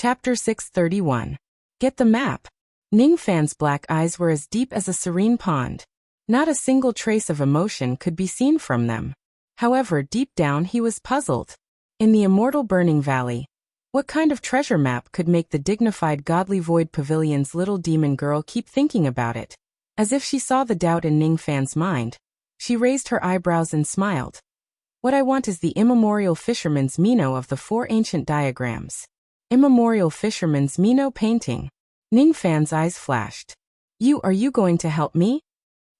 Chapter 631. Get the map. Ning Fan's black eyes were as deep as a serene pond. Not a single trace of emotion could be seen from them. However, deep down he was puzzled. In the immortal burning valley, what kind of treasure map could make the dignified godly void pavilion's little demon girl keep thinking about it? As if she saw the doubt in Ning Fan's mind, she raised her eyebrows and smiled. What I want is the immemorial fisherman's Mino of the 4 ancient diagrams. Immemorial fisherman's Mino painting. Ning Fan's eyes flashed. Are you going to help me?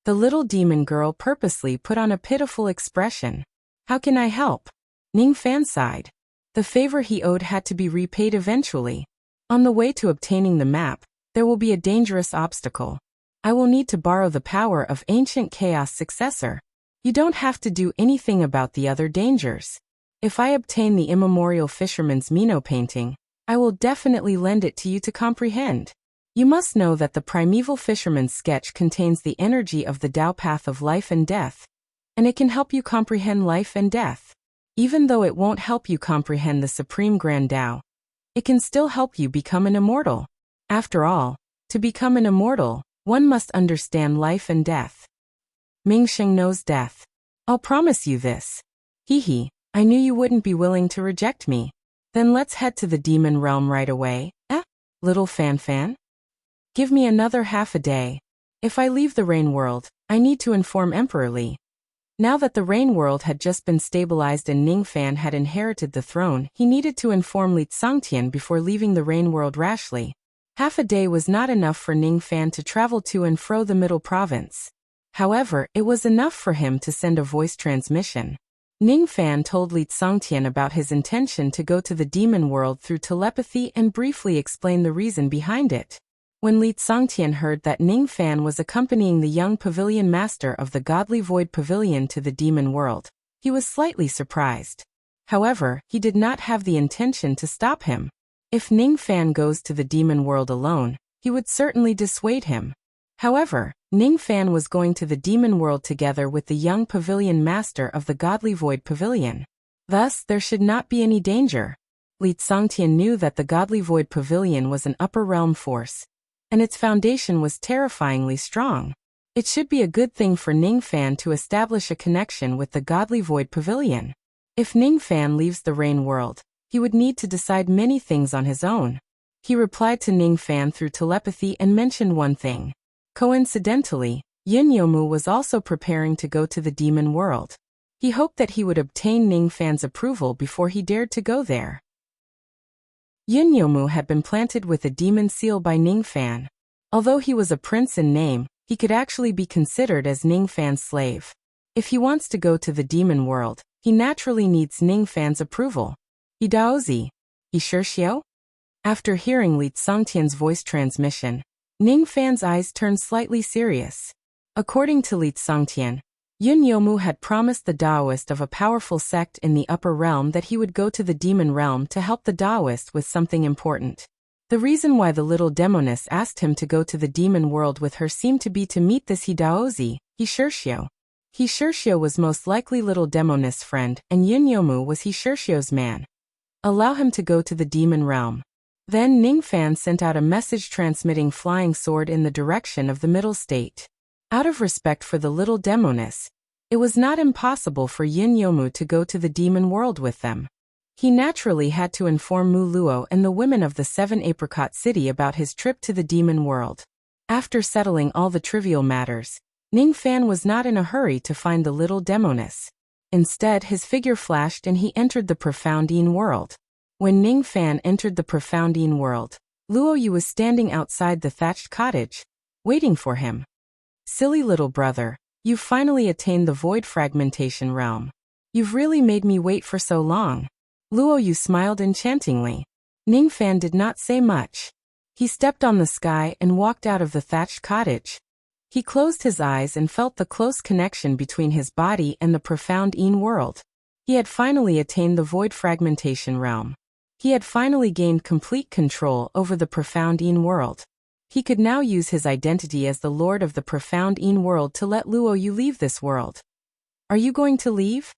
The little demon girl purposely put on a pitiful expression. How can I help? Ning Fan sighed. The favor he owed had to be repaid eventually. On the way to obtaining the map, there will be a dangerous obstacle. I will need to borrow the power of ancient chaos successor. You don't have to do anything about the other dangers. If I obtain the immemorial fisherman's Mino painting, I will definitely lend it to you to comprehend. You must know that the primeval fisherman's sketch contains the energy of the Tao path of life and death, and it can help you comprehend life and death. Even though it won't help you comprehend the supreme grand Tao, it can still help you become an immortal. After all, to become an immortal, one must understand life and death. Mingsheng knows death. I'll promise you this. Hee, I knew you wouldn't be willing to reject me. Then let's head to the demon realm right away, little Fan? Give me another half a day. If I leave the Rain World, I need to inform Emperor Li. Now that the Rain World had just been stabilized and Ning Fan had inherited the throne, he needed to inform Li Tsangtian before leaving the Rain World rashly. Half a day was not enough for Ning Fan to travel to and fro the Middle Province. However, it was enough for him to send a voice transmission. Ning Fan told Li Tsangtian about his intention to go to the demon world through telepathy and briefly explained the reason behind it. When Li Tsangtian heard that Ning Fan was accompanying the young pavilion master of the godly void pavilion to the demon world, he was slightly surprised. However, he did not have the intention to stop him. If Ning Fan goes to the demon world alone, he would certainly dissuade him. However, Ning Fan was going to the demon world together with the young pavilion master of the godly void pavilion. Thus, there should not be any danger. Li Tsangtian knew that the godly void pavilion was an upper realm force, and its foundation was terrifyingly strong. It should be a good thing for Ning Fan to establish a connection with the godly void pavilion. If Ning Fan leaves the Rain World, he would need to decide many things on his own. He replied to Ning Fan through telepathy and mentioned one thing. Coincidentally, Yin Yomu was also preparing to go to the demon world. He hoped that he would obtain Ning Fan's approval before he dared to go there. Yin Yomu had been planted with a demon seal by Ning Fan. Although he was a prince in name, he could actually be considered as Ning Fan's slave. If he wants to go to the demon world, he naturally needs Ning Fan's approval. Hidaozi. Ishirshio? After hearing Li Tsangtian's voice transmission, Ning Fan's eyes turned slightly serious. According to Li Tsangtian, Yin Yomu had promised the Taoist of a powerful sect in the upper realm that he would go to the demon realm to help the Taoist with something important. The reason why the little demoness asked him to go to the demon world with her seemed to be to meet this Hidaozi, Hishirshio. Hishirshio was most likely little demoness' friend, and Yin Yomu was Hishirshio's man. Allow him to go to the demon realm. Then Ning Fan sent out a message transmitting flying sword in the direction of the middle state. Out of respect for the little demoness, it was not impossible for Yin Yomu to go to the demon world with them. He naturally had to inform Mu Luo and the women of the 7 Apricot City about his trip to the demon world. After settling all the trivial matters, Ning Fan was not in a hurry to find the little demoness. Instead, his figure flashed and he entered the profound Yin world. When Ning Fan entered the profound Yin world, Luo Yu was standing outside the thatched cottage, waiting for him. Silly little brother, you've finally attained the void fragmentation realm. You've really made me wait for so long. Luo Yu smiled enchantingly. Ning Fan did not say much. He stepped on the sky and walked out of the thatched cottage. He closed his eyes and felt the close connection between his body and the profound Yin world. He had finally attained the void fragmentation realm. He had finally gained complete control over the profound Yin world. He could now use his identity as the lord of the profound Yin world to let Luo Yu leave this world. Are you going to leave?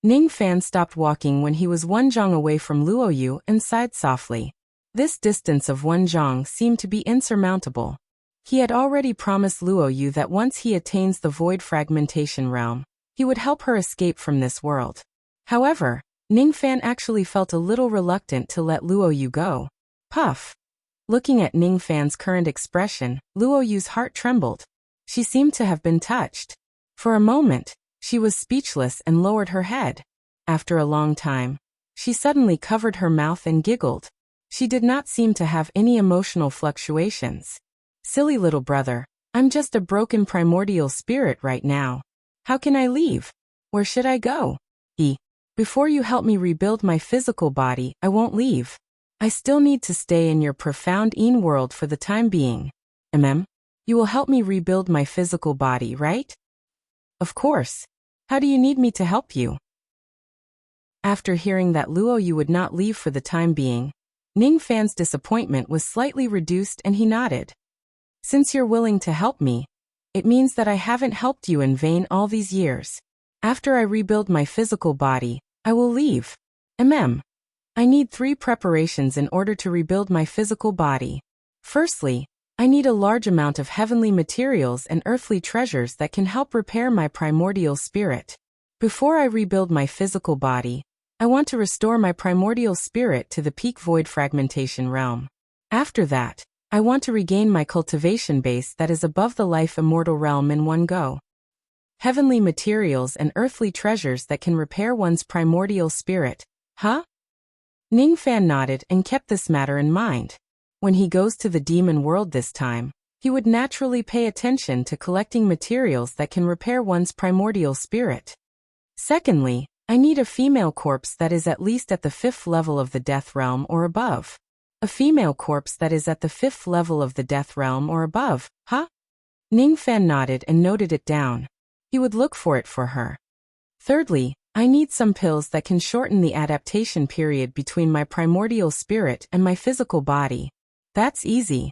Ning Fan stopped walking when he was one zhang away from Luo Yu and sighed softly. This distance of 1 zhang seemed to be insurmountable. He had already promised Luo Yu that once he attains the void fragmentation realm, he would help her escape from this world. However, Ningfan actually felt a little reluctant to let Luo Yu go. Puff. Looking at Ningfan's current expression, Luo Yu's heart trembled. She seemed to have been touched. For a moment, she was speechless and lowered her head. After a long time, she suddenly covered her mouth and giggled. She did not seem to have any emotional fluctuations. Silly little brother, I'm just a broken primordial spirit right now. How can I leave? Where should I go? Before you help me rebuild my physical body, I won't leave. I still need to stay in your profound Yin world for the time being. You will help me rebuild my physical body, right? Of course. How do you need me to help you? After hearing that Luo Yu would not leave for the time being, Ningfan's disappointment was slightly reduced and he nodded. Since you're willing to help me, it means that I haven't helped you in vain all these years. After I rebuild my physical body, I will leave. I need 3 preparations in order to rebuild my physical body. Firstly, I need a large amount of heavenly materials and earthly treasures that can help repair my primordial spirit. Before I rebuild my physical body, I want to restore my primordial spirit to the peak void fragmentation realm. After that, I want to regain my cultivation base that is above the life immortal realm in one go. Heavenly materials and earthly treasures that can repair one's primordial spirit, huh? Ningfan nodded and kept this matter in mind. When he goes to the demon world this time, he would naturally pay attention to collecting materials that can repair one's primordial spirit. Secondly, I need a female corpse that is at least at the 5th level of the death realm or above. A female corpse that is at the 5th level of the death realm or above, huh? Ningfan nodded and noted it down. He would look for it for her. Thirdly, I need some pills that can shorten the adaptation period between my primordial spirit and my physical body. That's easy.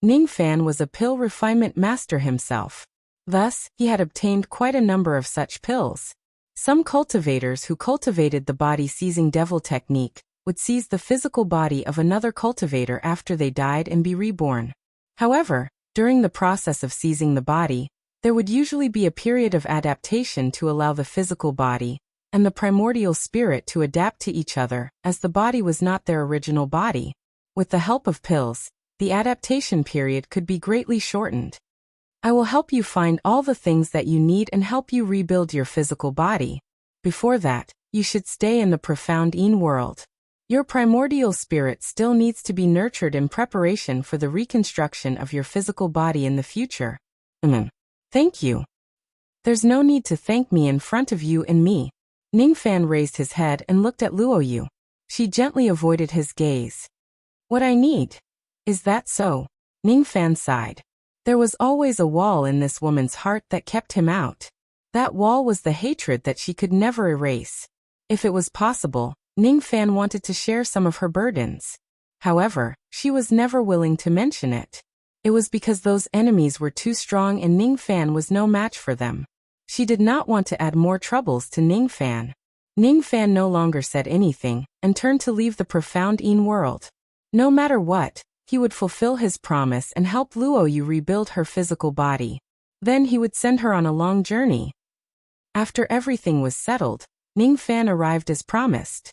Ningfan was a pill refinement master himself. Thus, he had obtained quite a number of such pills. Some cultivators who cultivated the body-seizing devil technique would seize the physical body of another cultivator after they died and be reborn. However, during the process of seizing the body, there would usually be a period of adaptation to allow the physical body and the primordial spirit to adapt to each other, as the body was not their original body. With the help of pills, the adaptation period could be greatly shortened. I will help you find all the things that you need and help you rebuild your physical body. Before that, you should stay in the profound Yin world. Your primordial spirit still needs to be nurtured in preparation for the reconstruction of your physical body in the future. Thank you. There's no need to thank me in front of you and me. Ningfan raised his head and looked at Luo Yu. She gently avoided his gaze. What I need? Is that so? Ningfan sighed. There was always a wall in this woman's heart that kept him out. That wall was the hatred that she could never erase. If it was possible, Ningfan wanted to share some of her burdens. However, she was never willing to mention it. It was because those enemies were too strong and Ningfan was no match for them. She did not want to add more troubles to Ningfan. Ningfan no longer said anything and turned to leave the profound Yin world. No matter what, he would fulfill his promise and help Luo Yu rebuild her physical body. Then he would send her on a long journey. After everything was settled, Ningfan arrived as promised.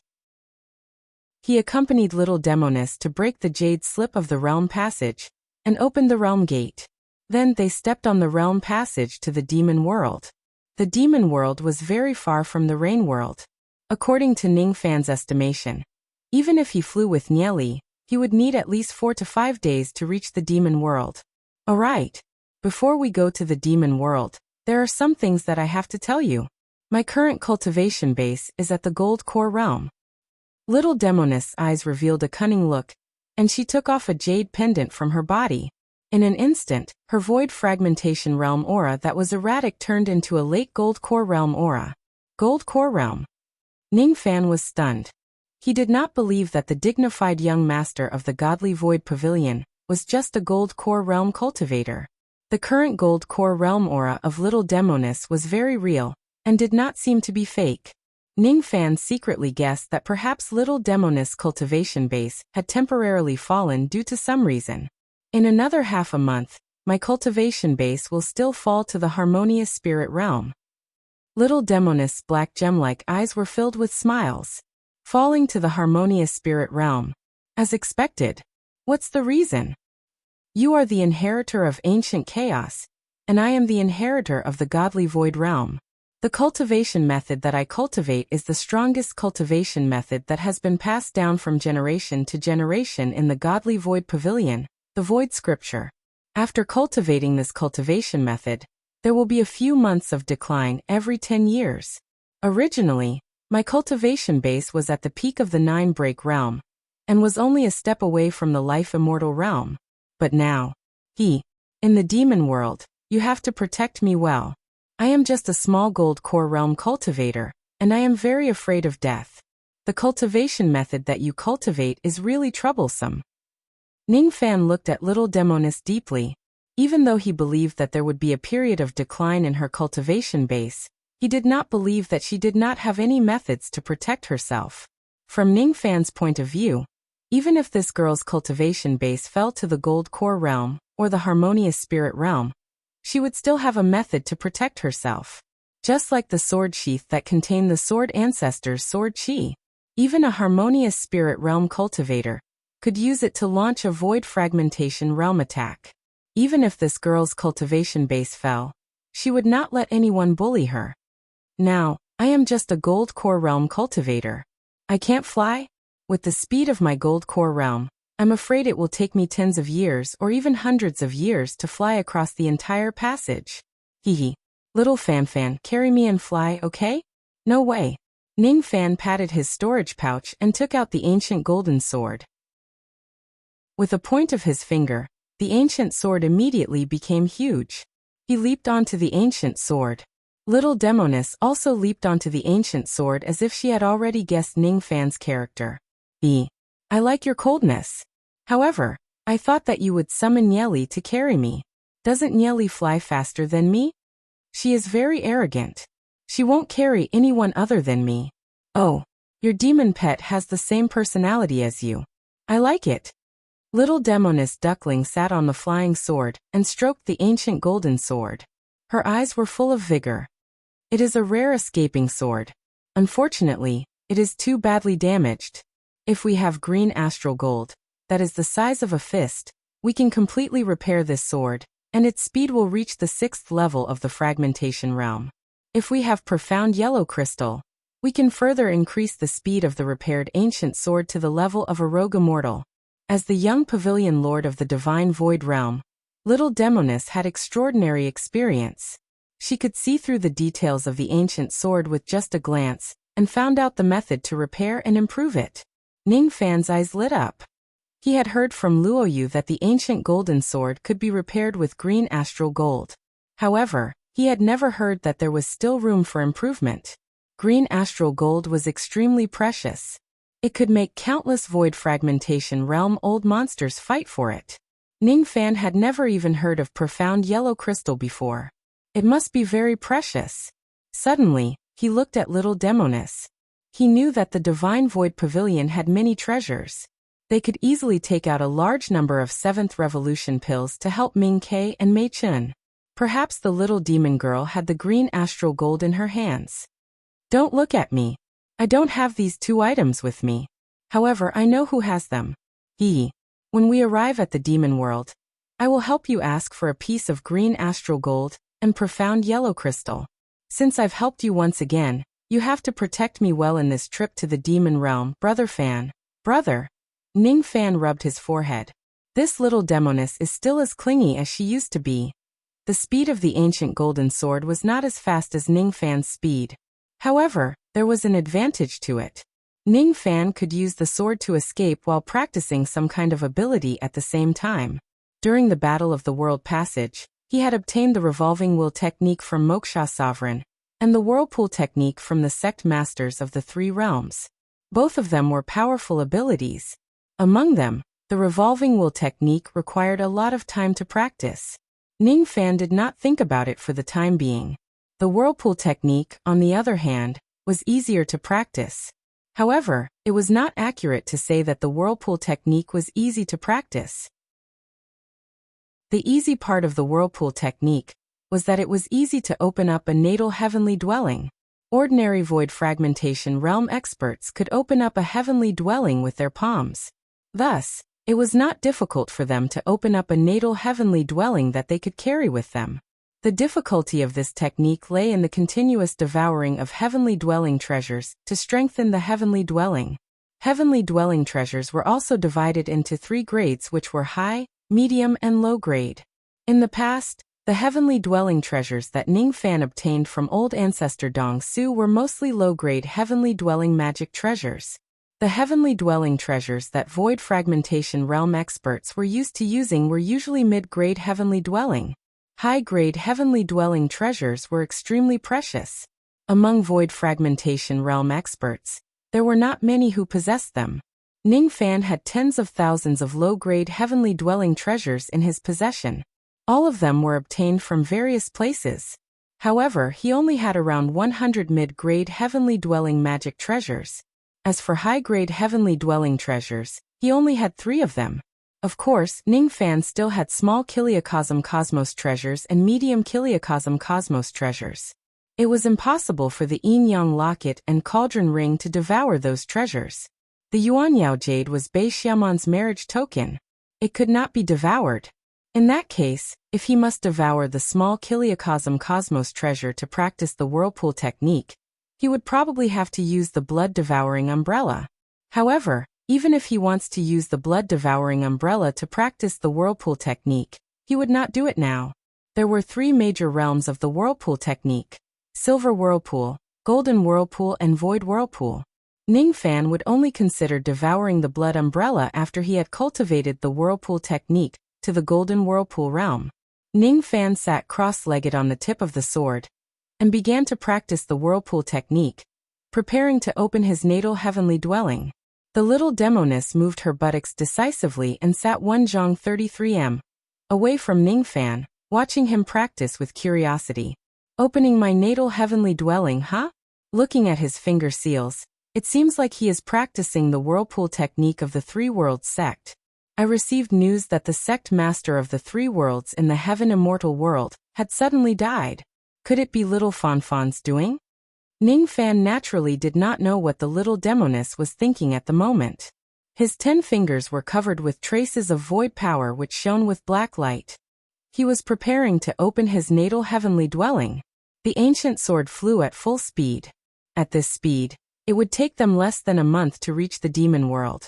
He accompanied little Demoness to break the jade slip of the realm passage and opened the realm gate. Then they stepped on the realm passage to the demon world. The demon world was very far from the rain world. According to Ningfan's estimation, even if he flew with Nieli, he would need at least 4 to 5 days to reach the demon world. Alright. Before we go to the demon world, there are some things that I have to tell you. My current cultivation base is at the gold core realm. Little Demoness' eyes revealed a cunning look, and she took off a jade pendant from her body. In an instant, her void fragmentation realm aura that was erratic turned into a late gold core realm aura. Gold core realm. Ningfan was stunned. He did not believe that the dignified young master of the godly void pavilion was just a gold core realm cultivator. The current gold core realm aura of little Demoness was very real, and did not seem to be fake. Ning Fan secretly guessed that perhaps little Demoness' cultivation base had temporarily fallen due to some reason. In another half a month, my cultivation base will still fall to the harmonious spirit realm. Little Demoness' black gem-like eyes were filled with smiles. Falling to the harmonious spirit realm. As expected. What's the reason? You are the inheritor of ancient chaos, and I am the inheritor of the godly void realm. The cultivation method that I cultivate is the strongest cultivation method that has been passed down from generation to generation in the godly void pavilion, the void scripture. After cultivating this cultivation method, there will be a few months of decline every 10 years. Originally, my cultivation base was at the peak of the 9-break realm, and was only a step away from the life immortal realm. But now, in the demon world, you have to protect me well. I am just a small gold core realm cultivator, and I am very afraid of death. The cultivation method that you cultivate is really troublesome. Ning Fan looked at little Demoness deeply. Even though he believed that there would be a period of decline in her cultivation base, he did not believe that she did not have any methods to protect herself. From Ning Fan's point of view, even if this girl's cultivation base fell to the gold core realm, or the harmonious spirit realm, she would still have a method to protect herself. Just like the sword sheath that contained the sword ancestor's sword chi. Even a harmonious spirit realm cultivator could use it to launch a void fragmentation realm attack. Even if this girl's cultivation base fell, she would not let anyone bully her. Now, I am just a gold core realm cultivator. I can't fly? With the speed of my gold core realm, I'm afraid it will take me tens of years or even hundreds of years to fly across the entire passage. Little Fan, carry me and fly, okay? No way. Ning Fan patted his storage pouch and took out the ancient golden sword. With a point of his finger, the ancient sword immediately became huge. He leaped onto the ancient sword. Little Demoness also leaped onto the ancient sword as if she had already guessed Ning Fan's character. I like your coldness. However, I thought that you would summon Nyeli to carry me. Doesn't Nyeli fly faster than me? She is very arrogant. She won't carry anyone other than me. Oh, your demon pet has the same personality as you. I like it. Little Demoness Duckling sat on the flying sword and stroked the ancient golden sword. Her eyes were full of vigor. It is a rare escaping sword. Unfortunately, it is too badly damaged. If we have green astral gold, that is the size of a fist, we can completely repair this sword, and its speed will reach the 6th level of the fragmentation realm. If we have profound yellow crystal, we can further increase the speed of the repaired ancient sword to the level of a rogue immortal. As the young pavilion lord of the divine void realm, little Demoness had extraordinary experience. She could see through the details of the ancient sword with just a glance, and found out the method to repair and improve it. Ning Fan's eyes lit up. He had heard from Luoyu that the ancient golden sword could be repaired with green astral gold. However, he had never heard that there was still room for improvement. Green astral gold was extremely precious. It could make countless void fragmentation realm old monsters fight for it. Ning Fan had never even heard of profound yellow crystal before. It must be very precious. Suddenly, he looked at little Demoness. He knew that the Divine Void Pavilion had many treasures. They could easily take out a large number of 7th Revolution pills to help Ming Kei and Mei Chun. Perhaps the little demon girl had the green astral gold in her hands. Don't look at me. I don't have these 2 items with me. However, I know who has them. When we arrive at the demon world, I will help you ask for a piece of green astral gold and profound yellow crystal. Since I've helped you once again, you have to protect me well in this trip to the demon realm, Brother Fan. Brother. Ning Fan rubbed his forehead. This little Demoness is still as clingy as she used to be. The speed of the ancient golden sword was not as fast as Ning Fan's speed. However, there was an advantage to it. Ning Fan could use the sword to escape while practicing some kind of ability at the same time. During the Battle of the World Passage, he had obtained the revolving will technique from Moksha Sovereign, and the whirlpool technique from the sect masters of the 3 realms. Both of them were powerful abilities. Among them, the revolving will technique required a lot of time to practice. Ning Fan did not think about it for the time being. The whirlpool technique, on the other hand, was easier to practice. However, it was not accurate to say that the whirlpool technique was easy to practice. The easy part of the whirlpool technique was that it was easy to open up a natal heavenly dwelling. Ordinary void fragmentation realm experts could open up a heavenly dwelling with their palms. Thus, it was not difficult for them to open up a natal heavenly dwelling that they could carry with them. The difficulty of this technique lay in the continuous devouring of heavenly dwelling treasures to strengthen the heavenly dwelling. Heavenly dwelling treasures were also divided into 3 grades, which were high, medium, and low grade. In the past, the heavenly dwelling treasures that Ning Fan obtained from old ancestor Dong Su were mostly low-grade heavenly dwelling magic treasures. The heavenly dwelling treasures that void fragmentation realm experts were used to using were usually mid-grade heavenly dwelling. High-grade heavenly dwelling treasures were extremely precious. Among void fragmentation realm experts, there were not many who possessed them. Ning Fan had tens of thousands of low-grade heavenly dwelling treasures in his possession. All of them were obtained from various places. However, he only had around 100 mid-grade heavenly dwelling magic treasures. As for high-grade heavenly dwelling treasures, he only had 3 of them. Of course, Ning Fan still had small Kiliacosm Cosmos treasures and medium Kiliacosm Cosmos treasures. It was impossible for the Yin Yang Locket and Cauldron Ring to devour those treasures. The Yuanyao Jade was Bei Xiaoman's marriage token. It could not be devoured. In that case, if he must devour the small Kiliacosm Cosmos treasure to practice the whirlpool technique, he would probably have to use the blood-devouring umbrella. However, even if he wants to use the blood-devouring umbrella to practice the whirlpool technique, he would not do it now. There were 3 major realms of the whirlpool technique: Silver Whirlpool, Golden Whirlpool, and Void Whirlpool. Ning Fan would only consider devouring the blood umbrella after he had cultivated the whirlpool technique to the Golden Whirlpool realm. Ning Fan sat cross-legged on the tip of the sword and began to practice the whirlpool technique, preparing to open his natal heavenly dwelling. The little demoness moved her buttocks decisively and sat 1 zhang 33 m away from Ning Fan, watching him practice with curiosity. Opening my natal heavenly dwelling, huh? Looking at his finger seals, it seems like he is practicing the whirlpool technique of the 3 Worlds sect. I received news that the sect master of the 3 Worlds in the Heaven Immortal world had suddenly died. Could it be little Fanfan's doing? Ning Fan naturally did not know what the little demoness was thinking at the moment. His 10 fingers were covered with traces of void power which shone with black light. He was preparing to open his natal heavenly dwelling. The ancient sword flew at full speed. At this speed, it would take them less than a month to reach the demon world.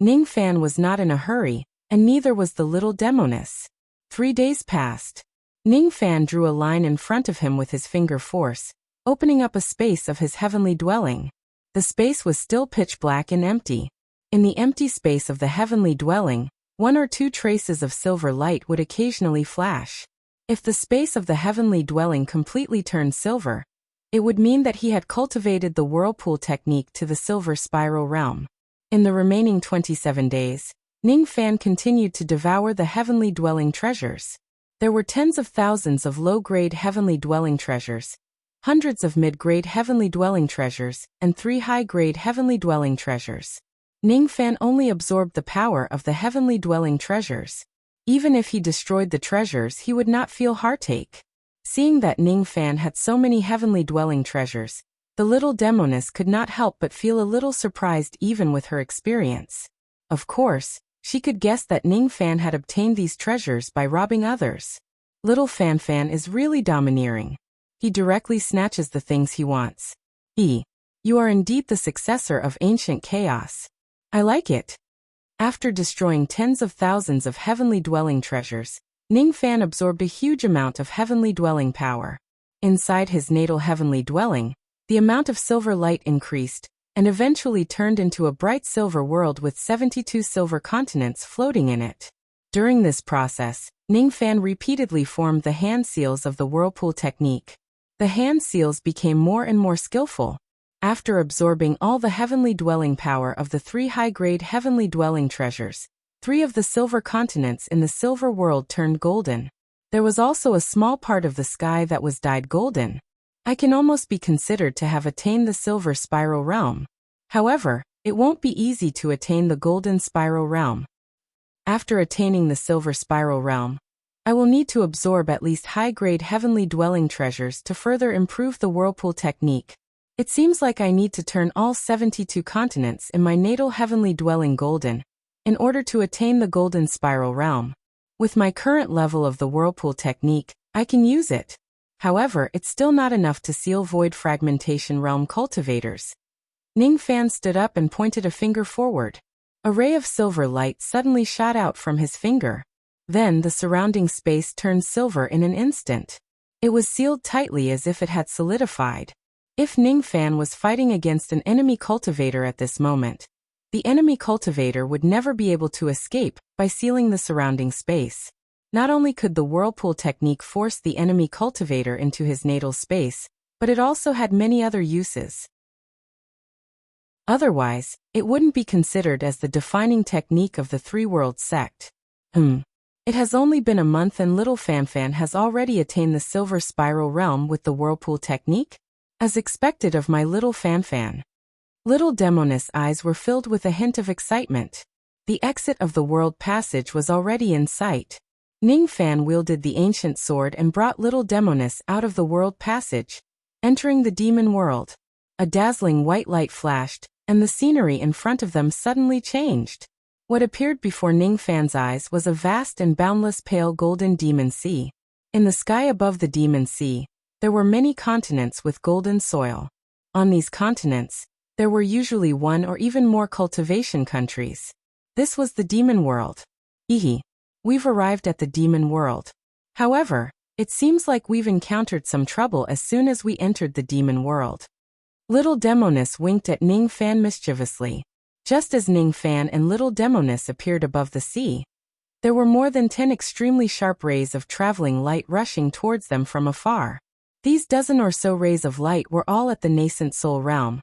Ning Fan was not in a hurry, and neither was the little demoness. 3 days passed. Ning Fan drew a line in front of him with his finger force, opening up a space of his heavenly dwelling. The space was still pitch black and empty. In the empty space of the heavenly dwelling, 1 or 2 traces of silver light would occasionally flash. If the space of the heavenly dwelling completely turned silver, it would mean that he had cultivated the whirlpool technique to the silver spiral realm. In the remaining 27 days, Ning Fan continued to devour the heavenly dwelling treasures. There were tens of thousands of low-grade heavenly dwelling treasures, hundreds of mid-grade heavenly dwelling treasures, and 3 high-grade heavenly dwelling treasures. Ning Fan only absorbed the power of the heavenly dwelling treasures. Even if he destroyed the treasures, he would not feel heartache. Seeing that Ning Fan had so many heavenly dwelling treasures, the little demoness could not help but feel a little surprised even with her experience. Of course, she could guess that Ning Fan had obtained these treasures by robbing others. Little Fan Fan is really domineering. He directly snatches the things he wants. You are indeed the successor of ancient chaos. I like it. After destroying tens of thousands of heavenly dwelling treasures, Ning Fan absorbed a huge amount of heavenly dwelling power. Inside his natal heavenly dwelling, the amount of silver light increased, and eventually turned into a bright silver world with 72 silver continents floating in it. During this process, Ning Fan repeatedly formed the hand seals of the whirlpool technique. The hand seals became more and more skillful. After absorbing all the heavenly dwelling power of the 3 high-grade heavenly dwelling treasures, 3 of the silver continents in the silver world turned golden. There was also a small part of the sky that was dyed golden. I can almost be considered to have attained the silver spiral realm. However, it won't be easy to attain the golden spiral realm. After attaining the silver spiral realm, I will need to absorb at least high-grade heavenly dwelling treasures to further improve the whirlpool technique. It seems like I need to turn all 72 continents in my natal heavenly dwelling golden, in order to attain the golden spiral realm. With my current level of the whirlpool technique, I can use it. However, it's still not enough to seal void fragmentation realm cultivators. Ning Fan stood up and pointed a finger forward. A ray of silver light suddenly shot out from his finger. Then the surrounding space turned silver in an instant. It was sealed tightly as if it had solidified. If Ning Fan was fighting against an enemy cultivator at this moment, the enemy cultivator would never be able to escape by sealing the surrounding space. Not only could the whirlpool technique force the enemy cultivator into his natal space, but it also had many other uses. Otherwise, it wouldn't be considered as the defining technique of the three-world sect. It has only been a month and little Fanfan has already attained the silver spiral realm with the whirlpool technique? As expected of my little Fanfan. Little Demoness' eyes were filled with a hint of excitement. The exit of the world passage was already in sight. Ning Fan wielded the ancient sword and brought little Demoness out of the world passage, entering the demon world. A dazzling white light flashed, and the scenery in front of them suddenly changed. What appeared before Ning Fan's eyes was a vast and boundless pale golden demon sea. In the sky above the demon sea, there were many continents with golden soil. On these continents, there were usually one or even more cultivation countries. This was the demon world. We've arrived at the demon world. However, it seems like we've encountered some trouble as soon as we entered the demon world. Little Demoness winked at Ning Fan mischievously. Just as Ning Fan and little Demoness appeared above the sea, there were more than 10 extremely sharp rays of traveling light rushing towards them from afar. These dozen or so rays of light were all at the nascent soul realm,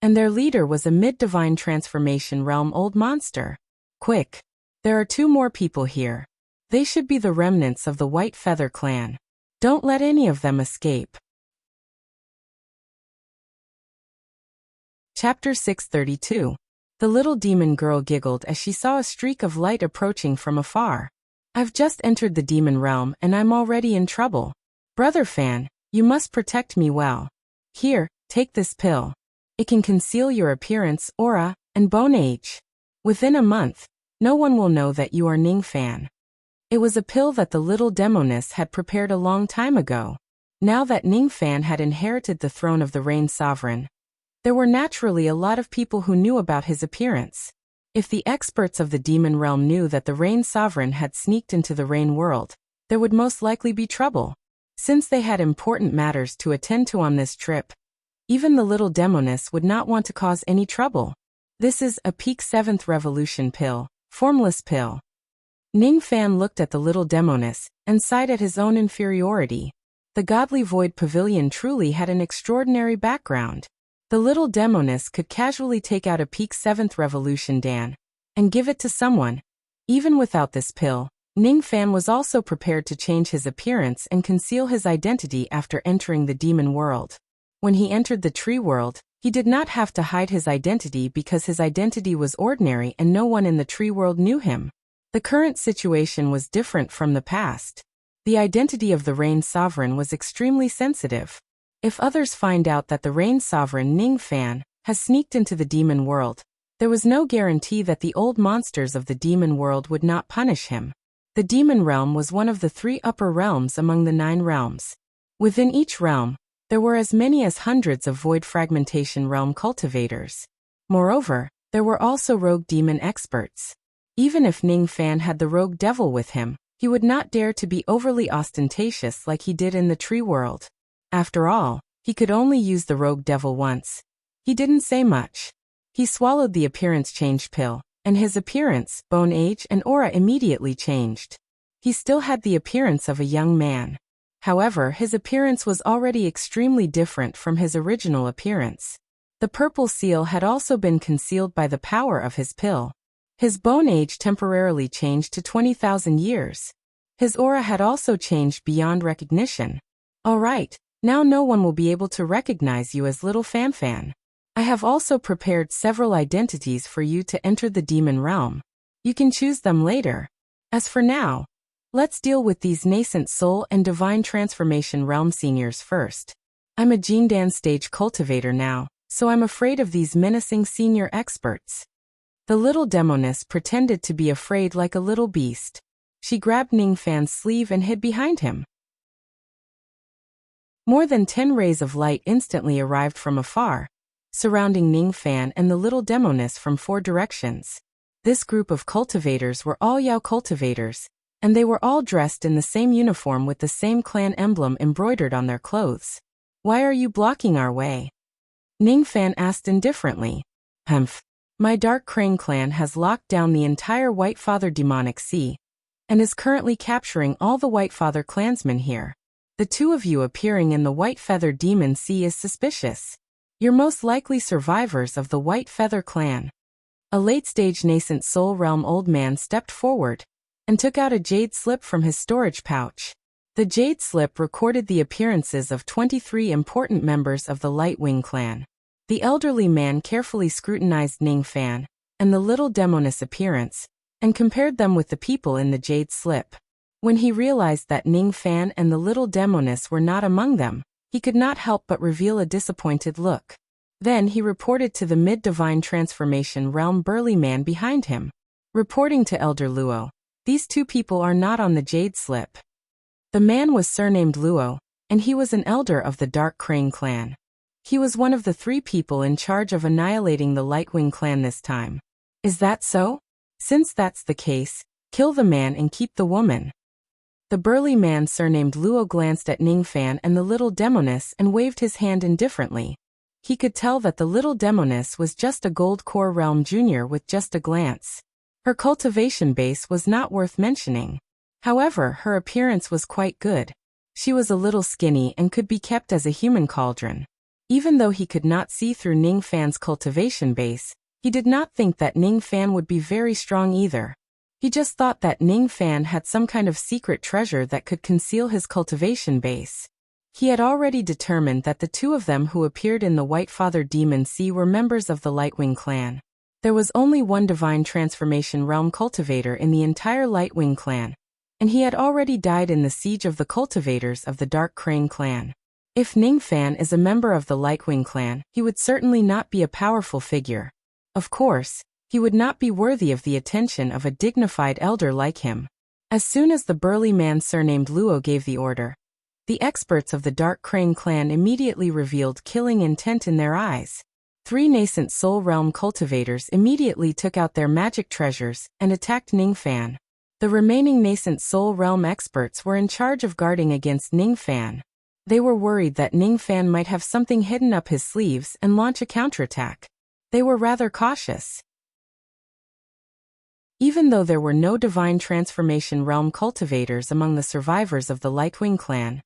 and their leader was a mid-divine transformation realm old monster. Quick! There are 2 more people here. They should be the remnants of the White Feather clan. Don't let any of them escape. Chapter 632. The little demon girl giggled as she saw a streak of light approaching from afar. I've just entered the demon realm and I'm already in trouble. Brother Fan, you must protect me well. Here, take this pill. It can conceal your appearance, aura, and bone age. Within a month, no one will know that you are Ning Fan. It was a pill that the little Demoness had prepared a long time ago. Now that Ning Fan had inherited the throne of the Rain Sovereign, there were naturally a lot of people who knew about his appearance. If the experts of the demon realm knew that the Rain Sovereign had sneaked into the Rain world, there would most likely be trouble. Since they had important matters to attend to on this trip, even the little Demoness would not want to cause any trouble. This is a peak 7th revolution pill, formless pill. Ning Fan looked at the little Demoness and sighed at his own inferiority. The Godly Void Pavilion truly had an extraordinary background. The little Demoness could casually take out a peak 7th revolution Dan and give it to someone. Even without this pill, Ning Fan was also prepared to change his appearance and conceal his identity after entering the demon world. When he entered the tree world, he did not have to hide his identity because his identity was ordinary and no one in the tree world knew him. The current situation was different from the past. The identity of the Rain Sovereign was extremely sensitive. If others find out that the Rain Sovereign Ning Fan has sneaked into the demon world, there was no guarantee that the old monsters of the demon world would not punish him. The demon realm was one of the 3 upper realms among the 9 realms. Within each realm, there were as many as hundreds of void fragmentation realm cultivators. Moreover, there were also rogue demon experts. Even if Ning Fan had the rogue devil with him, he would not dare to be overly ostentatious like he did in the tree world. After all, he could only use the rogue devil once. He didn't say much. He swallowed the appearance change pill, and his appearance, bone age, and aura immediately changed. He still had the appearance of a young man. However, his appearance was already extremely different from his original appearance. The purple seal had also been concealed by the power of his pill. His bone age temporarily changed to 20,000 years. His aura had also changed beyond recognition. All right, Now no one will be able to recognize you as little Fanfan. I have also prepared several identities for you to enter the demon realm. You can choose them later. As for now, let's deal with these nascent soul and divine transformation realm seniors first. I'm a Jindan stage cultivator now, so I'm afraid of these menacing senior experts. The little demoness pretended to be afraid like a little beast. She grabbed Ningfan's sleeve and hid behind him. More than 10 rays of light instantly arrived from afar, surrounding Ningfan and the little demoness from 4 directions. This group of cultivators were all Yao cultivators, and they were all dressed in the same uniform with the same clan emblem embroidered on their clothes. Why are you blocking our way? Ningfan asked indifferently. Humph. My Dark Crane clan has locked down the entire White Father demonic sea, and is currently capturing all the White Father clansmen here. The 2 of you appearing in the White Feather Demon Sea is suspicious. You're most likely survivors of the White Feather clan. A late-stage nascent soul realm old man stepped forward and took out a jade slip from his storage pouch. The jade slip recorded the appearances of 23 important members of the Lightwing clan. The elderly man carefully scrutinized Ningfan and the little demoness appearance, and compared them with the people in the jade slip. When he realized that Ningfan and the little demoness were not among them, he could not help but reveal a disappointed look. Then he reported to the mid-divine transformation realm burly man behind him. Reporting to Elder Luo, these 2 people are not on the jade slip. The man was surnamed Luo, and he was an elder of the Dark Crane clan. He was one of the 3 people in charge of annihilating the Lightwing clan this time. Is that so? Since that's the case, kill the man and keep the woman. The burly man surnamed Luo glanced at Ningfan and the little demoness and waved his hand indifferently. He could tell that the little demoness was just a Gold Core Realm junior with just a glance. Her cultivation base was not worth mentioning. However, her appearance was quite good. She was a little skinny and could be kept as a human cauldron. Even though he could not see through Ningfan's cultivation base, he did not think that Ningfan would be very strong either. He just thought that Ningfan had some kind of secret treasure that could conceal his cultivation base. He had already determined that the 2 of them who appeared in the White Father Demon Sea were members of the Lightwing clan. There was only one divine transformation realm cultivator in the entire Lightwing clan, and he had already died in the siege of the cultivators of the Dark Crane clan. If Ningfan is a member of the Lightwing clan, he would certainly not be a powerful figure. Of course, he would not be worthy of the attention of a dignified elder like him. As soon as the burly man surnamed Luo gave the order, the experts of the Dark Crane clan immediately revealed killing intent in their eyes. 3 nascent soul realm cultivators immediately took out their magic treasures and attacked Ningfan. The remaining nascent soul realm experts were in charge of guarding against Ningfan. They were worried that Ningfan might have something hidden up his sleeves and launch a counterattack. They were rather cautious. Even though there were no divine transformation realm cultivators among the survivors of the Lightwing clan,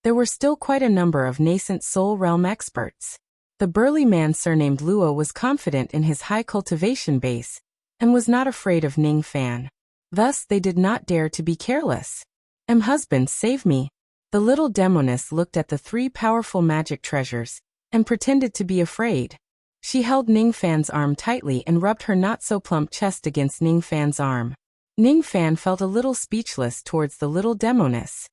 there were still quite a number of nascent soul realm experts. The burly man surnamed Luo was confident in his high cultivation base, and was not afraid of Ningfan. Thus they did not dare to be careless. Husband, save me. The little demoness looked at the 3 powerful magic treasures, and pretended to be afraid. She held Ningfan's arm tightly and rubbed her not-so-plump chest against Ningfan's arm. Ningfan felt a little speechless towards the little demoness.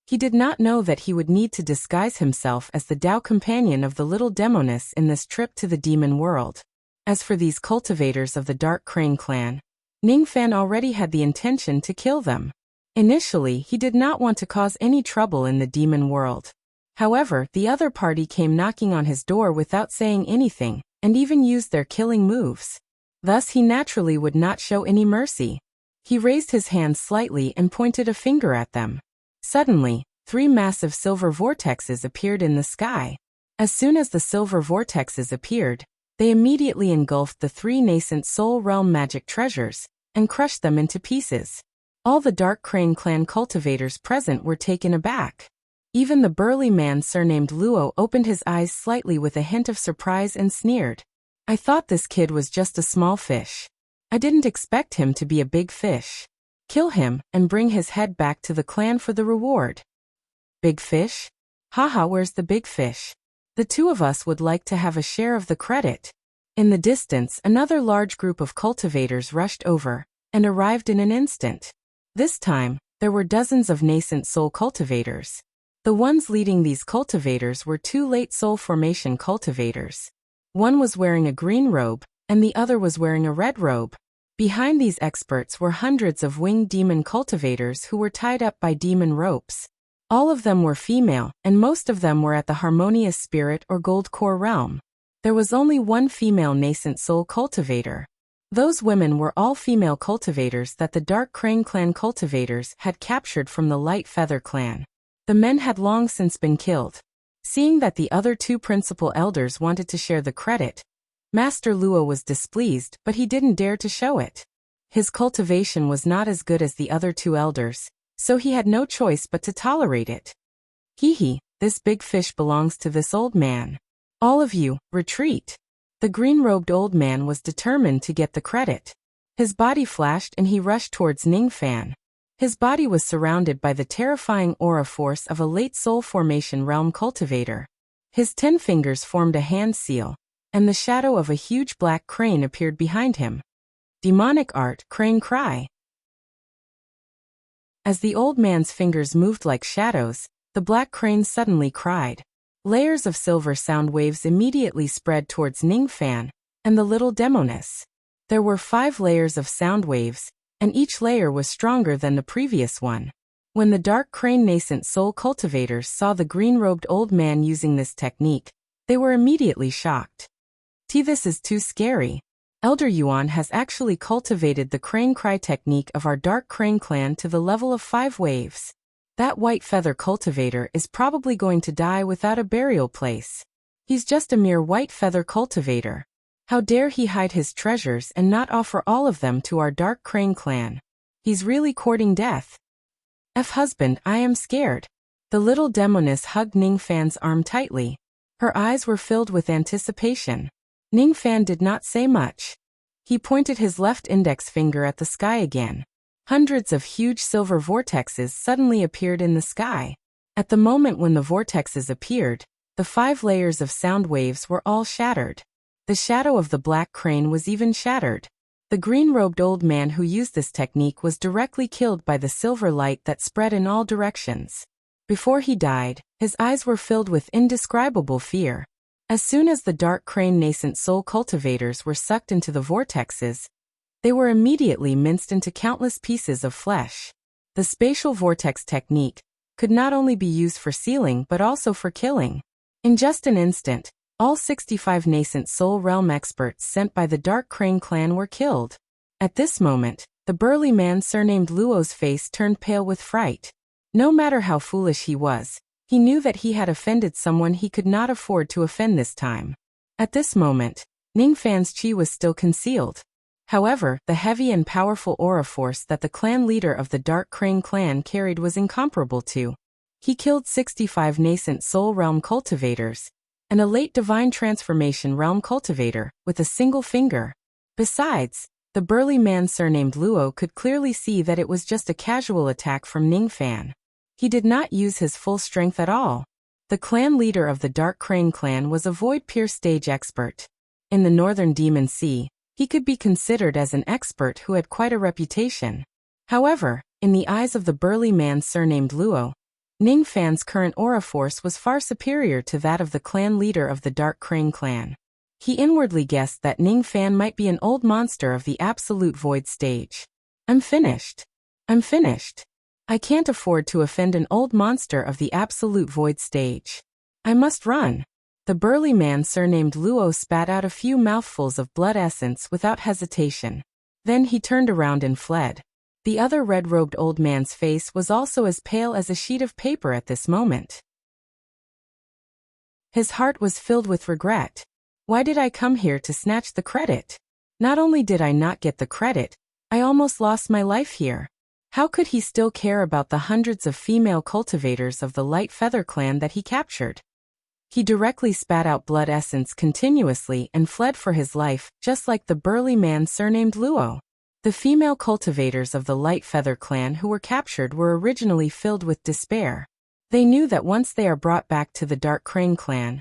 He did not know that he would need to disguise himself as the Dao companion of the little demoness in this trip to the demon world. As for these cultivators of the Dark Crane clan, Ningfan already had the intention to kill them. Initially, he did not want to cause any trouble in the demon world. However, the other party came knocking on his door without saying anything, and even used their killing moves. Thus he naturally would not show any mercy. He raised his hand slightly and pointed a finger at them. Suddenly, 3 massive silver vortexes appeared in the sky. As soon as the silver vortexes appeared, they immediately engulfed the 3 nascent soul realm magic treasures, and crushed them into pieces. All the Dark Crane clan cultivators present were taken aback. Even the burly man surnamed Luo opened his eyes slightly with a hint of surprise and sneered. I thought this kid was just a small fish. I didn't expect him to be a big fish. Kill him, and bring his head back to the clan for the reward. Big fish? Haha, where's the big fish? The two of us would like to have a share of the credit. In the distance, another large group of cultivators rushed over and arrived in an instant. This time, there were dozens of nascent soul cultivators. The ones leading these cultivators were two late soul formation cultivators. One was wearing a green robe, and the other was wearing a red robe. Behind these experts were hundreds of winged demon cultivators who were tied up by demon ropes. All of them were female, and most of them were at the harmonious spirit or gold core realm. There was only one female nascent soul cultivator. Those women were all female cultivators that the Dark Crane clan cultivators had captured from the Light Feather clan. The men had long since been killed. Seeing that the other two principal elders wanted to share the credit, Master Luo was displeased, but he didn't dare to show it. His cultivation was not as good as the other two elders, so he had no choice but to tolerate it. Hee, this big fish belongs to this old man. All of you, retreat. The green-robed old man was determined to get the credit. His body flashed and he rushed towards Ningfan. His body was surrounded by the terrifying aura force of a late soul formation realm cultivator. His 10 fingers formed a hand seal, and the shadow of a huge black crane appeared behind him. Demonic art, crane cry. As the old man's fingers moved like shadows, the black crane suddenly cried. Layers of silver sound waves immediately spread towards Ningfan and the little demoness. There were 5 layers of sound waves, and each layer was stronger than the previous one. When the Dark Crane nascent soul cultivators saw the green-robed old man using this technique, they were immediately shocked. This is too scary. Elder Yuan has actually cultivated the crane cry technique of our Dark Crane clan to the level of 5 waves. That white feather cultivator is probably going to die without a burial place. He's just a mere white feather cultivator. How dare he hide his treasures and not offer all of them to our Dark Crane clan? He's really courting death. Husband, I am scared. The little demoness hugged Ningfan's arm tightly. Her eyes were filled with anticipation. Ningfan did not say much. He pointed his left index finger at the sky again. Hundreds of huge silver vortexes suddenly appeared in the sky. At the moment when the vortexes appeared, the 5 layers of sound waves were all shattered. The shadow of the black crane was even shattered. The green-robed old man who used this technique was directly killed by the silver light that spread in all directions. Before he died, his eyes were filled with indescribable fear. As soon as the Dark Crane nascent soul cultivators were sucked into the vortexes, they were immediately minced into countless pieces of flesh. The spatial vortex technique could not only be used for sealing but also for killing. In just an instant, all 65 nascent soul realm experts sent by the Dark Crane clan were killed. At this moment, the burly man surnamed Luo's face turned pale with fright. No matter how foolish he was, he knew that he had offended someone he could not afford to offend this time. At this moment, Ningfan's chi was still concealed. However, the heavy and powerful aura force that the clan leader of the Dark Crane clan carried was incomparable to. He killed 65 nascent soul realm cultivators, and a late divine transformation realm cultivator, with a single finger. Besides, the burly man surnamed Luo could clearly see that it was just a casual attack from Ningfan. He did not use his full strength at all. The clan leader of the Dark Crane clan was a void pierce stage expert. In the Northern Demon Sea, he could be considered as an expert who had quite a reputation. However, in the eyes of the burly man surnamed Luo, Ningfan's current aura force was far superior to that of the clan leader of the Dark Crane clan. He inwardly guessed that Ningfan might be an old monster of the absolute void stage. I'm finished. I can't afford to offend an old monster of the absolute void stage. I must run. The burly man surnamed Luo spat out a few mouthfuls of blood essence without hesitation. Then he turned around and fled. The other red-robed old man's face was also as pale as a sheet of paper at this moment. His heart was filled with regret. Why did I come here to snatch the credit? Not only did I not get the credit, I almost lost my life here. How could he still care about the hundreds of female cultivators of the Light Feather clan that he captured? He directly spat out blood essence continuously and fled for his life, just like the burly man surnamed Luo. The female cultivators of the Light Feather clan who were captured were originally filled with despair. They knew that once they are brought back to the Dark Crane clan,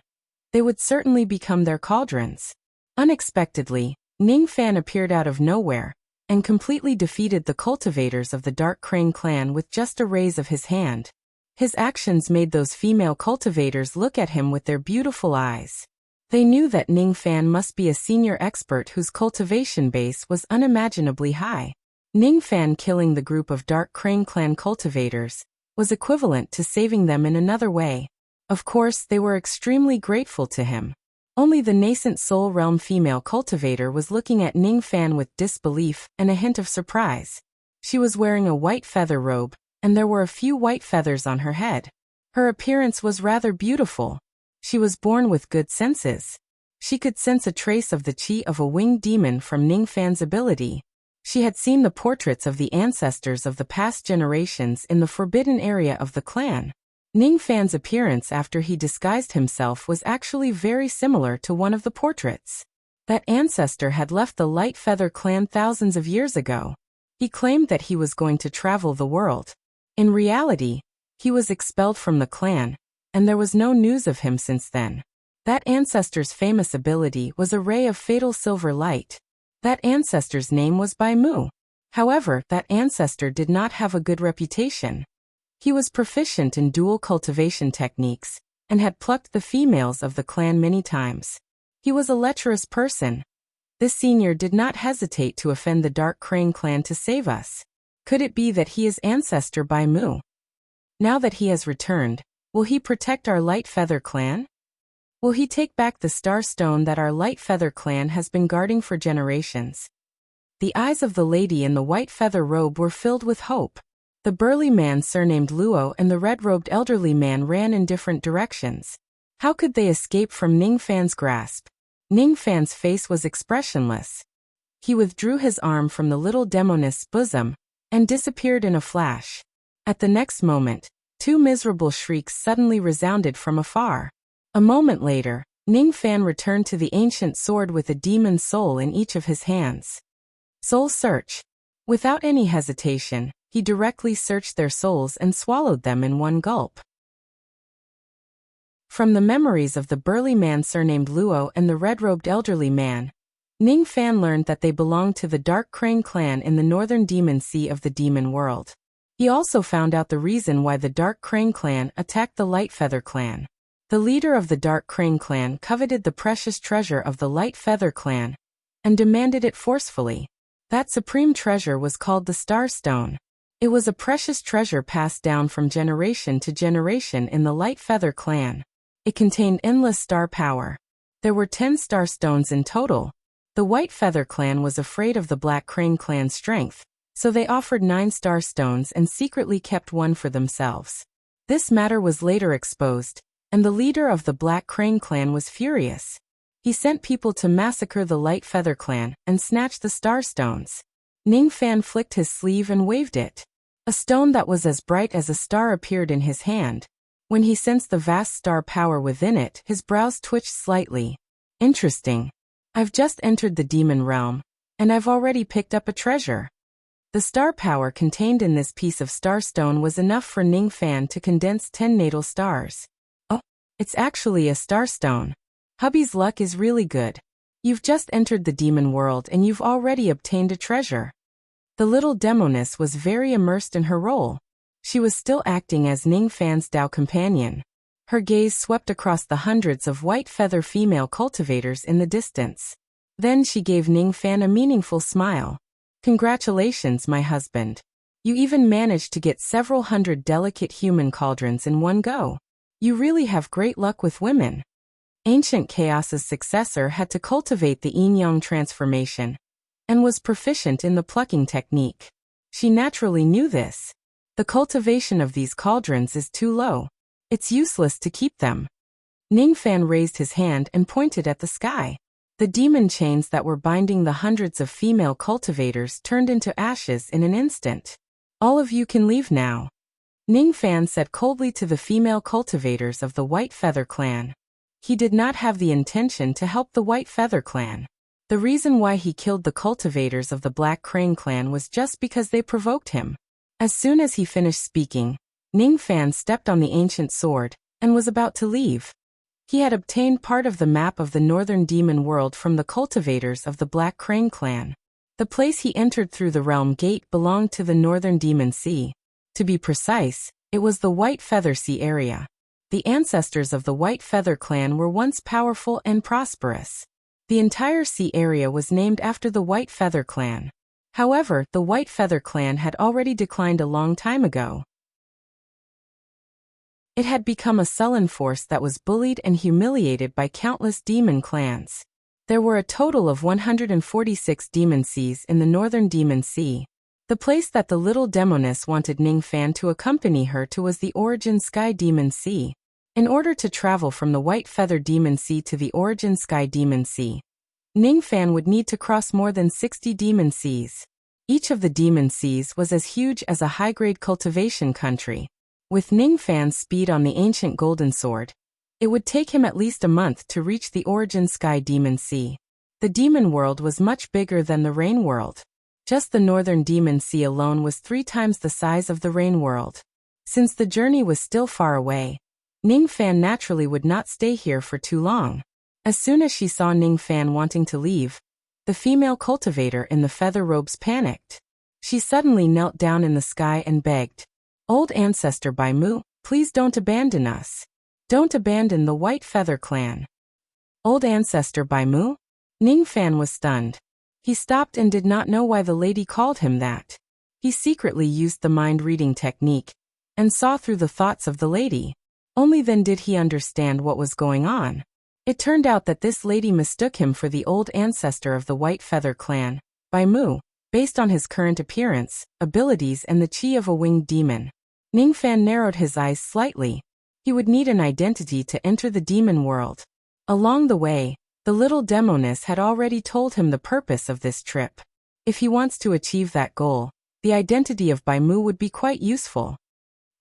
they would certainly become their cauldrons. Unexpectedly, Ning Fan appeared out of nowhere and completely defeated the cultivators of the Dark Crane clan with just a raise of his hand. His actions made those female cultivators look at him with their beautiful eyes. They knew that Ning Fan must be a senior expert whose cultivation base was unimaginably high. Ning Fan killing the group of Dark Crane clan cultivators was equivalent to saving them in another way. Of course, they were extremely grateful to him. Only the nascent Soul Realm female cultivator was looking at Ning Fan with disbelief and a hint of surprise. She was wearing a white feather robe, and there were a few white feathers on her head. Her appearance was rather beautiful. She was born with good senses. She could sense a trace of the chi of a winged demon from Ning Fan's ability. She had seen the portraits of the ancestors of the past generations in the forbidden area of the clan. Ning Fan's appearance after he disguised himself was actually very similar to one of the portraits. That ancestor had left the Light Feather clan thousands of years ago. He claimed that he was going to travel the world. In reality, he was expelled from the clan, and there was no news of him since then. That ancestor's famous ability was a ray of fatal silver light. That ancestor's name was Bai Mu. However, that ancestor did not have a good reputation. He was proficient in dual cultivation techniques, and had plucked the females of the clan many times. He was a lecherous person. This senior did not hesitate to offend the Dark Crane clan to save us. Could it be that he is ancestor Bai Mu? Now that he has returned, will he protect our Light Feather clan? Will he take back the Star Stone that our Light Feather clan has been guarding for generations? The eyes of the lady in the white feather robe were filled with hope. The burly man surnamed Luo and the red-robed elderly man ran in different directions. How could they escape from Ning Fan's grasp? Ning Fan's face was expressionless. He withdrew his arm from the little demoness's bosom and disappeared in a flash. At the next moment, two miserable shrieks suddenly resounded from afar. A moment later, Ning Fan returned to the ancient sword with a demon's soul in each of his hands. Soul search. Without any hesitation, he directly searched their souls and swallowed them in one gulp. From the memories of the burly man surnamed Luo and the red-robed elderly man, Ning Fan learned that they belonged to the Dark Crane clan in the northern demon sea of the demon world. He also found out the reason why the Dark Crane clan attacked the Light Feather clan. The leader of the Dark Crane clan coveted the precious treasure of the Light Feather clan and demanded it forcefully. That supreme treasure was called the Star Stone. It was a precious treasure passed down from generation to generation in the Light Feather clan. It contained endless star power. There were 10 star stones in total. The White Feather clan was afraid of the Black Crane clan's strength, so they offered 9 star stones and secretly kept one for themselves. This matter was later exposed, and the leader of the Black Crane clan was furious. He sent people to massacre the Light Feather clan and snatch the star stones. Ning Fan flicked his sleeve and waved it. A stone that was as bright as a star appeared in his hand. When he sensed the vast star power within it, his brows twitched slightly. Interesting. I've just entered the demon realm, and I've already picked up a treasure. The star power contained in this piece of star stone was enough for Ning Fan to condense 10 natal stars. Oh, it's actually a star stone. Hubby's luck is really good. You've just entered the demon world and you've already obtained a treasure. The little demoness was very immersed in her role. She was still acting as Ning Fan's Dao companion. Her gaze swept across the hundreds of white feather female cultivators in the distance. Then she gave Ning Fan a meaningful smile. Congratulations, my husband. You even managed to get several hundred delicate human cauldrons in one go. You really have great luck with women. Ancient Chaos's successor had to cultivate the yin-yang transformation, and was proficient in the plucking technique. She naturally knew this. The cultivation of these cauldrons is too low. It's useless to keep them. Ning Fan raised his hand and pointed at the sky. The demon chains that were binding the hundreds of female cultivators turned into ashes in an instant. All of you can leave now. Ning Fan said coldly to the female cultivators of the White Feather clan. He did not have the intention to help the White Feather clan. The reason why he killed the cultivators of the Black Crane clan was just because they provoked him. As soon as he finished speaking, Ning Fan stepped on the ancient sword and was about to leave. He had obtained part of the map of the northern demon world from the cultivators of the Black Crane clan. The place he entered through the realm gate belonged to the northern demon sea. To be precise, it was the White Feather Sea area. The ancestors of the White Feather clan were once powerful and prosperous. The entire sea area was named after the White Feather clan. However, the White Feather clan had already declined a long time ago. It had become a sullen force that was bullied and humiliated by countless demon clans. There were a total of 146 demon seas in the northern demon sea. The place that the little demoness wanted Ning Fan to accompany her to was the Origin Sky Demon Sea. In order to travel from the White Feather Demon Sea to the Origin Sky Demon Sea, Ning Fan would need to cross more than 60 demon seas. Each of the demon seas was as huge as a high-grade cultivation country. With Ning Fan's speed on the ancient golden sword, it would take him at least a month to reach the Origin Sky Demon Sea. The demon world was much bigger than the rain world. Just the northern demon sea alone was 3 times the size of the rain world. Since the journey was still far away, Ning Fan naturally would not stay here for too long. As soon as she saw Ning Fan wanting to leave, the female cultivator in the feather robes panicked. She suddenly knelt down in the sky and begged, "Old ancestor Bai Mu, please don't abandon us. Don't abandon the White Feather clan." Old ancestor Bai Mu? Ning Fan was stunned. He stopped and did not know why the lady called him that. He secretly used the mind-reading technique and saw through the thoughts of the lady. Only then did he understand what was going on. It turned out that this lady mistook him for the old ancestor of the White Feather clan, Bai Mu, based on his current appearance, abilities and the chi of a winged demon. Ning Fan narrowed his eyes slightly. He would need an identity to enter the demon world. Along the way, the little demoness had already told him the purpose of this trip. If he wants to achieve that goal, the identity of Bai Mu would be quite useful.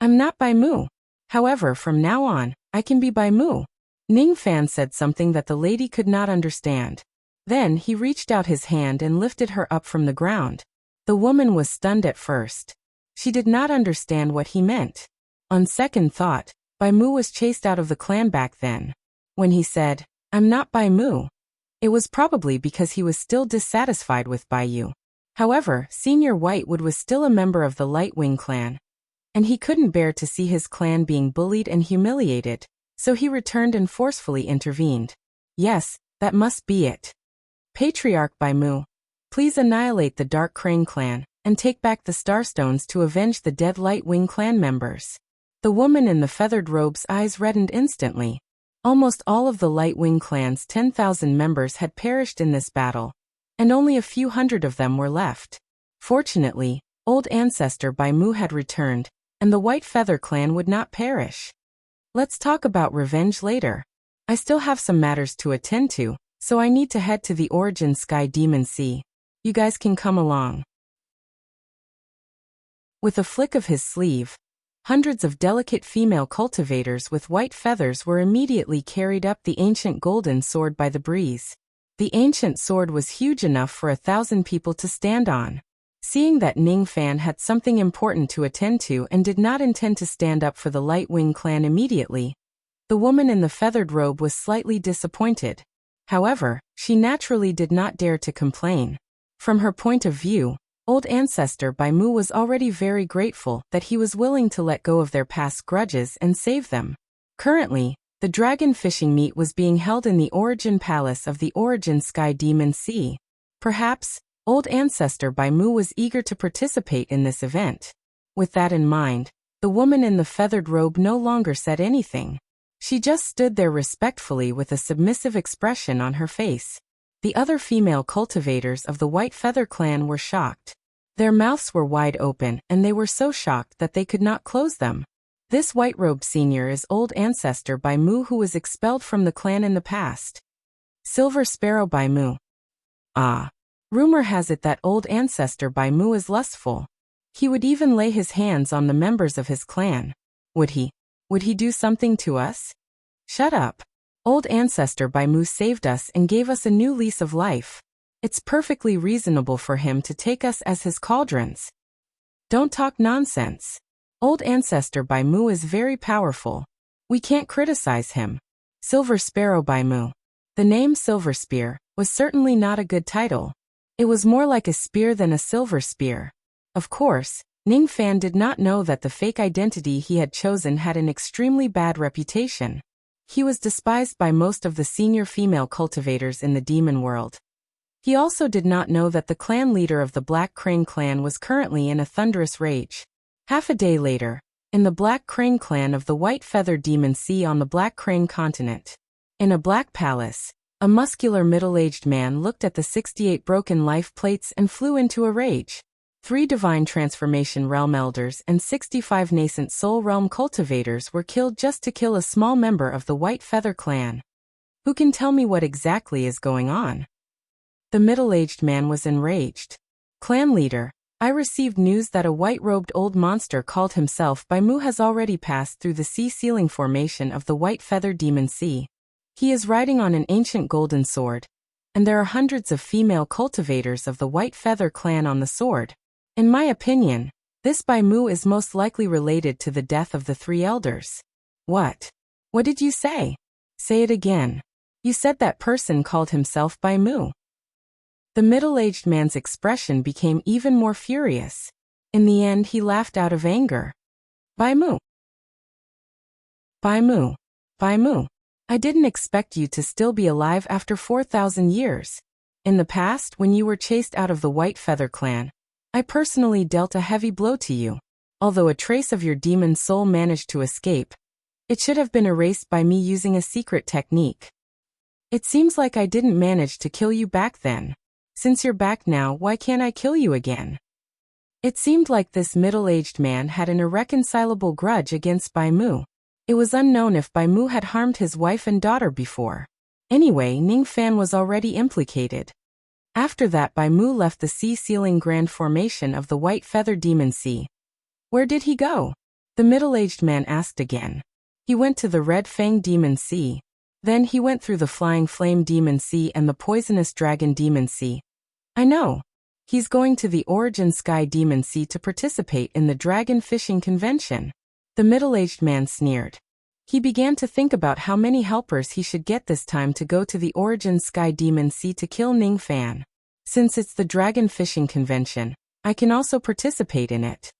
"I'm not Bai Mu. However, from now on, I can be Bai Mu." Ning Fan said something that the lady could not understand. Then he reached out his hand and lifted her up from the ground. The woman was stunned at first. She did not understand what he meant. On second thought, Bai Mu was chased out of the clan back then. When he said, "I'm not Bai Mu," it was probably because he was still dissatisfied with Bai Yu. However, Senior Whitewood was still a member of the Lightwing clan, and he couldn't bear to see his clan being bullied and humiliated, so he returned and forcefully intervened. "Yes, that must be it. Patriarch Bai Mu, please annihilate the Dark Crane clan and take back the Starstones to avenge the dead Lightwing clan members." The woman in the feathered robe's eyes reddened instantly. Almost all of the Lightwing clan's 10,000 members had perished in this battle, and only a few hundred of them were left. Fortunately, old ancestor Bai Mu had returned, and the White Feather clan would not perish. Let's talk about revenge later. I still have some matters to attend to, so I need to head to the Origin Sky Demon Sea. You guys can come along. With a flick of his sleeve, hundreds of delicate female cultivators with white feathers were immediately carried up the ancient golden sword by the breeze. The ancient sword was huge enough for 1,000 people to stand on. Seeing that Ning Fan had something important to attend to and did not intend to stand up for the Lightwing clan immediately, the woman in the feathered robe was slightly disappointed. However, she naturally did not dare to complain. From her point of view, old ancestor Bai Mu was already very grateful that he was willing to let go of their past grudges and save them. Currently, the dragon fishing meet was being held in the Origin Palace of the Origin Sky Demon Sea. Perhaps, old ancestor Bai Mu was eager to participate in this event. With that in mind, the woman in the feathered robe no longer said anything. She just stood there respectfully with a submissive expression on her face. The other female cultivators of the White Feather clan were shocked. Their mouths were wide open and they were so shocked that they could not close them. This white robe senior is old ancestor Bai Mu who was expelled from the clan in the past. Silver Sparrow Bai Mu. Ah. Rumor has it that old ancestor Bai Mu is lustful. He would even lay his hands on the members of his clan. Would he? Would he do something to us? Shut up. Old ancestor Bai Mu saved us and gave us a new lease of life. It's perfectly reasonable for him to take us as his cauldrons. Don't talk nonsense. Old ancestor Bai Mu is very powerful. We can't criticize him. Silver Sparrow Bai Mu. The name Silver Spear was certainly not a good title. It was more like a spear than a silver spear. Of course, Ning Fan did not know that the fake identity he had chosen had an extremely bad reputation. He was despised by most of the senior female cultivators in the demon world. He also did not know that the clan leader of the Black Crane clan was currently in a thunderous rage. Half a day later, in the Black Crane clan of the White Feather Demon Sea on the Black Crane continent. In a black palace, a muscular middle-aged man looked at the 68 broken life plates and flew into a rage. 3 divine transformation realm elders and 65 nascent soul realm cultivators were killed just to kill a small member of the White Feather clan. Who can tell me what exactly is going on? The middle-aged man was enraged. Clan leader, I received news that a white-robed old monster called himself Bai Mu has already passed through the sea-ceiling formation of the White Feather Demon Sea. He is riding on an ancient golden sword, and there are hundreds of female cultivators of the White Feather clan on the sword. In my opinion, this Bai Mu is most likely related to the death of the 3 elders. What? What did you say? Say it again. You said that person called himself Bai Mu. The middle-aged man's expression became even more furious. In the end, he laughed out of anger. Bai Mu. Bai Mu. Bai Mu. I didn't expect you to still be alive after 4,000 years. In the past, when you were chased out of the White Feather clan, I personally dealt a heavy blow to you. Although a trace of your demon soul managed to escape, it should have been erased by me using a secret technique. It seems like I didn't manage to kill you back then. Since you're back now, why can't I kill you again? It seemed like this middle-aged man had an irreconcilable grudge against Bai Mu. It was unknown if Bai Mu had harmed his wife and daughter before. Anyway, Ning Fan was already implicated. After that, Bai Mu left the sea-ceiling grand formation of the White Feather Demon Sea. Where did he go? The middle-aged man asked again. He went to the Red Fang Demon Sea. Then he went through the Flying Flame Demon Sea and the Poisonous Dragon Demon Sea. I know. He's going to the Origin Sky Demon Sea to participate in the Dragon Fishing Convention. The middle-aged man sneered. He began to think about how many helpers he should get this time to go to the Origin Sky Demon Sea to kill Ning Fan. Since it's the Dragon Fishing Convention, I can also participate in it.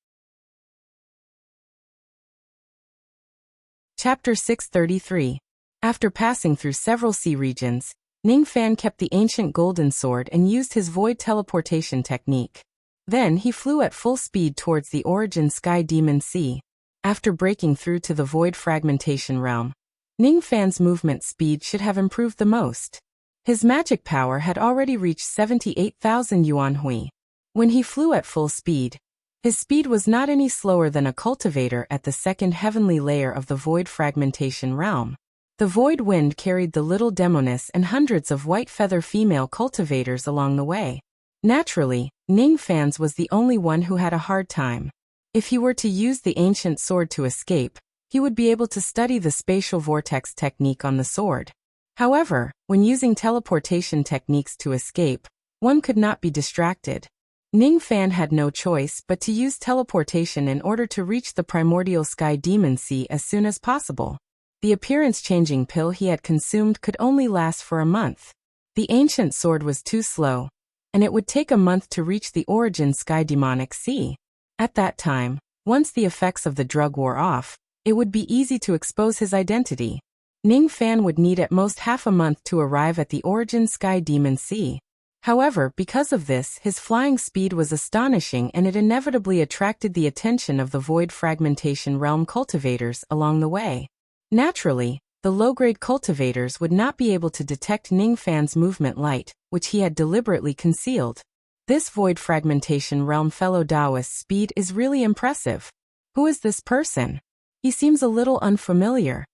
Chapter 633. After passing through several sea regions, Ning Fan kept the ancient golden sword and used his void teleportation technique. Then he flew at full speed towards the Origin Sky Demon Sea. After breaking through to the void fragmentation realm, Ning Fan's movement speed should have improved the most. His magic power had already reached 78,000 yuan hui. When he flew at full speed, his speed was not any slower than a cultivator at the second heavenly layer of the void fragmentation realm. The void wind carried the little demoness and hundreds of white feather female cultivators along the way. Naturally, Ning Fan's was the only one who had a hard time. If he were to use the ancient sword to escape, he would be able to study the spatial vortex technique on the sword. However, when using teleportation techniques to escape, one could not be distracted. Ning Fan had no choice but to use teleportation in order to reach the primordial sky demon sea as soon as possible. The appearance-changing pill he had consumed could only last for a month. The ancient sword was too slow, and it would take a month to reach the Origin Sky Demonic Sea. At that time, once the effects of the drug wore off, it would be easy to expose his identity. Ning Fan would need at most half a month to arrive at the Origin Sky Demon Sea. However, because of this, his flying speed was astonishing and it inevitably attracted the attention of the void fragmentation realm cultivators along the way. Naturally, the low-grade cultivators would not be able to detect Ning Fan's movement light, which he had deliberately concealed. This void fragmentation realm fellow Taoist's speed is really impressive. Who is this person? He seems a little unfamiliar.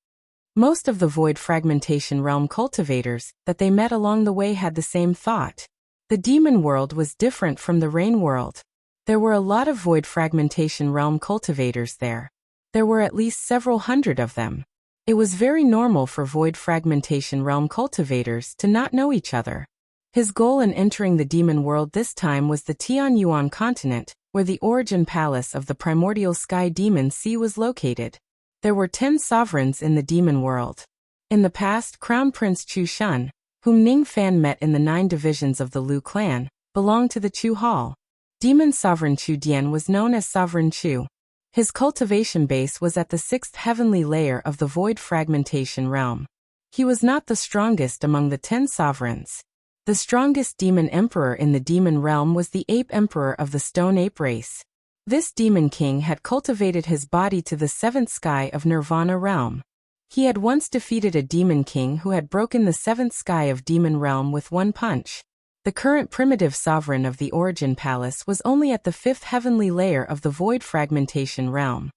Most of the void fragmentation realm cultivators that they met along the way had the same thought. The demon world was different from the rain world. There were a lot of void fragmentation realm cultivators there. There were at least several hundred of them. It was very normal for void fragmentation realm cultivators to not know each other. His goal in entering the demon world this time was the Tianyuan continent, where the origin palace of the primordial sky demon sea was located. There were 10 sovereigns in the demon world. In the past, Crown Prince Chu Shun, whom Ning Fan met in the 9 divisions of the Lu clan, belonged to the Chu Hall. Demon Sovereign Chu Dian was known as Sovereign Chu. His cultivation base was at the 6th heavenly layer of the void fragmentation realm. He was not the strongest among the 10 sovereigns. The strongest demon emperor in the demon realm was the ape emperor of the stone ape race. This demon king had cultivated his body to the 7th sky of nirvana realm. He had once defeated a demon king who had broken the 7th sky of demon realm with one punch. The current primitive sovereign of the origin palace was only at the 5th heavenly layer of the void fragmentation realm.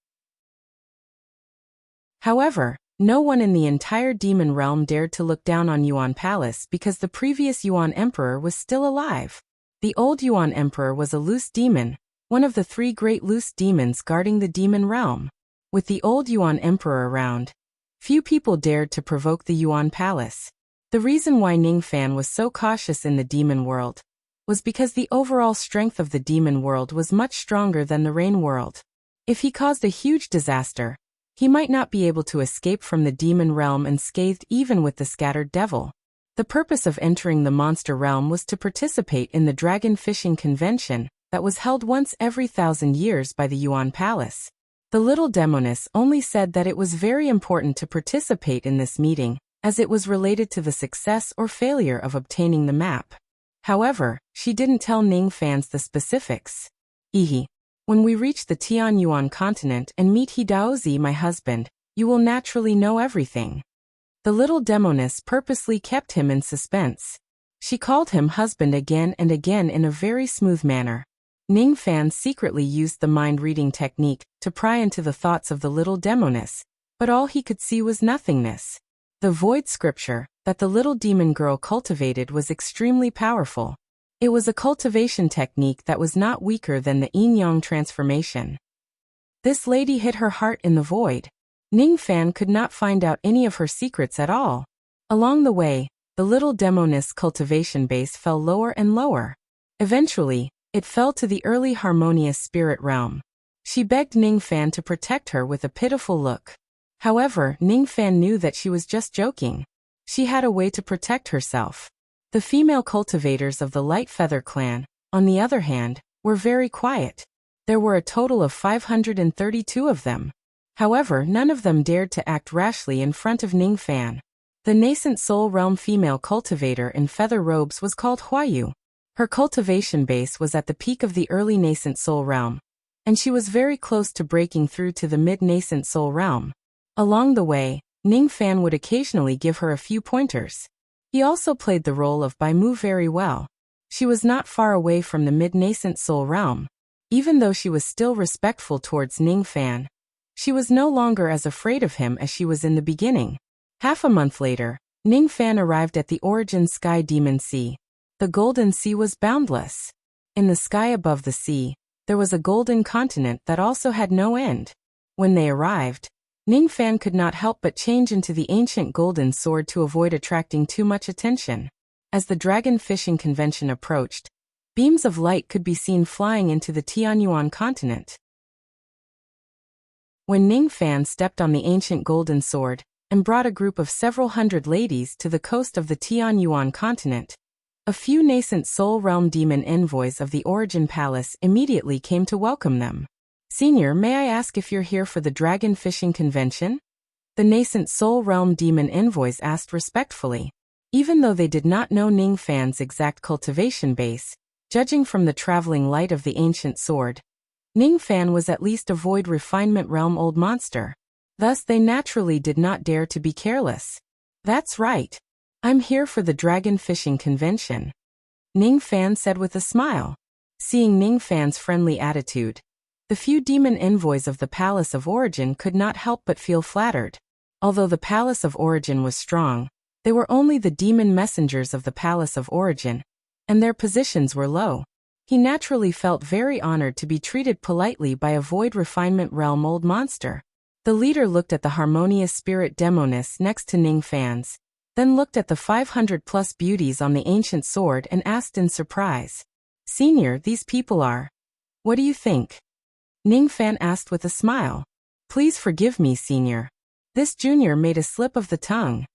However, no one in the entire demon realm dared to look down on Yuan Palace because the previous Yuan Emperor was still alive. The old Yuan Emperor was a loose demon, one of the 3 great loose demons guarding the demon realm. With the old Yuan Emperor around, few people dared to provoke the Yuan Palace. The reason why Ning Fan was so cautious in the demon world was because the overall strength of the demon world was much stronger than the rain world. If he caused a huge disaster, he might not be able to escape from the demon realm unscathed even with the scattered devil. The purpose of entering the monster realm was to participate in the dragon fishing convention that was held once every 1,000 years by the Yuan Palace. The little demoness only said that it was very important to participate in this meeting, as it was related to the success or failure of obtaining the map. However, she didn't tell Ning Fans the specifics. When we reach the Tian Yuan continent and meet He Daozi, my husband, you will naturally know everything. The little demoness purposely kept him in suspense. She called him husband again and again in a very smooth manner. Ning Fan secretly used the mind-reading technique to pry into the thoughts of the little demoness, but all he could see was nothingness. The void scripture that the little demon girl cultivated was extremely powerful. It was a cultivation technique that was not weaker than the yin-yang transformation. This lady hid her heart in the void. Ning Fan could not find out any of her secrets at all. Along the way, the little demoness cultivation base fell lower and lower. Eventually, it fell to the early harmonious spirit realm. She begged Ning Fan to protect her with a pitiful look. However, Ning Fan knew that she was just joking. She had a way to protect herself. The female cultivators of the Light Feather clan, on the other hand, were very quiet. There were a total of 532 of them. However, none of them dared to act rashly in front of Ning Fan. The nascent soul realm female cultivator in feather robes was called Huayu. Her cultivation base was at the peak of the early nascent soul realm, and she was very close to breaking through to the mid-nascent soul realm. Along the way, Ning Fan would occasionally give her a few pointers. He also played the role of Bai Mu very well. She was not far away from the mid-nascent soul realm. Even though she was still respectful towards Ning Fan, she was no longer as afraid of him as she was in the beginning. Half a month later, Ning Fan arrived at the origin sky demon sea. The golden sea was boundless. In the sky above the sea, there was a golden continent that also had no end. When they arrived, Ning Fan could not help but change into the ancient golden sword to avoid attracting too much attention. As the dragon fishing convention approached, beams of light could be seen flying into the Tianyuan continent. When Ning Fan stepped on the ancient golden sword and brought a group of several hundred ladies to the coast of the Tianyuan continent, a few nascent soul realm demon envoys of the Origin Palace immediately came to welcome them. Senior, may I ask if you're here for the dragon fishing convention? The nascent soul realm demon envoys asked respectfully. Even though they did not know Ning Fan's exact cultivation base, judging from the traveling light of the ancient sword, Ning Fan was at least a void refinement realm old monster. Thus they naturally did not dare to be careless. That's right. I'm here for the dragon fishing convention, Ning Fan said with a smile. Seeing Ning Fan's friendly attitude, the few demon envoys of the Palace of Origin could not help but feel flattered. Although the Palace of Origin was strong, they were only the demon messengers of the Palace of Origin, and their positions were low. He naturally felt very honored to be treated politely by a void refinement realm old monster. The leader looked at the harmonious spirit demoness next to Ning Fan's, then looked at the 500-plus beauties on the ancient sword and asked in surprise, Senior, these people are... What do you think? Ning Fan asked with a smile. Please forgive me, Senior. This junior made a slip of the tongue.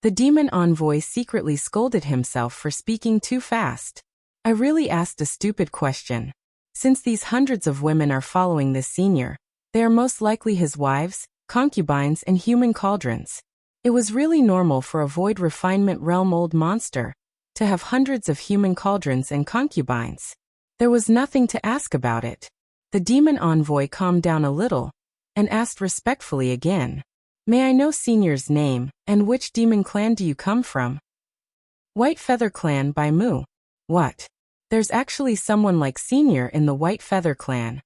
The demon envoy secretly scolded himself for speaking too fast. I really asked a stupid question. Since these hundreds of women are following this senior, they are most likely his wives, concubines, and human cauldrons. It was really normal for a void refinement realm old monster to have hundreds of human cauldrons and concubines. There was nothing to ask about it. The demon envoy calmed down a little and asked respectfully again. May I know Senior's name, and which demon clan do you come from? White Feather Clan by Mu. What? There's actually someone like Senior in the White Feather Clan.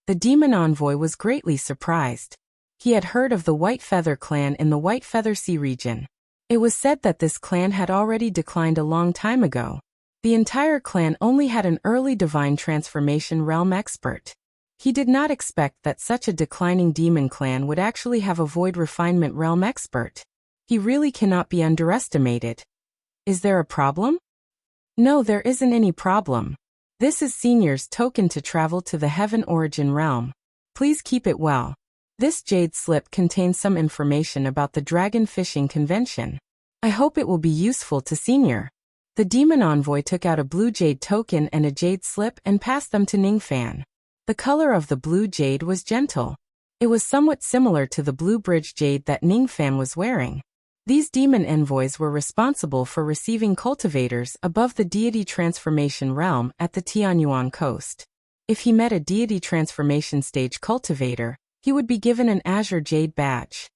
The demon envoy was greatly surprised. He had heard of the White Feather Clan in the White Feather Sea region. It was said that this clan had already declined a long time ago. The entire clan only had an early divine transformation realm expert. He did not expect that such a declining demon clan would actually have a void refinement realm expert. He really cannot be underestimated. Is there a problem? No, there isn't any problem. This is Senior's token to travel to the Heaven Origin realm. Please keep it well. This jade slip contains some information about the dragon fishing convention. I hope it will be useful to Senior. The demon envoy took out a blue jade token and a jade slip and passed them to Ning Fan. The color of the blue jade was gentle. It was somewhat similar to the blue bridge jade that Ning Fan was wearing. These demon envoys were responsible for receiving cultivators above the deity transformation realm at the Tianyuan coast. If he met a deity transformation stage cultivator, he would be given an azure jade badge.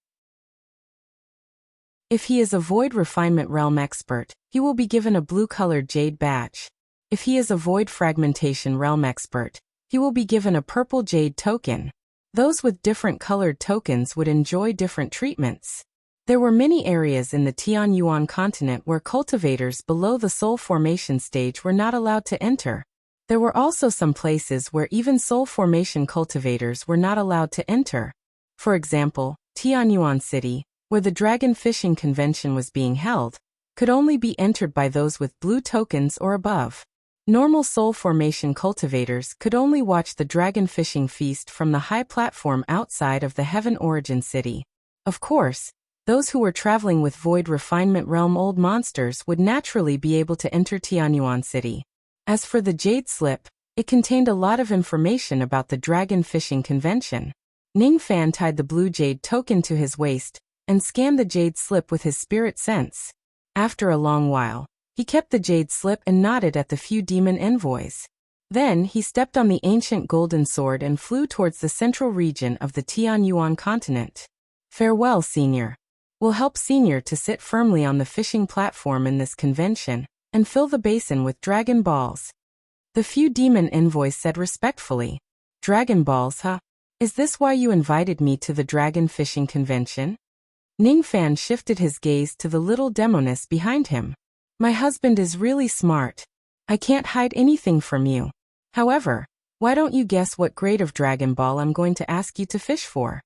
If he is a void refinement realm expert, he will be given a blue-colored jade badge. If he is a void fragmentation realm expert, he will be given a purple jade token. Those with different colored tokens would enjoy different treatments. There were many areas in the Tianyuan continent where cultivators below the soul formation stage were not allowed to enter. There were also some places where even soul formation cultivators were not allowed to enter. For example, Tianyuan City, where the dragon fishing convention was being held, could only be entered by those with blue tokens or above. Normal soul formation cultivators could only watch the dragon fishing feast from the high platform outside of the Heaven Origin City. Of course, those who were traveling with void refinement realm old monsters would naturally be able to enter Tianyuan City. As for the jade slip, it contained a lot of information about the dragon fishing convention. Ning Fan tied the blue jade token to his waist and scanned the jade slip with his spirit sense. After a long while, he kept the jade slip and nodded at the few demon envoys. Then he stepped on the ancient golden sword and flew towards the central region of the Tianyuan continent. Farewell, Senior. We'll help Senior to sit firmly on the fishing platform in this convention and fill the basin with dragon balls. The few demon envoys said respectfully. Dragon balls, huh? Is this why you invited me to the dragon fishing convention? Ning Fan shifted his gaze to the little demoness behind him. My husband is really smart. I can't hide anything from you. However, why don't you guess what grade of Dragon Ball I'm going to ask you to fish for?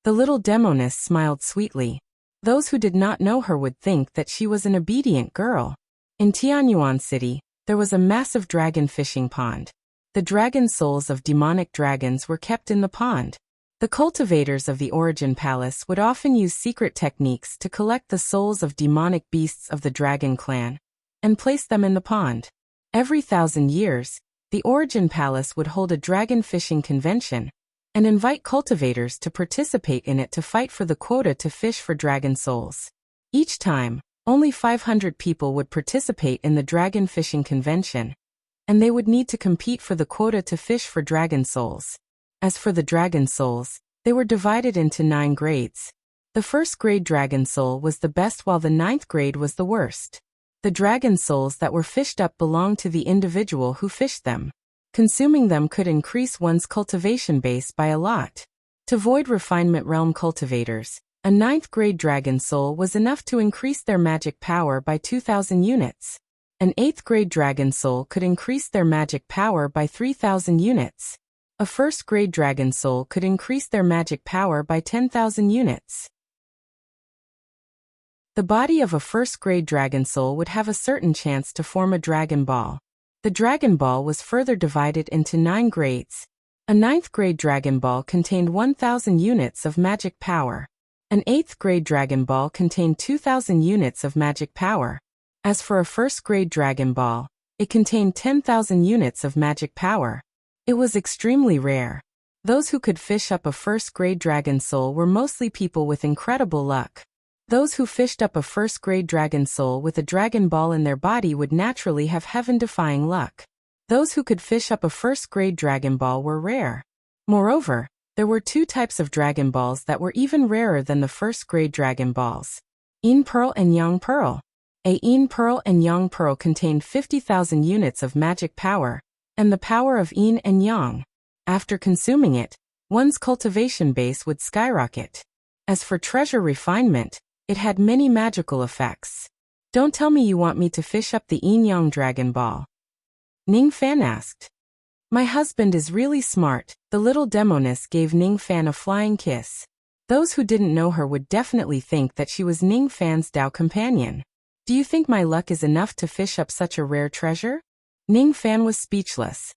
The little demoness smiled sweetly. Those who did not know her would think that she was an obedient girl. In Tianyuan City, there was a massive dragon fishing pond. The dragon souls of demonic dragons were kept in the pond. The cultivators of the Origin Palace would often use secret techniques to collect the souls of demonic beasts of the dragon clan and place them in the pond. Every 1,000 years, the Origin Palace would hold a dragon fishing convention and invite cultivators to participate in it to fight for the quota to fish for dragon souls. Each time, only 500 people would participate in the dragon fishing convention, and they would need to compete for the quota to fish for dragon souls. As for the dragon souls, they were divided into 9 grades. The first grade dragon soul was the best while the 9th grade was the worst. The dragon souls that were fished up belonged to the individual who fished them. Consuming them could increase one's cultivation base by a lot. To void refinement realm cultivators, a 9th grade dragon soul was enough to increase their magic power by 2,000 units. An 8th grade dragon soul could increase their magic power by 3,000 units. A 1st grade dragon soul could increase their magic power by 10,000 units. The body of a 1st grade dragon soul would have a certain chance to form a dragon ball. The Dragon Ball was further divided into 9 grades. A 9th grade Dragon Ball contained 1,000 units of magic power. An 8th grade Dragon Ball contained 2,000 units of magic power. As for a 1st grade Dragon Ball, it contained 10,000 units of magic power. It was extremely rare. Those who could fish up a 1st grade Dragon Soul were mostly people with incredible luck. Those who fished up a 1st grade Dragon Soul with a Dragon Ball in their body would naturally have heaven-defying luck. Those who could fish up a 1st grade Dragon Ball were rare. Moreover, there were 2 types of Dragon Balls that were even rarer than the 1st grade Dragon Balls. Yin Pearl and Yang Pearl. A Yin Pearl and Yang Pearl contained 50,000 units of magic power, and the power of Yin and Yang. After consuming it, one's cultivation base would skyrocket. As for treasure refinement, it had many magical effects. Don't tell me you want me to fish up the Yin Yang Dragon Ball. Ning Fan asked. My husband is really smart. The little demoness gave Ning Fan a flying kiss. Those who didn't know her would definitely think that she was Ning Fan's Dao companion. Do you think my luck is enough to fish up such a rare treasure? Ning Fan was speechless.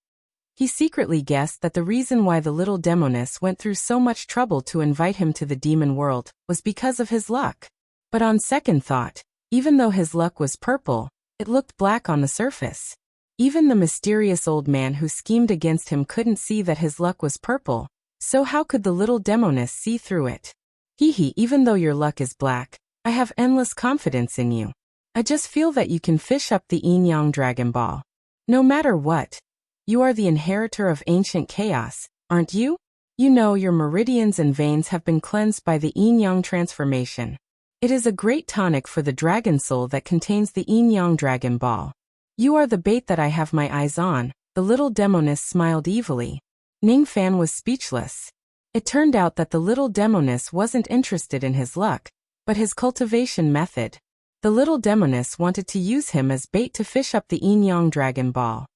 He secretly guessed that the reason why the little demoness went through so much trouble to invite him to the demon world was because of his luck. But on second thought, even though his luck was purple, it looked black on the surface. Even the mysterious old man who schemed against him couldn't see that his luck was purple, so how could the little demoness see through it? Even though your luck is black, I have endless confidence in you. I just feel that you can fish up the Yin Yang Dragon Ball. No matter what. You are the inheritor of ancient chaos, aren't you? You know your meridians and veins have been cleansed by the Yin Yang transformation. It is a great tonic for the Dragon Soul that contains the Yin Yang Dragon Ball. You are the bait that I have my eyes on. The little demoness smiled evilly. Ning Fan was speechless. It turned out that the little demoness wasn't interested in his luck, but his cultivation method. The little demoness wanted to use him as bait to fish up the Yin Yang Dragon Ball.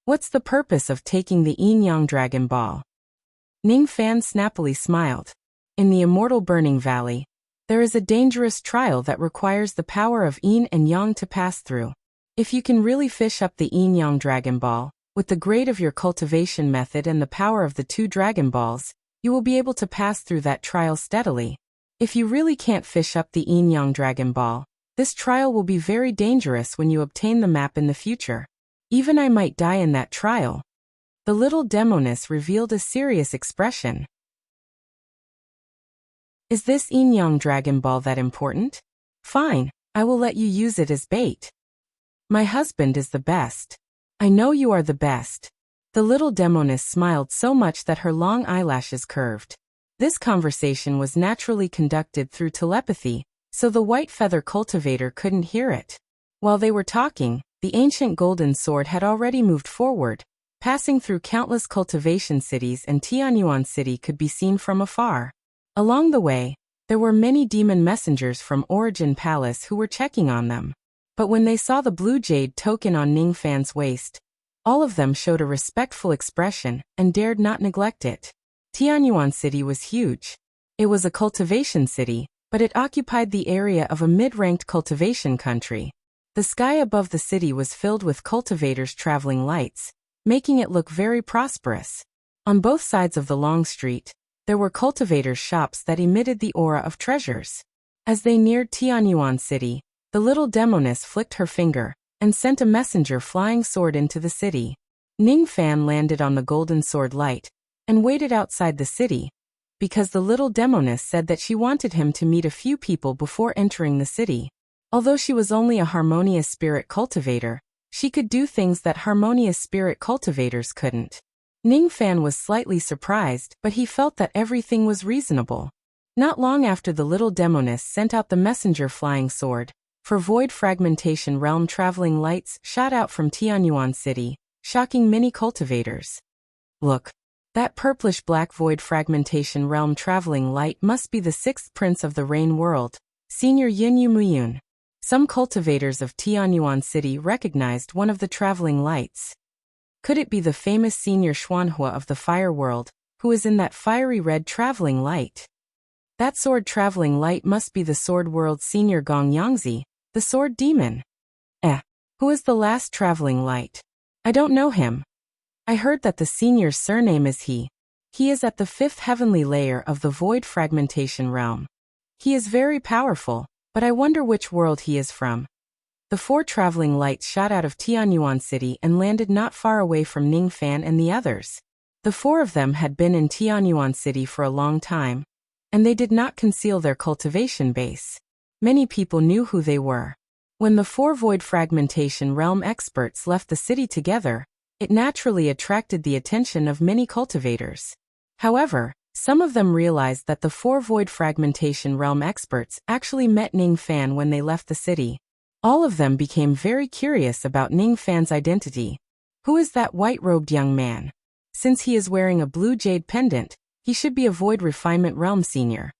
What's the purpose of taking the Yin Yang Dragon Ball? Ning Fan snappily smiled. In the immortal Burning Valley, there is a dangerous trial that requires the power of Yin and Yang to pass through. If you can really fish up the Yin Yang Dragon Ball, with the grade of your cultivation method and the power of the 2 Dragon Balls, you will be able to pass through that trial steadily. If you really can't fish up the Yin Yang Dragon Ball, this trial will be very dangerous when you obtain the map in the future. Even I might die in that trial. The little demoness revealed a serious expression. Is this Yin Yang Dragon Ball that important? Fine, I will let you use it as bait. My husband is the best. I know you are the best. The little demoness smiled so much that her long eyelashes curved. This conversation was naturally conducted through telepathy, so the white feather cultivator couldn't hear it. While they were talking, the ancient golden sword had already moved forward, passing through countless cultivation cities, and Tianyuan City could be seen from afar. Along the way, there were many demon messengers from Origin Palace who were checking on them. But when they saw the blue jade token on Ning Fan's waist, all of them showed a respectful expression and dared not neglect it. Tianyuan City was huge. It was a cultivation city, but it occupied the area of a mid-ranked cultivation country. The sky above the city was filled with cultivators' traveling lights, making it look very prosperous. On both sides of the long street, there were cultivators' shops that emitted the aura of treasures. As they neared Tianyuan City, the little demoness flicked her finger and sent a messenger flying sword into the city. Ning Fan landed on the golden sword light and waited outside the city, because the little demoness said that she wanted him to meet a few people before entering the city. Although she was only a harmonious spirit cultivator, she could do things that harmonious spirit cultivators couldn't. Ning Fan was slightly surprised, but he felt that everything was reasonable. Not long after the little demoness sent out the messenger flying sword, for void fragmentation realm traveling lights shot out from Tianyuan City, shocking many cultivators. Look, that purplish-black void fragmentation realm traveling light must be the 6th prince of the rain world, Senior Yin Muyun. Some cultivators of Tianyuan City recognized one of the traveling lights. Could it be the famous Senior Xuanhua of the Fire World, who is in that fiery red traveling light? That sword traveling light must be the Sword World Senior Gong Yangzi, the Sword Demon. Who is the last traveling light? I don't know him. I heard that the senior's surname is He. He is at the 5th heavenly layer of the void fragmentation realm. He is very powerful, but I wonder which world he is from. The 4 traveling lights shot out of Tianyuan City and landed not far away from Ning Fan and the others. The 4 of them had been in Tianyuan City for a long time, and they did not conceal their cultivation base. Many people knew who they were. When the 4 void fragmentation realm experts left the city together, it naturally attracted the attention of many cultivators. However, some of them realized that the 4 void fragmentation realm experts actually met Ning Fan when they left the city. All of them became very curious about Ning Fan's identity. Who is that white-robed young man? Since he is wearing a blue jade pendant, he should be a void refinement realm senior.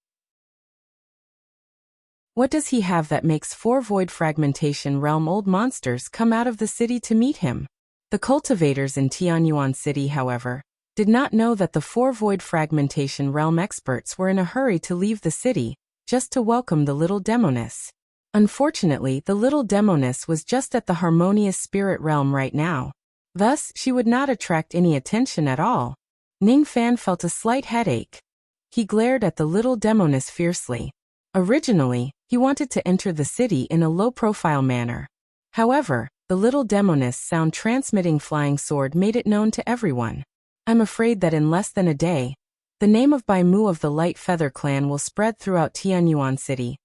What does he have that makes 4 void fragmentation realm old monsters come out of the city to meet him? The cultivators in Tianyuan City, however, did not know that the 4 void fragmentation realm experts were in a hurry to leave the city, just to welcome the little demoness. Unfortunately, the little demoness was just at the harmonious spirit realm right now. Thus, she would not attract any attention at all. Ning Fan felt a slight headache. He glared at the little demoness fiercely. Originally, he wanted to enter the city in a low-profile manner. However, the little demoness' sound-transmitting flying sword made it known to everyone. I'm afraid that in less than a day, the name of Bai Mu of the Light Feather Clan will spread throughout Tianyuan City.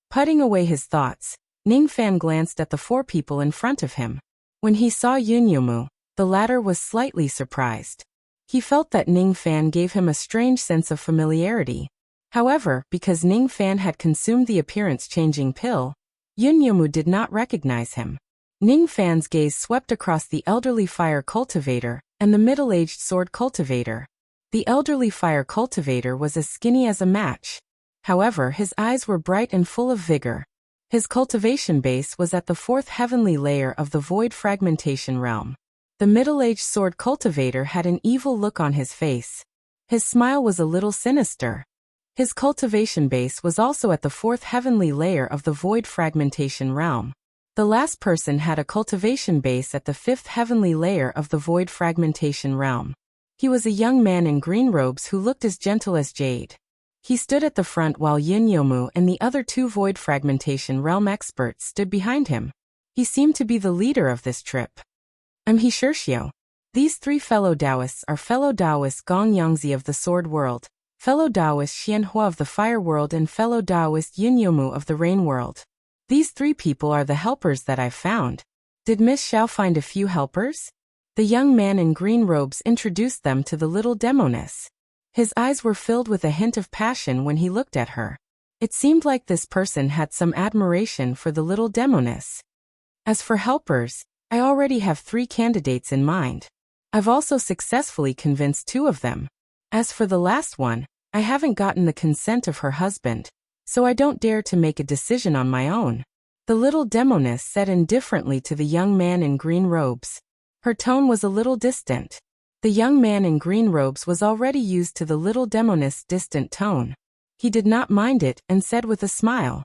Putting away his thoughts, Ning Fan glanced at the 4 people in front of him. When he saw Yunyomu, the latter was slightly surprised. He felt that Ning Fan gave him a strange sense of familiarity. However, because Ning Fan had consumed the appearance-changing pill, Yunyomu did not recognize him. Ning Fan's gaze swept across the elderly fire cultivator and the middle-aged sword cultivator. The elderly fire cultivator was as skinny as a match. However, his eyes were bright and full of vigor. His cultivation base was at the 4th heavenly layer of the void fragmentation realm. The middle-aged sword cultivator had an evil look on his face. His smile was a little sinister. His cultivation base was also at the 4th heavenly layer of the void fragmentation realm. The last person had a cultivation base at the 5th heavenly layer of the void fragmentation realm. He was a young man in green robes who looked as gentle as jade. He stood at the front while Yunyomu and the other 2 void fragmentation realm experts stood behind him. He seemed to be the leader of this trip. I'm He Shirshio. These 3 fellow Taoists are fellow Taoist Gong Yangzi of the Sword World, fellow Taoist Xianhua of the Fire World and fellow Taoist Yunyomu of the Rain World. These 3 people are the helpers that I've found. Did Miss Xiao find a few helpers? The young man in green robes introduced them to the little demoness. His eyes were filled with a hint of passion when he looked at her. It seemed like this person had some admiration for the little demoness. As for helpers, I already have 3 candidates in mind. I've also successfully convinced 2 of them. As for the last one, I haven't gotten the consent of her husband, so I don't dare to make a decision on my own. The little demoness said indifferently to the young man in green robes. Her tone was a little distant. The young man in green robes was already used to the little demoness' distant tone. He did not mind it and said with a smile,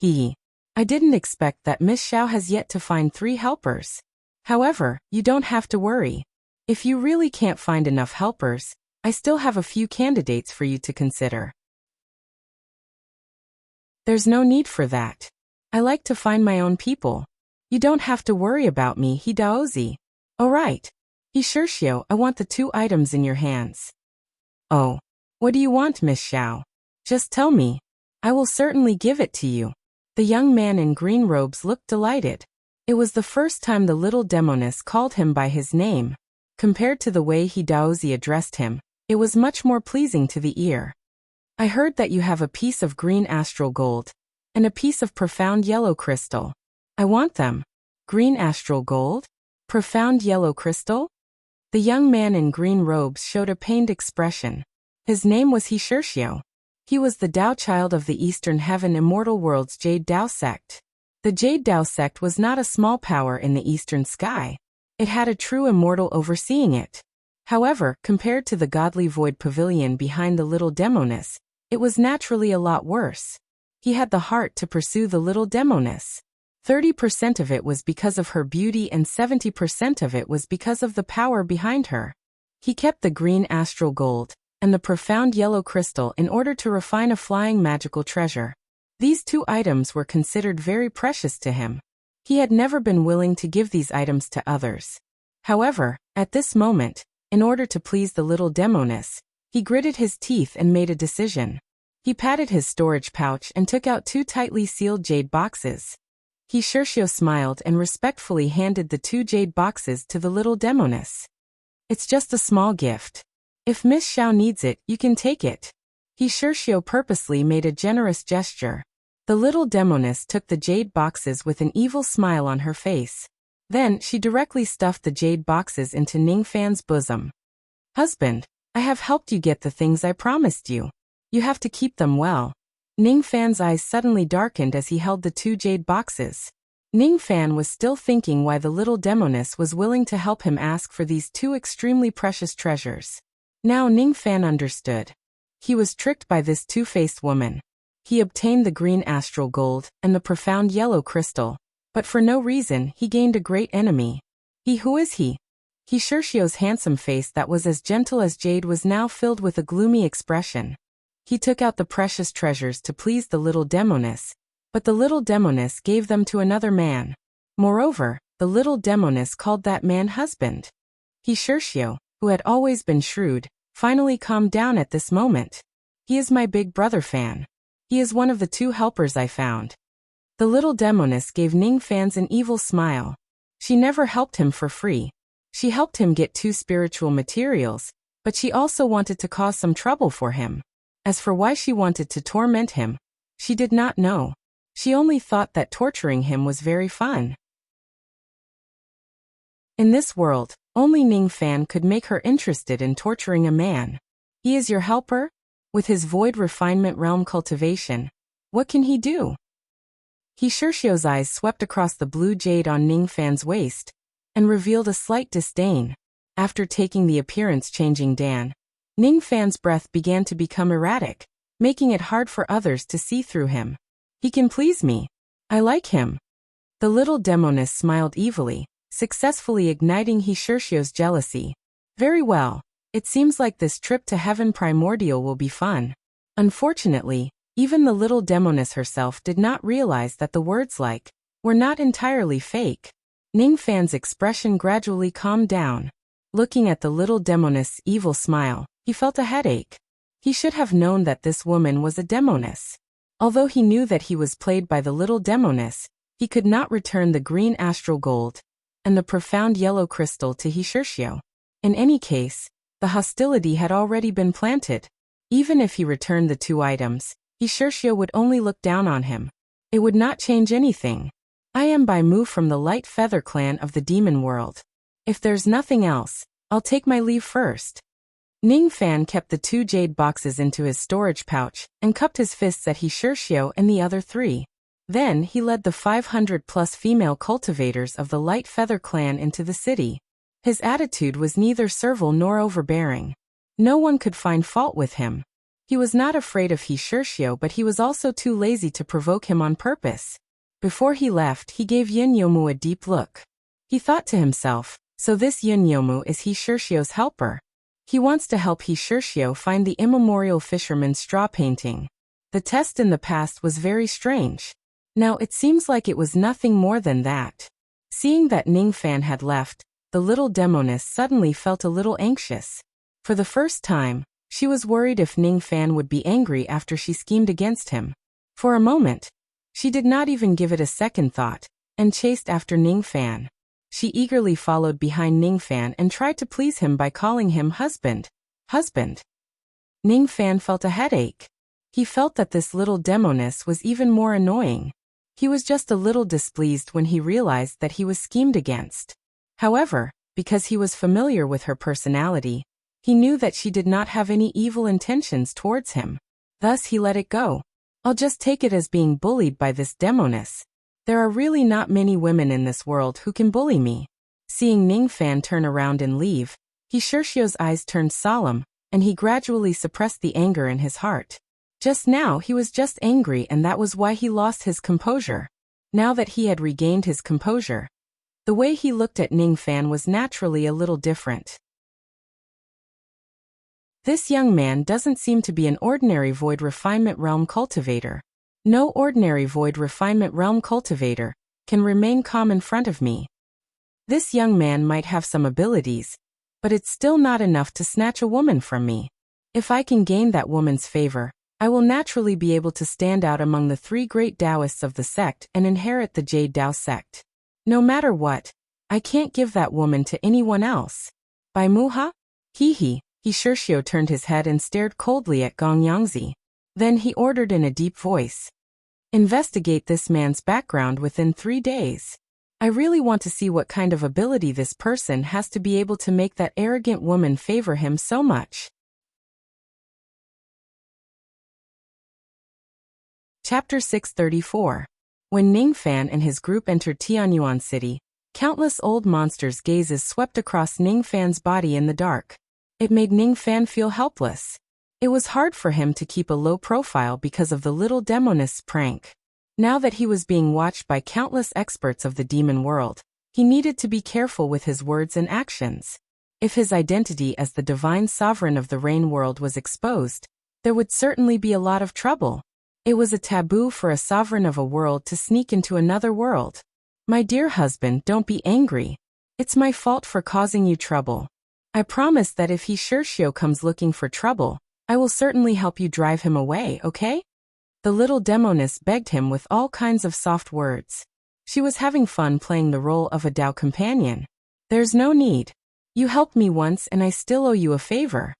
I didn't expect that Miss Xiao has yet to find 3 helpers. However, you don't have to worry. If you really can't find enough helpers, I still have a few candidates for you to consider. There's no need for that. I like to find my own people. You don't have to worry about me, He Daozi. Alright. He Shirshio, I want the 2 items in your hands. Oh. What do you want, Miss Xiao? Just tell me. I will certainly give it to you. The young man in green robes looked delighted. It was the first time the little demoness called him by his name. Compared to the way He Daozi addressed him, it was much more pleasing to the ear. I heard that you have a piece of green astral gold and a piece of profound yellow crystal. I want them. Green astral gold? Profound yellow crystal? The young man in green robes showed a pained expression. His name was He Shirshio. He was the Tao child of the Eastern Heaven Immortal World's Jade Tao sect. The Jade Tao sect was not a small power in the eastern sky. It had a true immortal overseeing it. However, compared to the godly void pavilion behind the little demoness, it was naturally a lot worse. He had the heart to pursue the little demoness. 30% of it was because of her beauty and 70% of it was because of the power behind her. He kept the green astral gold and the profound yellow crystal in order to refine a flying magical treasure. These two items were considered very precious to him. He had never been willing to give these items to others. However, at this moment, in order to please the little demoness, he gritted his teeth and made a decision. He patted his storage pouch and took out 2 tightly sealed jade boxes. Hishirshio smiled and respectfully handed the 2 jade boxes to the little demoness. "It's just a small gift. If Miss Xiao needs it, you can take it." Hishirshio purposely made a generous gesture. The little demoness took the jade boxes with an evil smile on her face. Then she directly stuffed the jade boxes into Ningfan's bosom. "Husband, I have helped you get the things I promised you. You have to keep them well." Ningfan's eyes suddenly darkened as he held the 2 jade boxes. Ningfan was still thinking why the little demoness was willing to help him ask for these 2 extremely precious treasures. Now Ningfan understood. He was tricked by this two-faced woman. He obtained the green astral gold and the profound yellow crystal, but for no reason he gained a great enemy. Who is he? Hishirshio's handsome face that was as gentle as jade was now filled with a gloomy expression. He took out the precious treasures to please the little demoness, but the little demoness gave them to another man. Moreover, the little demoness called that man husband. Hishirshio, who had always been shrewd, finally calmed down at this moment. "He is my big brother Fan. He is one of the 2 helpers I found." The little demoness gave Ningfan an evil smile. She never helped him for free. She helped him get 2 spiritual materials, but she also wanted to cause some trouble for him. As for why she wanted to torment him, she did not know. She only thought that torturing him was very fun. In this world, only Ningfan could make her interested in torturing a man. "He is your helper? With his void refinement realm cultivation, what can he do?" Hishirshio's eyes swept across the blue jade on Ningfan's waist and revealed a slight disdain. After taking the appearance-changing Dan, Ningfan's breath began to become erratic, making it hard for others to see through him. "He can please me. I like him." The little demoness smiled evilly, successfully igniting Hishirshio's jealousy. "Very well. It seems like this trip to Heaven Primordial will be fun." Unfortunately, even the little demoness herself did not realize that the words "like" were not entirely fake. Ningfan's expression gradually calmed down. Looking at the little demoness' evil smile, he felt a headache. He should have known that this woman was a demoness. Although he knew that he was played by the little demoness, he could not return the green astral gold and the profound yellow crystal to Hishirshio. In any case, the hostility had already been planted. Even if he returned the 2 items, Hishirshio would only look down on him. It would not change anything. "I am by move from the Light Feather clan of the demon world. If there's nothing else, I'll take my leave first." Ningfan kept the 2 jade boxes into his storage pouch and cupped his fists at Hishirshio and the other 3. Then he led the 500+ female cultivators of the Light Feather clan into the city. His attitude was neither servile nor overbearing. No one could find fault with him. He was not afraid of Hishirshio, but he was also too lazy to provoke him on purpose. Before he left, he gave Yunyomu a deep look. He thought to himself, so this Yunyomu is Hishirshio's helper. He wants to help Hishirshio find the immemorial fisherman's straw painting. The test in the past was very strange. Now it seems like it was nothing more than that. Seeing that Ningfan had left, the little demoness suddenly felt a little anxious. For the first time, she was worried if Ningfan would be angry after she schemed against him. For a moment, she did not even give it a second thought, and chased after Ningfan. She eagerly followed behind Ningfan and tried to please him by calling him husband. Husband. Ningfan felt a headache. He felt that this little demoness was even more annoying. He was just a little displeased when he realized that he was schemed against. However, because he was familiar with her personality, he knew that she did not have any evil intentions towards him. Thus he let it go. "I'll just take it as being bullied by this demoness. There are really not many women in this world who can bully me." Seeing Ningfan turn around and leave, Hishirshio's eyes turned solemn, and he gradually suppressed the anger in his heart. Just now he was just angry, and that was why he lost his composure. Now that he had regained his composure, the way he looked at Ning Fan was naturally a little different. This young man doesn't seem to be an ordinary Void Refinement Realm cultivator. No ordinary Void Refinement Realm cultivator can remain calm in front of me. This young man might have some abilities, but it's still not enough to snatch a woman from me. If I can gain that woman's favor, I will naturally be able to stand out among the 3 great Taoists of the sect and inherit the Jade Tao sect. No matter what, I can't give that woman to anyone else. Bai Muha? He Shirshio turned his head and stared coldly at Gong Yangzi. Then he ordered in a deep voice. Investigate this man's background within 3 days. I really want to see what kind of ability this person has to be able to make that arrogant woman favor him so much. Chapter 634. When Ning Fan and his group entered Tianyuan City, countless old monsters' gazes swept across Ning Fan's body in the dark. It made Ning Fan feel helpless. It was hard for him to keep a low profile because of the little demonist's prank. Now that he was being watched by countless experts of the demon world, he needed to be careful with his words and actions. If his identity as the divine sovereign of the rain world was exposed, there would certainly be a lot of trouble. It was a taboo for a sovereign of a world to sneak into another world. My dear husband, don't be angry. It's my fault for causing you trouble. I promise that if he Shirshio comes looking for trouble, I will certainly help you drive him away, okay? The little demoness begged him with all kinds of soft words. She was having fun playing the role of a Tao companion. There's no need. You helped me once and I still owe you a favor.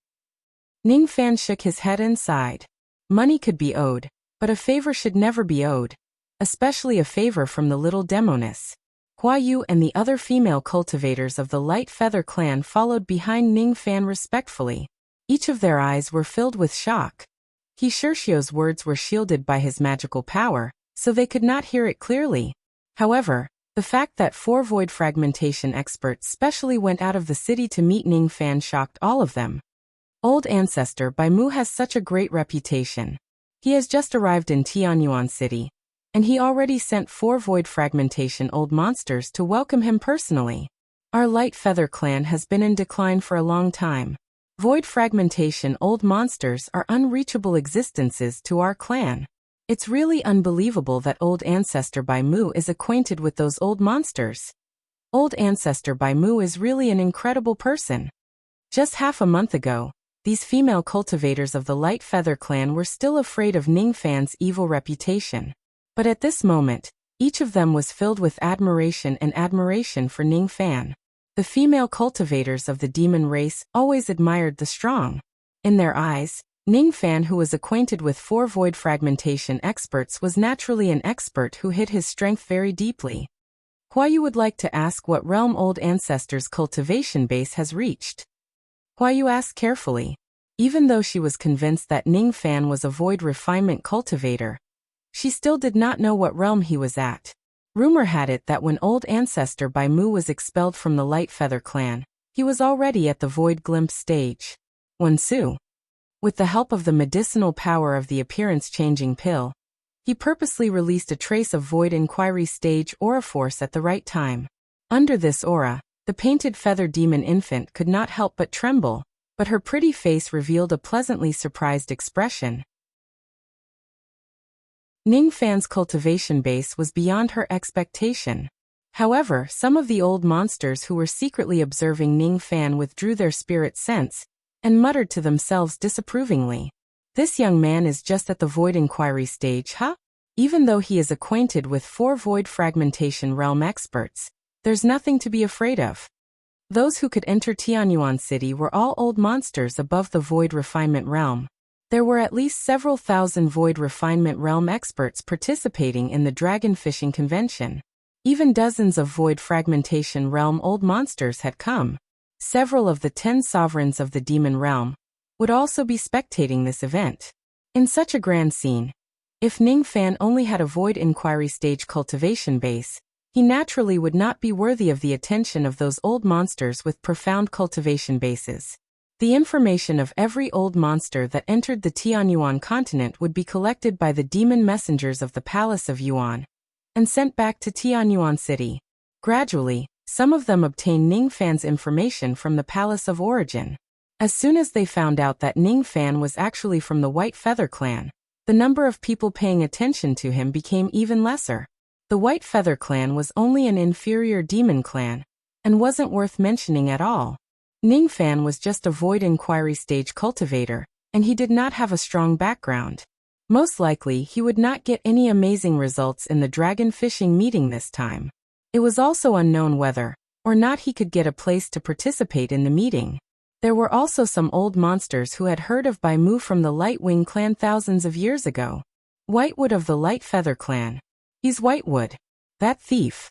Ning Fan shook his head and sighed. Money could be owed, but a favor should never be owed, especially a favor from the little demoness. Hua Yu and the other female cultivators of the Light Feather clan followed behind Ning Fan respectfully. Each of their eyes were filled with shock. He Shirshio's words were shielded by his magical power, so they could not hear it clearly. However, the fact that 4 void fragmentation experts specially went out of the city to meet Ning Fan shocked all of them. Old Ancestor Bai Mu has such a great reputation. He has just arrived in Tianyuan City, and he already sent 4 void fragmentation old monsters to welcome him personally. Our Light Feather clan has been in decline for a long time. Void fragmentation old monsters are unreachable existences to our clan. It's really unbelievable that Old Ancestor Bai Mu is acquainted with those old monsters. Old Ancestor Bai Mu is really an incredible person. Just half a month ago, these female cultivators of the Light Feather clan were still afraid of Ning Fan's evil reputation. But at this moment, each of them was filled with admiration for Ning Fan. The female cultivators of the demon race always admired the strong. In their eyes, Ning Fan, who was acquainted with 4 void fragmentation experts, was naturally an expert who hid his strength very deeply. Hua Yu would like to ask what realm Old Ancestor's cultivation base has reached. Hua Yu asked carefully. Even though she was convinced that Ning Fan was a void refinement cultivator, she still did not know what realm he was at. Rumor had it that when Old Ancestor Bai Mu was expelled from the Light Feather clan, he was already at the Void Glimpse stage. Wensu. With the help of the medicinal power of the appearance-changing pill, he purposely released a trace of Void Inquiry stage aura force at the right time. Under this aura, the painted feather demon infant could not help but tremble, but her pretty face revealed a pleasantly surprised expression. Ning Fan's cultivation base was beyond her expectation. However, some of the old monsters who were secretly observing Ning Fan withdrew their spirit sense and muttered to themselves disapprovingly. This young man is just at the Void Inquiry stage, huh? Even though he is acquainted with 4 void fragmentation realm experts, there's nothing to be afraid of. Those who could enter Tianyuan City were all old monsters above the Void Refinement realm. There were at least several thousand Void Refinement realm experts participating in the Dragon Fishing Convention. Even dozens of Void Fragmentation realm old monsters had come. Several of the 10 sovereigns of the demon realm would also be spectating this event. In such a grand scene, if Ning Fan only had a Void Inquiry stage cultivation base, he naturally would not be worthy of the attention of those old monsters with profound cultivation bases. The information of every old monster that entered the Tianyuan continent would be collected by the demon messengers of the Palace of Yuan. and sent back to Tianyuan City. Gradually, some of them obtained Ning Fan's information from the Palace of Origin. As soon as they found out that Ning Fan was actually from the White Feather Clan, the number of people paying attention to him became even lesser. The White Feather Clan was only an inferior demon clan, and wasn't worth mentioning at all. Ning Fan was just a void inquiry stage cultivator, and he did not have a strong background. Most likely he would not get any amazing results in the dragon fishing meeting this time. It was also unknown whether or not he could get a place to participate in the meeting. There were also some old monsters who had heard of Bai Mu from the Lightwing clan thousands of years ago. Whitewood of the Light Feather clan. He's Whitewood. That thief.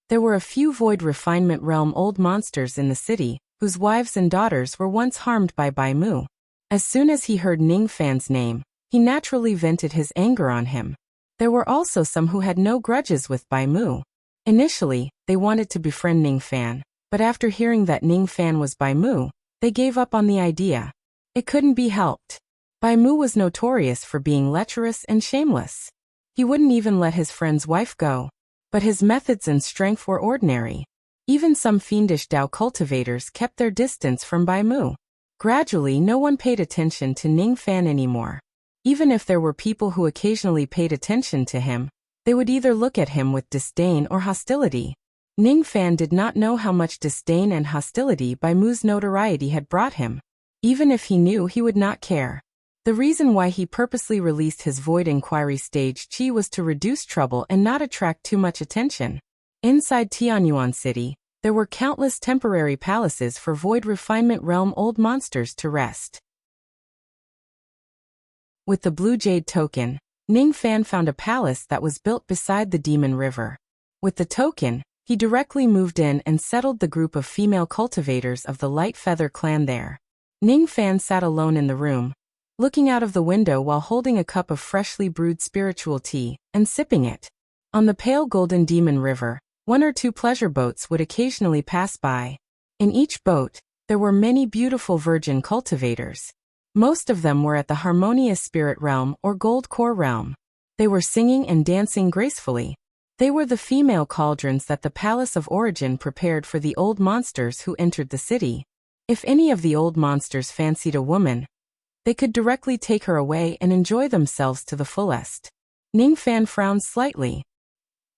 There were a few Void Refinement Realm old monsters in the city, whose wives and daughters were once harmed by Bai Mu. As soon as he heard Ning Fan's name, he naturally vented his anger on him. There were also some who had no grudges with Bai Mu. Initially, they wanted to befriend Ning Fan, but after hearing that Ning Fan was Bai Mu, they gave up on the idea. It couldn't be helped. Bai Mu was notorious for being lecherous and shameless. He wouldn't even let his friend's wife go. But his methods and strength were ordinary. Even some fiendish Dao cultivators kept their distance from Bai Mu. Gradually, no one paid attention to Ning Fan anymore. Even if there were people who occasionally paid attention to him, they would either look at him with disdain or hostility. Ning Fan did not know how much disdain and hostility Bai Mu's notoriety had brought him. Even if he knew, he would not care. The reason why he purposely released his Void Inquiry Stage Chi was to reduce trouble and not attract too much attention. Inside Tianyuan City, there were countless temporary palaces for Void Refinement Realm old monsters to rest. With the Blue Jade token, Ning Fan found a palace that was built beside the Demon River. With the token, he directly moved in and settled the group of female cultivators of the Light Feather clan there. Ning Fan sat alone in the room, looking out of the window while holding a cup of freshly brewed spiritual tea and sipping it. On the pale golden Demon River, one or two pleasure boats would occasionally pass by. In each boat, there were many beautiful virgin cultivators. Most of them were at the Harmonious Spirit Realm or Gold Core Realm. They were singing and dancing gracefully. They were the female cauldrons that the Palace of Origin prepared for the old monsters who entered the city. If any of the old monsters fancied a woman, they could directly take her away and enjoy themselves to the fullest. Ning Fan frowned slightly.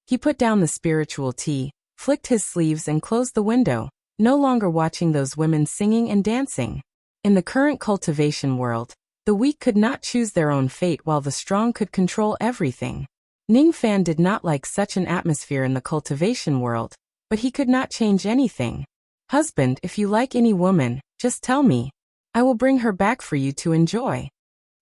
He put down the spiritual tea, flicked his sleeves and closed the window, no longer watching those women singing and dancing. In the current cultivation world, the weak could not choose their own fate while the strong could control everything. Ning Fan did not like such an atmosphere in the cultivation world, but he could not change anything. Husband, if you like any woman, just tell me. I will bring her back for you to enjoy.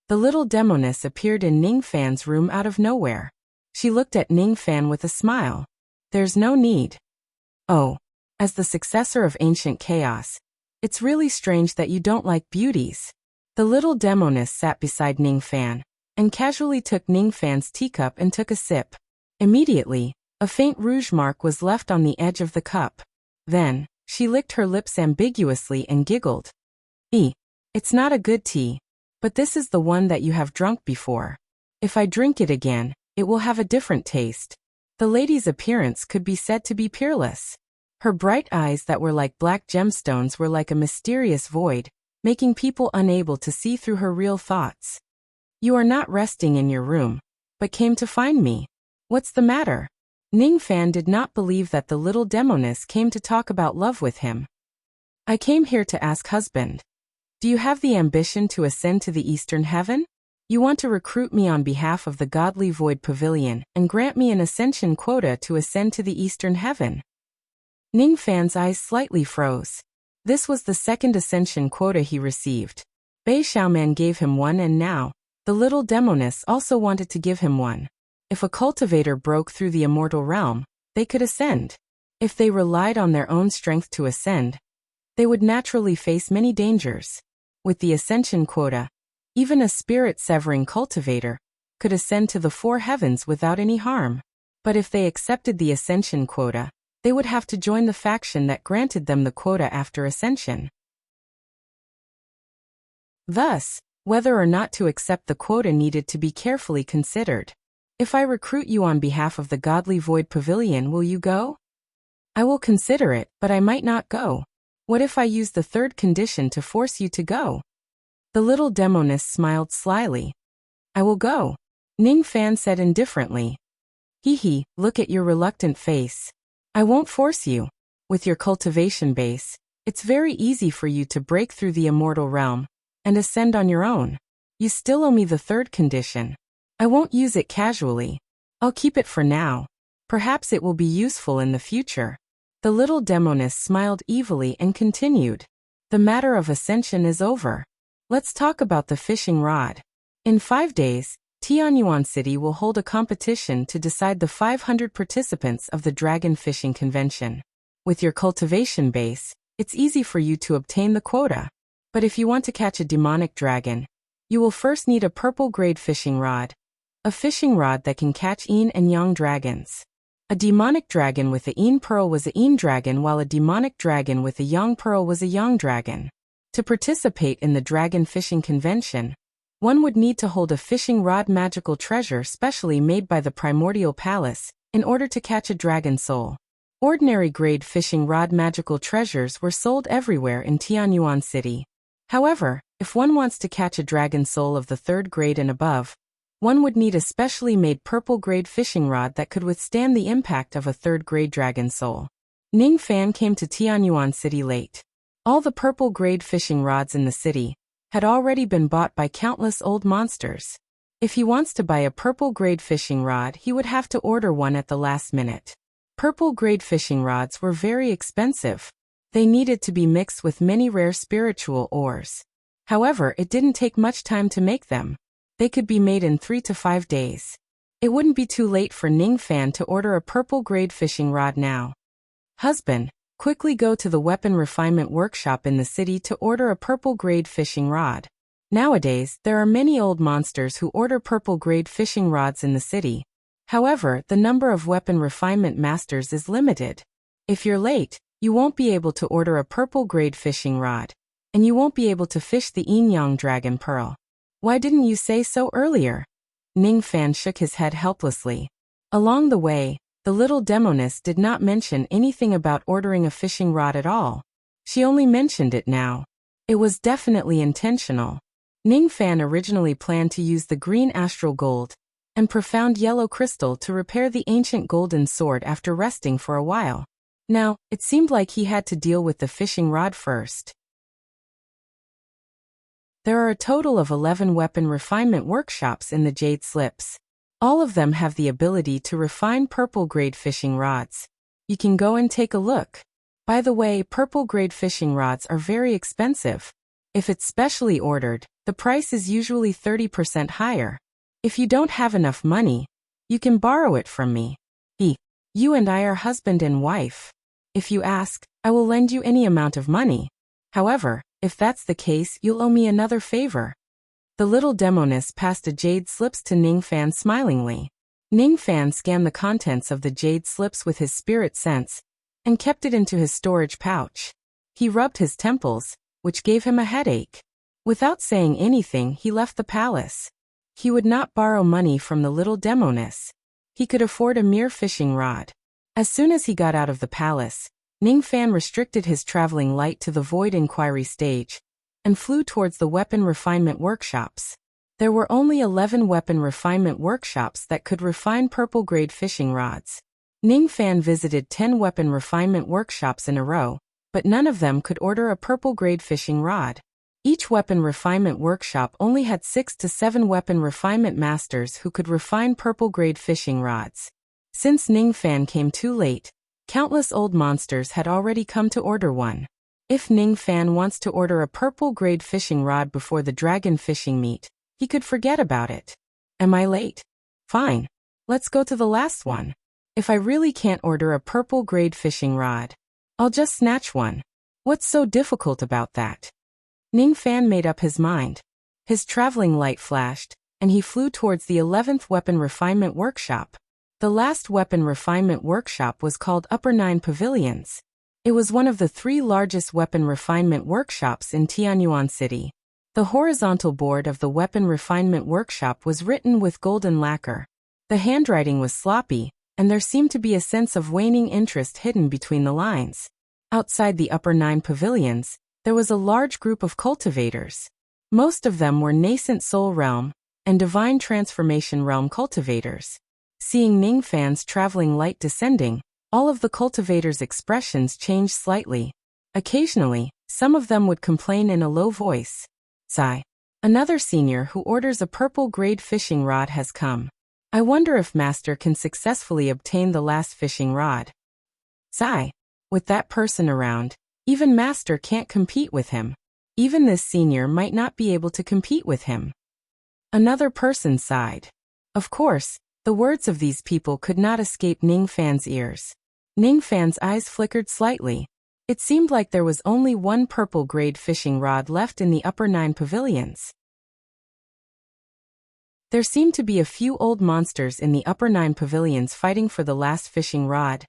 The little demoness appeared in Ning Fan's room out of nowhere. She looked at Ning Fan with a smile. There's no need. Oh, as the successor of Ancient Chaos, it's really strange that you don't like beauties. The little demoness sat beside Ning Fan, and casually took Ning Fan's teacup and took a sip. Immediately, a faint rouge mark was left on the edge of the cup. Then, she licked her lips ambiguously and giggled. It's not a good tea, but this is the one that you have drunk before. If I drink it again, it will have a different taste. The lady's appearance could be said to be peerless. Her bright eyes that were like black gemstones were like a mysterious void, making people unable to see through her real thoughts. You are not resting in your room, but came to find me. What's the matter? Ning Fan did not believe that the little demoness came to talk about love with him. I came here to ask husband. Do you have the ambition to ascend to the Eastern Heaven? You want to recruit me on behalf of the Godly Void Pavilion and grant me an ascension quota to ascend to the Eastern Heaven. Ning Fan's eyes slightly froze. This was the second ascension quota he received. Bei Xiaoman gave him one and now, the little demoness also wanted to give him one. If a cultivator broke through the immortal realm, they could ascend. If they relied on their own strength to ascend, they would naturally face many dangers. With the ascension quota, even a spirit-severing cultivator could ascend to the four heavens without any harm. But if they accepted the ascension quota, they would have to join the faction that granted them the quota after ascension. Thus, whether or not to accept the quota needed to be carefully considered. If I recruit you on behalf of the Godly Void Pavilion, will you go? I will consider it, but I might not go. What if I use the third condition to force you to go? The little demoness smiled slyly. I will go, Ning Fan said indifferently. Hee, look at your reluctant face. I won't force you. With your cultivation base, it's very easy for you to break through the immortal realm and ascend on your own. You still owe me the third condition. I won't use it casually. I'll keep it for now. Perhaps it will be useful in the future. The little demoness smiled evilly and continued. The matter of ascension is over. Let's talk about the fishing rod. In 5 days, Tianyuan City will hold a competition to decide the 500 participants of the Dragon Fishing Convention. With your cultivation base, it's easy for you to obtain the quota. But if you want to catch a demonic dragon, you will first need a purple-grade fishing rod. A fishing rod that can catch Yin and Yang dragons. A demonic dragon with a Yin pearl was a Yin dragon, while a demonic dragon with a Yang pearl was a Yang dragon. To participate in the Dragon Fishing Convention, one would need to hold a fishing rod magical treasure specially made by the Primordial Palace in order to catch a dragon soul. Ordinary grade fishing rod magical treasures were sold everywhere in Tianyuan City. However, if one wants to catch a dragon soul of the 3rd grade and above, one would need a specially made purple grade fishing rod that could withstand the impact of a 3rd grade dragon soul. Ning Fan came to Tianyuan City late. All the purple grade fishing rods in the city had already been bought by countless old monsters. If he wants to buy a purple grade fishing rod, he would have to order one at the last minute. Purple grade fishing rods were very expensive. They needed to be mixed with many rare spiritual ores. However, it didn't take much time to make them. They could be made in 3 to 5 days. It wouldn't be too late for Ning Fan to order a purple grade fishing rod now. Husband, quickly go to the weapon refinement workshop in the city to order a purple grade fishing rod. Nowadays, there are many old monsters who order purple grade fishing rods in the city. However, the number of weapon refinement masters is limited. If you're late, you won't be able to order a purple grade fishing rod, and you won't be able to fish the Yin Yang dragon pearl. Why didn't you say so earlier? Ning Fan shook his head helplessly. Along the way, the little demoness did not mention anything about ordering a fishing rod at all. She only mentioned it now. It was definitely intentional. Ning Fan originally planned to use the green astral gold and profound yellow crystal to repair the ancient golden sword after resting for a while. Now, it seemed like he had to deal with the fishing rod first. There are a total of 11 weapon refinement workshops in the Jade Slips. All of them have the ability to refine purple-grade fishing rods. You can go and take a look. By the way, purple-grade fishing rods are very expensive. If it's specially ordered, the price is usually 30% higher. If you don't have enough money, you can borrow it from me. You and I are husband and wife. If you ask, I will lend you any amount of money. However, if that's the case, you'll owe me another favor. The little demoness passed a Jade Slips to Ning Fan smilingly. Ning Fan scanned the contents of the Jade Slips with his spirit sense and kept it into his storage pouch. He rubbed his temples, which gave him a headache. Without saying anything, he left the palace. He would not borrow money from the little demoness. He could afford a mere fishing rod. As soon as he got out of the palace, Ning Fan restricted his traveling light to the Void Inquiry stage and flew towards the weapon refinement workshops. There were only 11 weapon refinement workshops that could refine purple-grade fishing rods. Ning Fan visited 10 weapon refinement workshops in a row, but none of them could order a purple-grade fishing rod. Each weapon refinement workshop only had 6 to 7 weapon refinement masters who could refine purple-grade fishing rods. Since Ning Fan came too late, countless old monsters had already come to order one. If Ning Fan wants to order a purple-grade fishing rod before the dragon fishing meet, he could forget about it. Am I late? Fine. Let's go to the last one. If I really can't order a purple-grade fishing rod, I'll just snatch one. What's so difficult about that? Ning Fan made up his mind. His traveling light flashed, and he flew towards the 11th weapon refinement workshop. The last weapon refinement workshop was called Upper Nine Pavilions. It was one of the 3 largest weapon refinement workshops in Tianyuan City. The horizontal board of the weapon refinement workshop was written with golden lacquer. The handwriting was sloppy, and there seemed to be a sense of waning interest hidden between the lines. Outside the upper 9 pavilions, there was a large group of cultivators. Most of them were nascent soul realm and divine transformation realm cultivators. Seeing Ningfan's traveling light descending, all of the cultivators' expressions changed slightly. Occasionally, some of them would complain in a low voice. Sigh. Another senior who orders a purple grade fishing rod has come. I wonder if Master can successfully obtain the last fishing rod. Sigh. With that person around, even Master can't compete with him. Even this senior might not be able to compete with him. Another person sighed. Of course, the words of these people could not escape Ningfan's ears. Ningfan's eyes flickered slightly. It seemed like there was only one purple grade fishing rod left in the upper 9 pavilions. There seemed to be a few old monsters in the upper 9 pavilions fighting for the last fishing rod.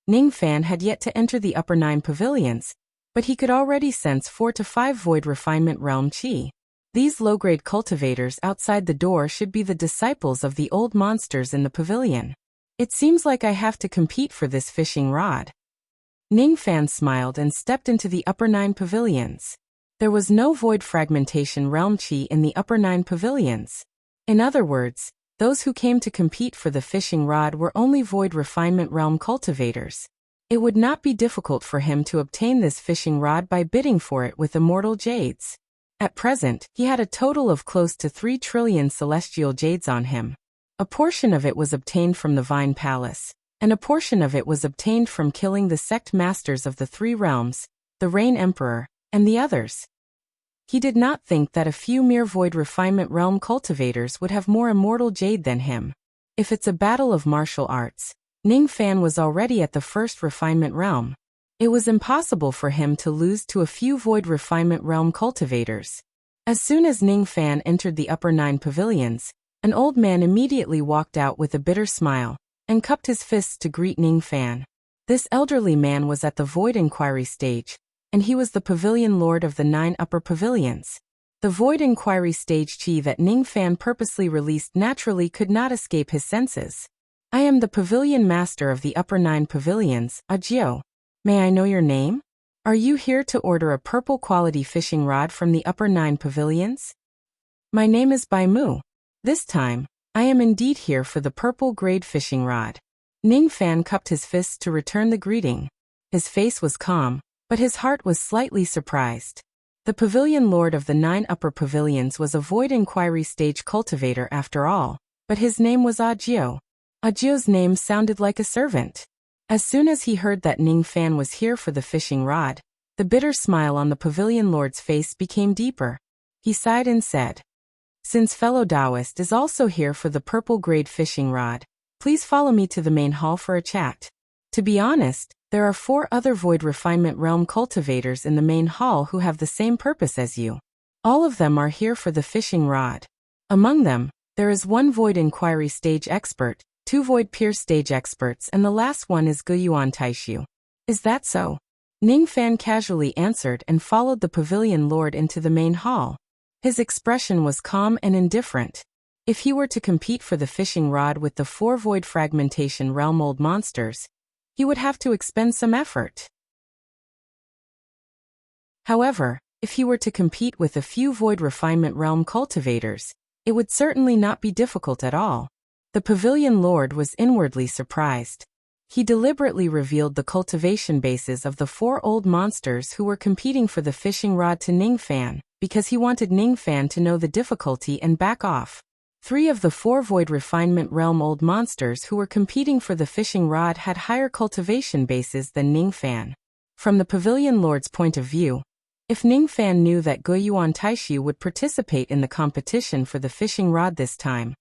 Ningfan had yet to enter the upper 9 pavilions, but he could already sense 4 to 5 void refinement realm chi. These low-grade cultivators outside the door should be the disciples of the old monsters in the pavilion. It seems like I have to compete for this fishing rod. Ningfan smiled and stepped into the upper 9 pavilions. There was no void fragmentation realm chi in the upper 9 pavilions. In other words, those who came to compete for the fishing rod were only void refinement realm cultivators. It would not be difficult for him to obtain this fishing rod by bidding for it with immortal jades. At present, he had a total of close to 3 trillion celestial jades on him. A portion of it was obtained from the Vine Palace, and a portion of it was obtained from killing the sect masters of the 3 realms, the Rain Emperor, and the others. He did not think that a few mere void refinement realm cultivators would have more immortal jade than him. If it's a battle of martial arts, Ningfan was already at the first refinement realm. It was impossible for him to lose to a few void refinement realm cultivators. As soon as Ningfan entered the upper 9 pavilions, an old man immediately walked out with a bitter smile and cupped his fists to greet Ningfan. This elderly man was at the void inquiry stage, and he was the pavilion lord of the 9 upper pavilions. The void inquiry stage chi that Ningfan purposely released naturally could not escape his senses. I am the pavilion master of the upper 9 pavilions, Audiobook. May I know your name? Are you here to order a purple quality fishing rod from the upper 9 pavilions? My name is Bai Mu. This time, I am indeed here for the purple grade fishing rod. Ningfan cupped his fists to return the greeting. His face was calm, but his heart was slightly surprised. The pavilion lord of the 9 upper pavilions was a void inquiry stage cultivator after all, but his name was Audiobook. Audiobook's name sounded like a servant. As soon as he heard that Ningfan was here for the fishing rod, the bitter smile on the pavilion lord's face became deeper. He sighed and said, "Since fellow Taoist is also here for the purple grade fishing rod, please follow me to the main hall for a chat." To be honest, there are 4 other void refinement realm cultivators in the main hall who have the same purpose as you. All of them are here for the fishing rod. Among them, there is 1 void inquiry stage expert, 2 void pierce stage experts, and the last one is Guiyuan Taishu. Is that so? Ningfan casually answered and followed the pavilion lord into the main hall. His expression was calm and indifferent. If he were to compete for the fishing rod with the 4 void fragmentation realm old monsters, he would have to expend some effort. However, if he were to compete with a few void refinement realm cultivators, it would certainly not be difficult at all. The pavilion lord was inwardly surprised. He deliberately revealed the cultivation bases of the 4 old monsters who were competing for the fishing rod to Ningfan, because he wanted Ningfan to know the difficulty and back off. 3 of the 4 void refinement realm old monsters who were competing for the fishing rod had higher cultivation bases than Ningfan. From the pavilion lord's point of view, if Ningfan knew that Guiyuan Taishu would participate in the competition for the fishing rod this time,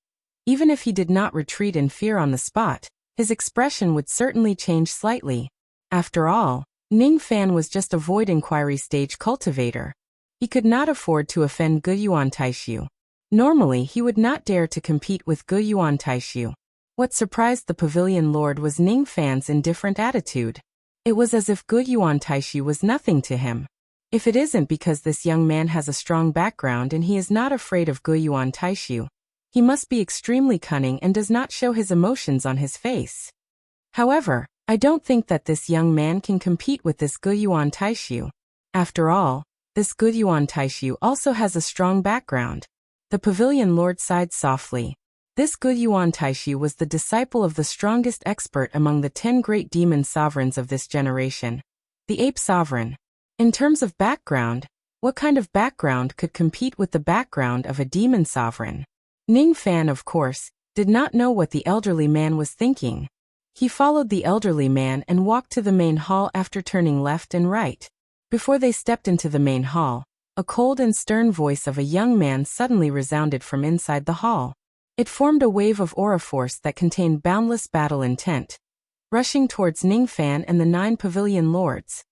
even if he did not retreat in fear on the spot, his expression would certainly change slightly. After all, Ningfan was just a void inquiry stage cultivator. He could not afford to offend Guiyuan Taishu. Normally he would not dare to compete with Guiyuan Taishu. What surprised the pavilion lord was Ningfan's indifferent attitude. It was as if Guiyuan Taishu was nothing to him. If it isn't because this young man has a strong background and he is not afraid of Guiyuan Taishu, He must be extremely cunning and does not show his emotions on his face. However, I don't think that this young man can compete with this Guyuan Taishu. After all, this Guyuan Taishu also has a strong background. The pavilion lord sighed softly. This Guyuan Taishu was the disciple of the strongest expert among the 10 great demon sovereigns of this generation. The ape sovereign. In terms of background, what kind of background could compete with the background of a demon sovereign? Ning Fan, of course, did not know what the elderly man was thinking. He followed the elderly man and walked to the main hall after turning left and right. Before they stepped into the main hall, a cold and stern voice of a young man suddenly resounded from inside the hall. It formed a wave of aura force that contained boundless battle intent, rushing towards Ning Fan and the 9 pavilion lords.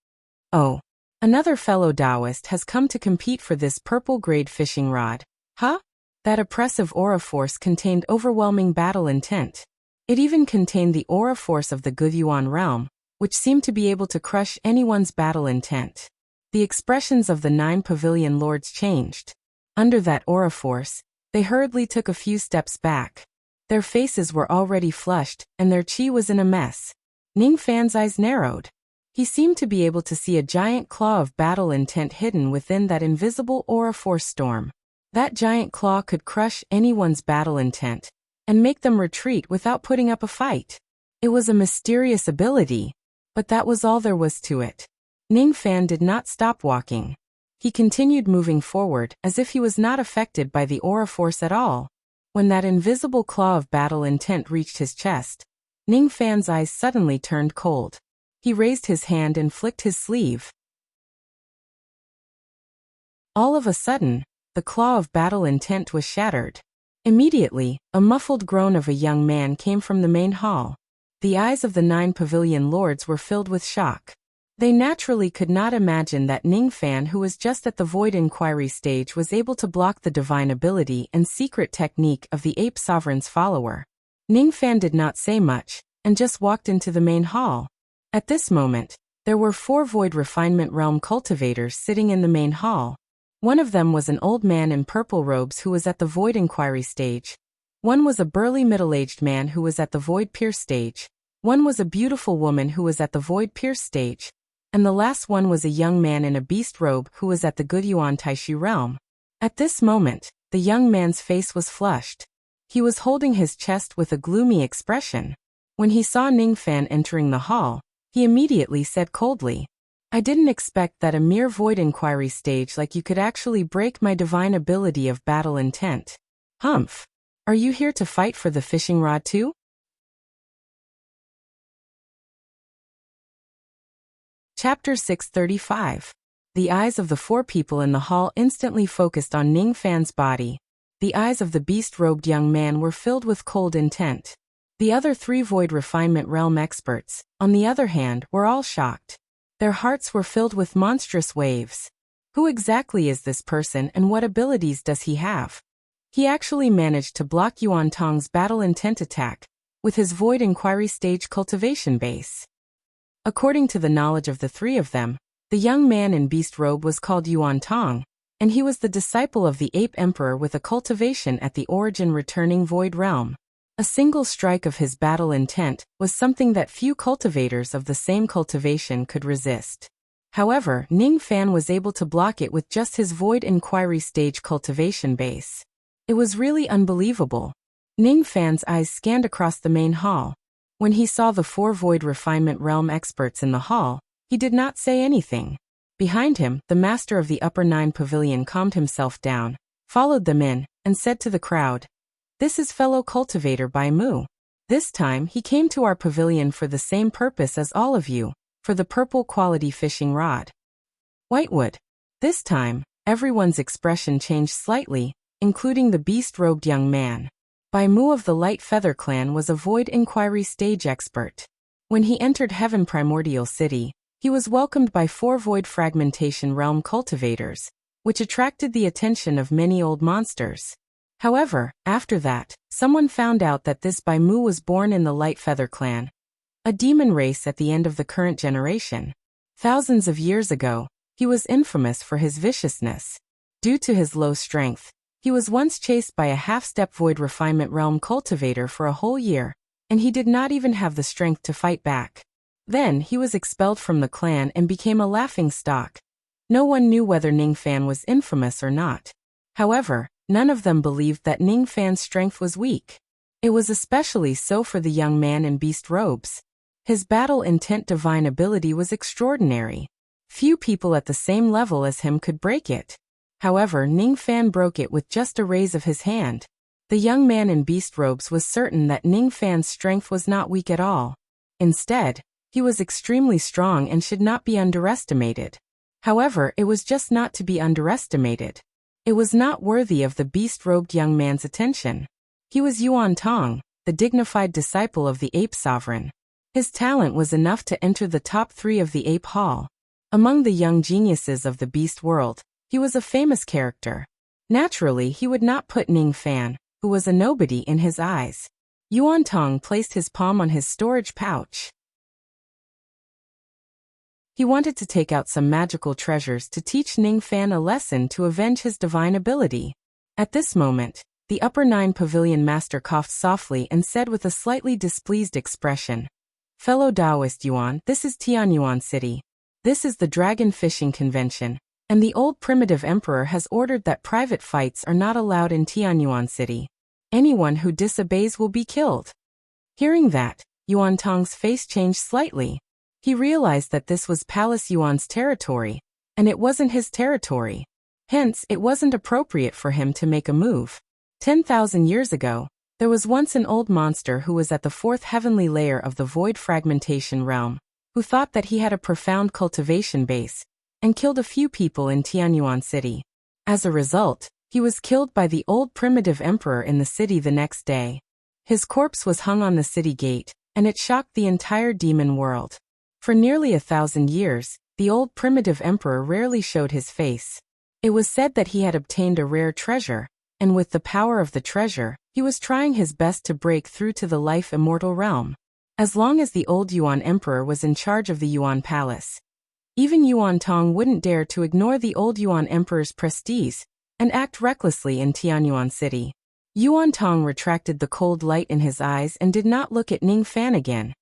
Oh, another fellow Taoist has come to compete for this purple-grade fishing rod. Huh? That oppressive aura force contained overwhelming battle intent. It even contained the aura force of the Guyuan realm, which seemed to be able to crush anyone's battle intent. The expressions of the 9 pavilion lords changed. Under that aura force, they hurriedly took a few steps back. Their faces were already flushed, and their chi was in a mess. Ning Fan's eyes narrowed. He seemed to be able to see a giant claw of battle intent hidden within that invisible aura force storm. That giant claw could crush anyone's battle intent and make them retreat without putting up a fight. It was a mysterious ability, but that was all there was to it. Ning Fan did not stop walking. He continued moving forward as if he was not affected by the aura force at all. When that invisible claw of battle intent reached his chest, Ning Fan's eyes suddenly turned cold. He raised his hand and flicked his sleeve. All of a sudden, the claw of battle intent was shattered. Immediately, a muffled groan of a young man came from the main hall. The eyes of the 9 pavilion lords were filled with shock. They naturally could not imagine that Ning Fan, who was just at the void inquiry stage, was able to block the divine ability and secret technique of the ape sovereign's follower. Ning Fan did not say much, and just walked into the main hall. At this moment, there were 4 void refinement realm cultivators sitting in the main hall. One of them was an old man in purple robes who was at the void inquiry stage. One was a burly middle-aged man who was at the void pierce stage. One was a beautiful woman who was at the void pierce stage. And the last one was a young man in a beast robe who was at the Guyuan Taishu realm. At this moment, the young man's face was flushed. He was holding his chest with a gloomy expression. When he saw Ning Fan entering the hall, he immediately said coldly, "I didn't expect that a mere void inquiry stage like you could actually break my divine ability of battle intent. Humph. Are you here to fight for the fishing rod too?" Chapter 635. The eyes of the 4 people in the hall instantly focused on Ning Fan's body. The eyes of the beast-robed young man were filled with cold intent. The other 3 void refinement realm experts, on the other hand, were all shocked. Their hearts were filled with monstrous waves. Who exactly is this person and what abilities does he have? He actually managed to block Yuan Tong's battle intent attack with his void inquiry stage cultivation base. According to the knowledge of the 3 of them, the young man in beast robe was called Yuan Tong, and he was the disciple of the ape emperor with a cultivation at the origin returning void realm. A single strike of his battle intent was something that few cultivators of the same cultivation could resist. However, Ning Fan was able to block it with just his void inquiry stage cultivation base. It was really unbelievable. Ning Fan's eyes scanned across the main hall. When he saw the 4 void refinement realm experts in the hall, he did not say anything. Behind him, the master of the upper 9 pavilion calmed himself down, followed them in, and said to the crowd, "This is fellow cultivator Bai Mu. This time he came to our pavilion for the same purpose as all of you, for the purple quality fishing rod." Whitewood. This time, everyone's expression changed slightly, including the beast-robed young man. Bai Mu of the Light Feather Clan was a void inquiry stage expert. When he entered Heaven Primordial City, he was welcomed by 4 void fragmentation realm cultivators, which attracted the attention of many old monsters. However, after that, someone found out that this Bai Mu was born in the Light Feather Clan, a demon race at the end of the current generation. Thousands of years ago, he was infamous for his viciousness. Due to his low strength, He was once chased by a half-step void refinement realm cultivator for a whole year, and he did not even have the strength to fight back. Then, he was expelled from the clan and became a laughingstock. No one knew whether Ningfan was infamous or not. However, none of them believed that Ningfan's strength was weak. It was especially so for the young man in beast robes. His battle intent divine ability was extraordinary. Few people at the same level as him could break it. However, Ningfan broke it with just a raise of his hand. The young man in beast robes was certain that Ningfan's strength was not weak at all. Instead, he was extremely strong and should not be underestimated. However, it was just not to be underestimated. It was not worthy of the beast-robed young man's attention. He was Yuan Tong, the dignified disciple of the ape sovereign. His talent was enough to enter the top 3 of the ape hall. Among the young geniuses of the beast world, he was a famous character. Naturally, he would not put Ningfan, who was a nobody, in his eyes. Yuan Tong placed his palm on his storage pouch. He wanted to take out some magical treasures to teach Ningfan a lesson to avenge his divine ability. At this moment, the upper 9 pavilion master coughed softly and said with a slightly displeased expression, "Fellow Taoist Yuan, this is Tianyuan City. This is the Dragon Fishing Convention, and the old primitive emperor has ordered that private fights are not allowed in Tianyuan City. Anyone who disobeys will be killed." Hearing that, Yuan Tong's face changed slightly. He realized that this was Palace Yuan's territory, and it wasn't his territory. Hence, it wasn't appropriate for him to make a move. 10,000 years ago, there was once an old monster who was at the 4th heavenly layer of the void fragmentation realm, who thought that he had a profound cultivation base, and killed a few people in Tianyuan City. As a result, he was killed by the old primitive emperor in the city the next day. His corpse was hung on the city gate, and it shocked the entire demon world. For nearly 1,000 years, the old primitive emperor rarely showed his face. It was said that he had obtained a rare treasure, and with the power of the treasure, he was trying his best to break through to the life-immortal realm. As long as the old Yuan emperor was in charge of the Yuan palace, even Yuan Tong wouldn't dare to ignore the old Yuan emperor's prestige and act recklessly in Tianyuan City. Yuan Tong retracted the cold light in his eyes and did not look at Ningfan again,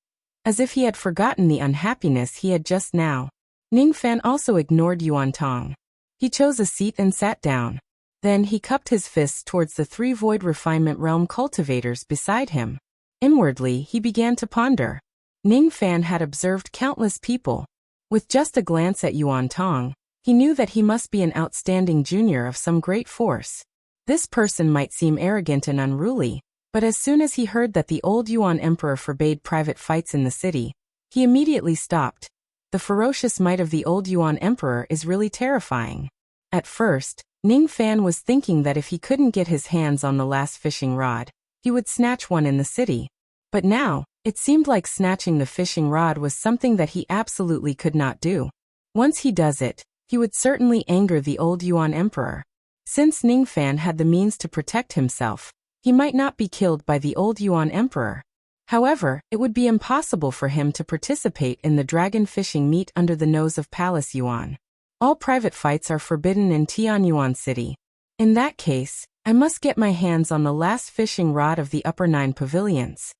as if he had forgotten the unhappiness he had just now. Ningfan also ignored Yuan Tong. He chose a seat and sat down. Then he cupped his fists towards the 3 void refinement realm cultivators beside him. Inwardly, he began to ponder. Ningfan had observed countless people. With just a glance at Yuan Tong, he knew that he must be an outstanding junior of some great force. This person might seem arrogant and unruly, but as soon as he heard that the old Yuan emperor forbade private fights in the city, he immediately stopped. The ferocious might of the old Yuan emperor is really terrifying. At first, Ningfan was thinking that if he couldn't get his hands on the last fishing rod, he would snatch one in the city. But now, it seemed like snatching the fishing rod was something that he absolutely could not do. Once he does it, he would certainly anger the old Yuan emperor. Since Ningfan had the means to protect himself, he might not be killed by the old Yuan emperor. However, it would be impossible for him to participate in the dragon fishing meet under the nose of Palace Yuan. All private fights are forbidden in Tianyuan City. In that case, I must get my hands on the last fishing rod of the upper 9 pavilions.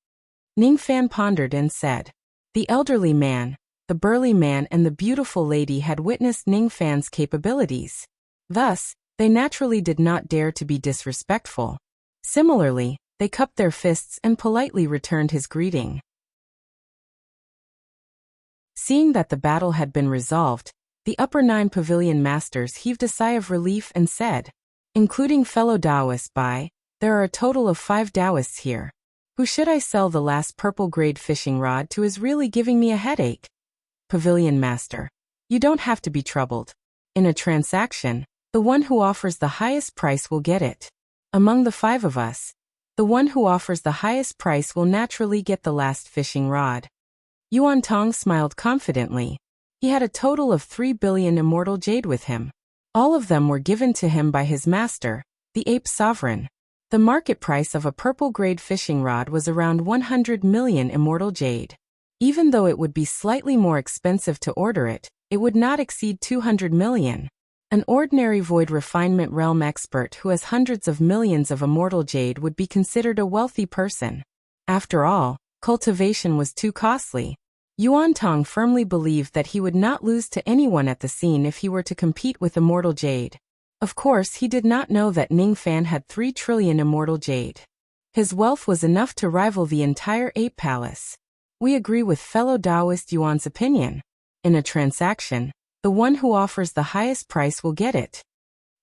Ningfan pondered and said. The elderly man, the burly man and the beautiful lady had witnessed Ningfan's capabilities. Thus, they naturally did not dare to be disrespectful. Similarly, they cupped their fists and politely returned his greeting. Seeing that the battle had been resolved, the upper 9 pavilion masters heaved a sigh of relief and said, including fellow Taoists there are a total of 5 Taoists here. Who should I sell the last purple grade fishing rod to is really giving me a headache. Pavilion master. You don't have to be troubled. In a transaction, the one who offers the highest price will get it. Among the 5 of us, the one who offers the highest price will naturally get the last fishing rod. Yuan Tong smiled confidently. He had a total of 3 billion immortal jade with him. All of them were given to him by his master, the ape sovereign. The market price of a purple grade fishing rod was around 100 million immortal jade. Even though it would be slightly more expensive to order it, it would not exceed 200 million. An ordinary void refinement realm expert who has hundreds of millions of immortal jade would be considered a wealthy person. After all, cultivation was too costly. Yuantong firmly believed that he would not lose to anyone at the scene if he were to compete with immortal jade. Of course, he did not know that Ningfan had 3 trillion immortal jade. His wealth was enough to rival the entire ape palace. We agree with fellow Taoist Yuan's opinion. In a transaction, the one who offers the highest price will get it.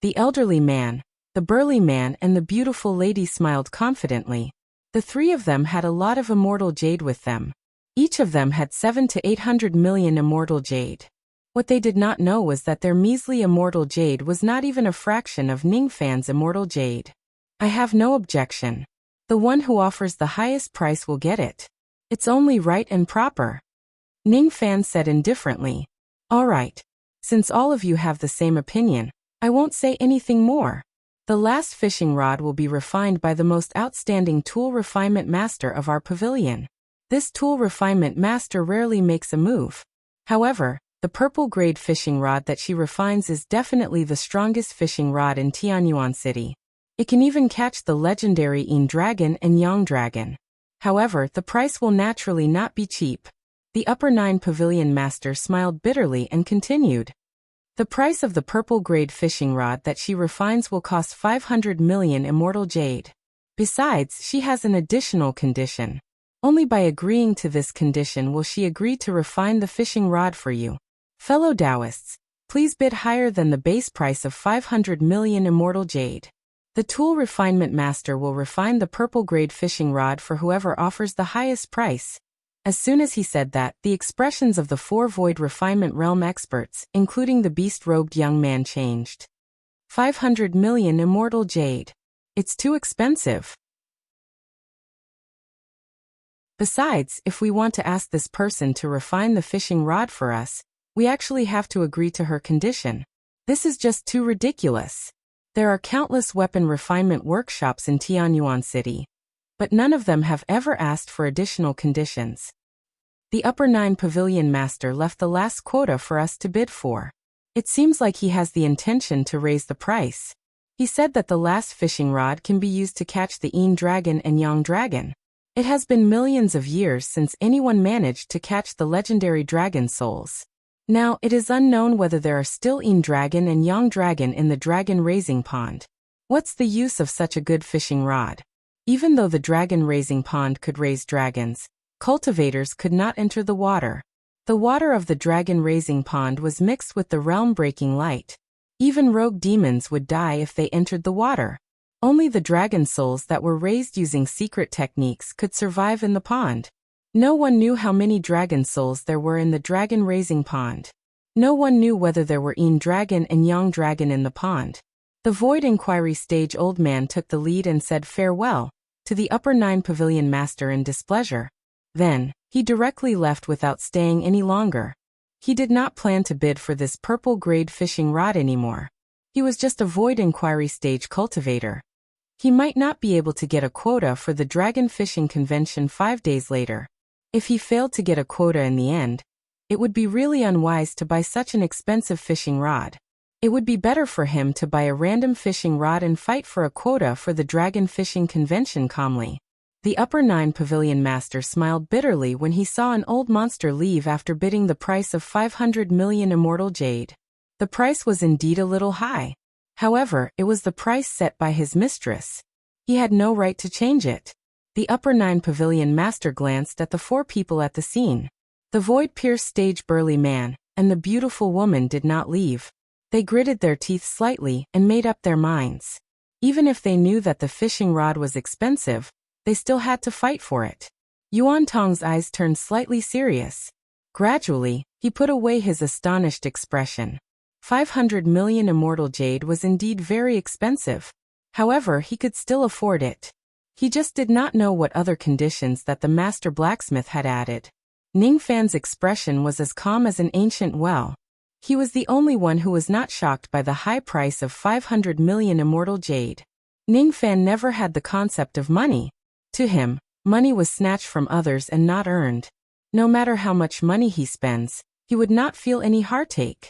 The elderly man, the burly man, and the beautiful lady smiled confidently. The 3 of them had a lot of immortal jade with them. Each of them had 700 to 800 million immortal jade. What they did not know was that their measly immortal jade was not even a fraction of Ningfan's immortal jade. I have no objection. The one who offers the highest price will get it. It's only right and proper. Ningfan said indifferently. All right. Since all of you have the same opinion, I won't say anything more. The last fishing rod will be refined by the most outstanding tool refinement master of our pavilion. This tool refinement master rarely makes a move. However, the purple grade fishing rod that she refines is definitely the strongest fishing rod in Tianyuan City. It can even catch the legendary Yin Dragon and Yang Dragon. However, the price will naturally not be cheap. The upper 9 pavilion master smiled bitterly and continued. The price of the purple grade fishing rod that she refines will cost 500 million immortal jade. Besides, she has an additional condition. Only by agreeing to this condition will she agree to refine the fishing rod for you. Fellow Taoists, please bid higher than the base price of 500 million immortal jade. The tool refinement master will refine the purple grade fishing rod for whoever offers the highest price. As soon as he said that, the expressions of the 4 void refinement realm experts, including the beast-robed young man, changed. 500 million immortal jade. It's too expensive. Besides, if we want to ask this person to refine the fishing rod for us, we actually have to agree to her condition. This is just too ridiculous. There are countless weapon refinement workshops in Tianyuan City, but none of them have ever asked for additional conditions. The upper 9 pavilion master left the last quota for us to bid for. It seems like he has the intention to raise the price. He said that the last fishing rod can be used to catch the Yin Dragon and Yang Dragon. It has been millions of years since anyone managed to catch the legendary dragon souls. Now, it is unknown whether there are still Yin Dragon and Yang Dragon in the dragon raising pond. What's the use of such a good fishing rod? Even though the dragon raising pond could raise dragons, cultivators could not enter the water. The water of the dragon raising pond was mixed with the realm-breaking light. Even rogue demons would die if they entered the water. Only the dragon souls that were raised using secret techniques could survive in the pond. No one knew how many dragon souls there were in the dragon raising pond. No one knew whether there were Yin Dragon and Yang Dragon in the pond. The void inquiry stage old man took the lead and said farewell to the upper 9 pavilion master in displeasure. Then, he directly left without staying any longer. He did not plan to bid for this purple grade fishing rod anymore. He was just a void inquiry stage cultivator. He might not be able to get a quota for the dragon fishing convention 5 days later. If he failed to get a quota in the end, it would be really unwise to buy such an expensive fishing rod. It would be better for him to buy a random fishing rod and fight for a quota for the dragon fishing convention calmly. The upper 9 pavilion master smiled bitterly when he saw an old monster leave after bidding the price of 500 million immortal jade. The price was indeed a little high. However, it was the price set by his mistress. He had no right to change it. The upper 9 pavilion master glanced at the 4 people at the scene. The void-pierced stage burly man and the beautiful woman did not leave. They gritted their teeth slightly and made up their minds. Even if they knew that the fishing rod was expensive, they still had to fight for it. Yuan Tong's eyes turned slightly serious. Gradually, he put away his astonished expression. 500 million immortal jade was indeed very expensive. However, he could still afford it. He just did not know what other conditions that the master blacksmith had added. Ningfan's expression was as calm as an ancient well. He was the only one who was not shocked by the high price of 500 million immortal jade. Ningfan never had the concept of money. To him, money was snatched from others and not earned. No matter how much money he spends, he would not feel any heartache.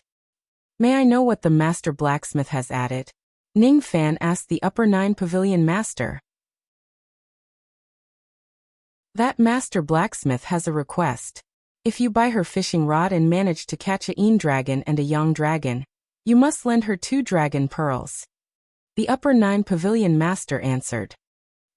May I know what the master blacksmith has added? Ning Fan asked the upper 9 pavilion master. That master blacksmith has a request. If you buy her fishing rod and manage to catch a Een dragon and a Yang dragon, you must lend her 2 dragon pearls. The upper 9 pavilion master answered.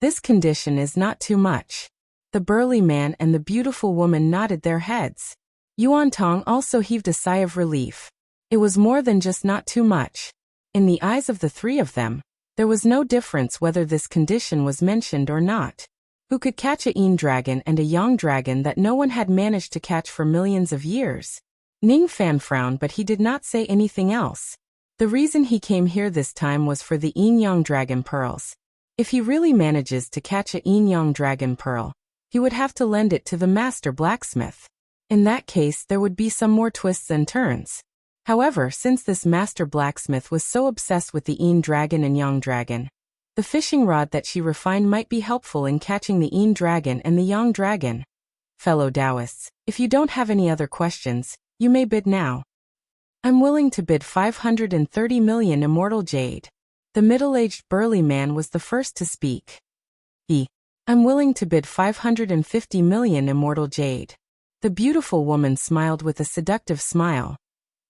This condition is not too much. The burly man and the beautiful woman nodded their heads. Yuan Tong also heaved a sigh of relief. It was more than just not too much. In the eyes of the 3 of them, there was no difference whether this condition was mentioned or not. Who could catch a Een dragon and a Yang dragon that no one had managed to catch for millions of years? Ning Fan frowned, but he did not say anything else. The reason he came here this time was for the Een Yang dragon pearls. If he really manages to catch a Een Yang dragon pearl, he would have to lend it to the master blacksmith. In that case, there would be some more twists and turns. However, since this master blacksmith was so obsessed with the Een dragon and Yang dragon, the fishing rod that she refined might be helpful in catching the Een dragon and the Yang dragon. Fellow Taoists, if you don't have any other questions, you may bid now. I'm willing to bid 530 million immortal jade. The middle-aged burly man was the first to speak. I'm willing to bid 550 million immortal jade. The beautiful woman smiled with a seductive smile.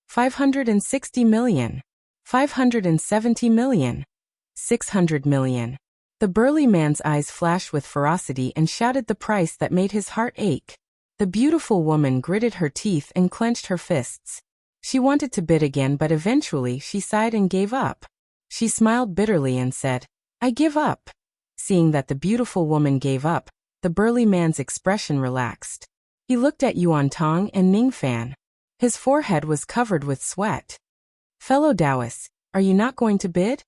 560 million. 570 million. 600 million. The burly man's eyes flashed with ferocity and shouted the price that made his heart ache. The beautiful woman gritted her teeth and clenched her fists. She wanted to bid again, but eventually she sighed and gave up. She smiled bitterly and said, I give up. Seeing that the beautiful woman gave up, the burly man's expression relaxed. He looked at Yuan Tong and Ning Fan. His forehead was covered with sweat. Fellow Taoists, are you not going to bid?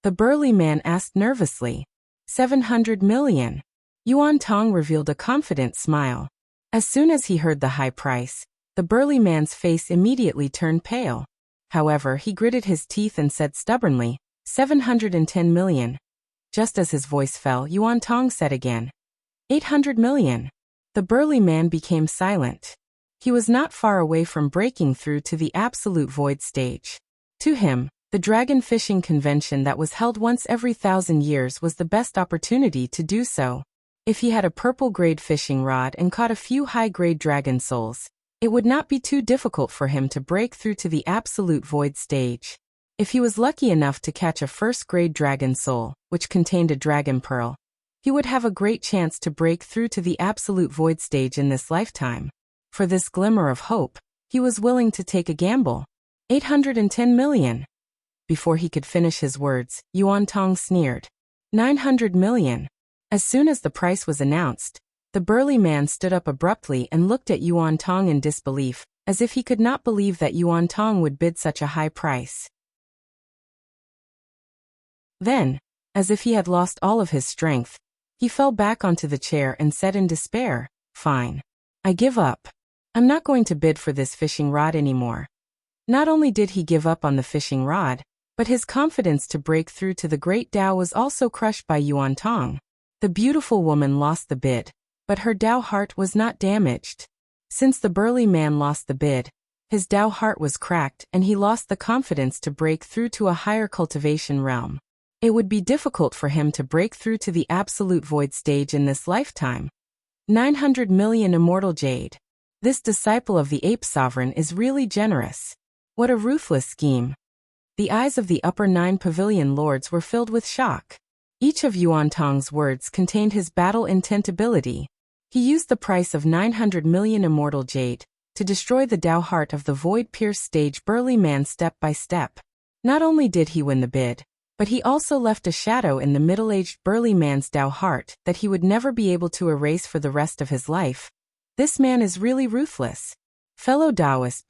The burly man asked nervously. 700 million. Yuan Tong revealed a confident smile. As soon as he heard the high price, the burly man's face immediately turned pale. However, he gritted his teeth and said stubbornly, 710 million. Just as his voice fell, Yuan Tong said again, 800 million. The burly man became silent. He was not far away from breaking through to the absolute void stage. To him, the dragon fishing convention that was held once every 1,000 years was the best opportunity to do so. If he had a purple-grade fishing rod and caught a few high-grade dragon souls, it would not be too difficult for him to break through to the absolute void stage. If he was lucky enough to catch a first-grade dragon soul, which contained a dragon pearl, he would have a great chance to break through to the absolute void stage in this lifetime. For this glimmer of hope, he was willing to take a gamble. 810 million. Before he could finish his words, Yuan Tong sneered. 900 million. As soon as the price was announced, the burly man stood up abruptly and looked at Yuan Tong in disbelief, as if he could not believe that Yuan Tong would bid such a high price. Then, as if he had lost all of his strength, he fell back onto the chair and said in despair, Fine. I give up. I'm not going to bid for this fishing rod anymore. Not only did he give up on the fishing rod, but his confidence to break through to the great Tao was also crushed by Yuan Tong. The beautiful woman lost the bid, but her Tao heart was not damaged. Since the burly man lost the bid, his Tao heart was cracked and he lost the confidence to break through to a higher cultivation realm. It would be difficult for him to break through to the absolute void stage in this lifetime. 900 million immortal jade. This disciple of the ape sovereign is really generous. What a ruthless scheme. The eyes of the upper 9 pavilion lords were filled with shock. Each of Yuan Tong's words contained his battle intent ability. He used the price of 900 million immortal jade to destroy the Tao heart of the void-pierced stage burly man step by step. Not only did he win the bid, but he also left a shadow in the middle-aged burly man's Tao heart that he would never be able to erase for the rest of his life. This man is really ruthless. Fellow Taoist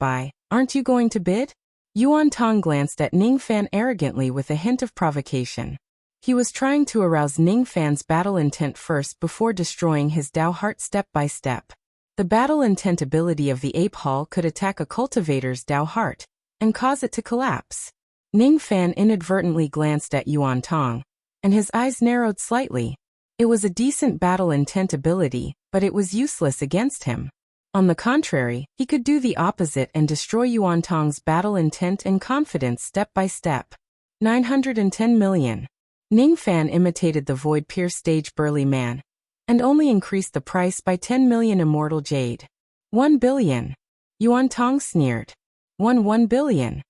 aren't you going to bid? Yuan Tong glanced at Ning Fan arrogantly with a hint of provocation. He was trying to arouse Ning Fan's battle intent first before destroying his Tao heart step by step. The battle intent ability of the ape hall could attack a cultivator's Tao heart and cause it to collapse. Ning Fan inadvertently glanced at Yuan Tong, and his eyes narrowed slightly. It was a decent battle intent ability, but it was useless against him. On the contrary, he could do the opposite and destroy Yuan Tong's battle intent and confidence step by step. 910 million. Ning Fan imitated the void-pierced stage burly man, and only increased the price by 10 million immortal jade. 1 billion. Yuan Tong sneered. 1 billion.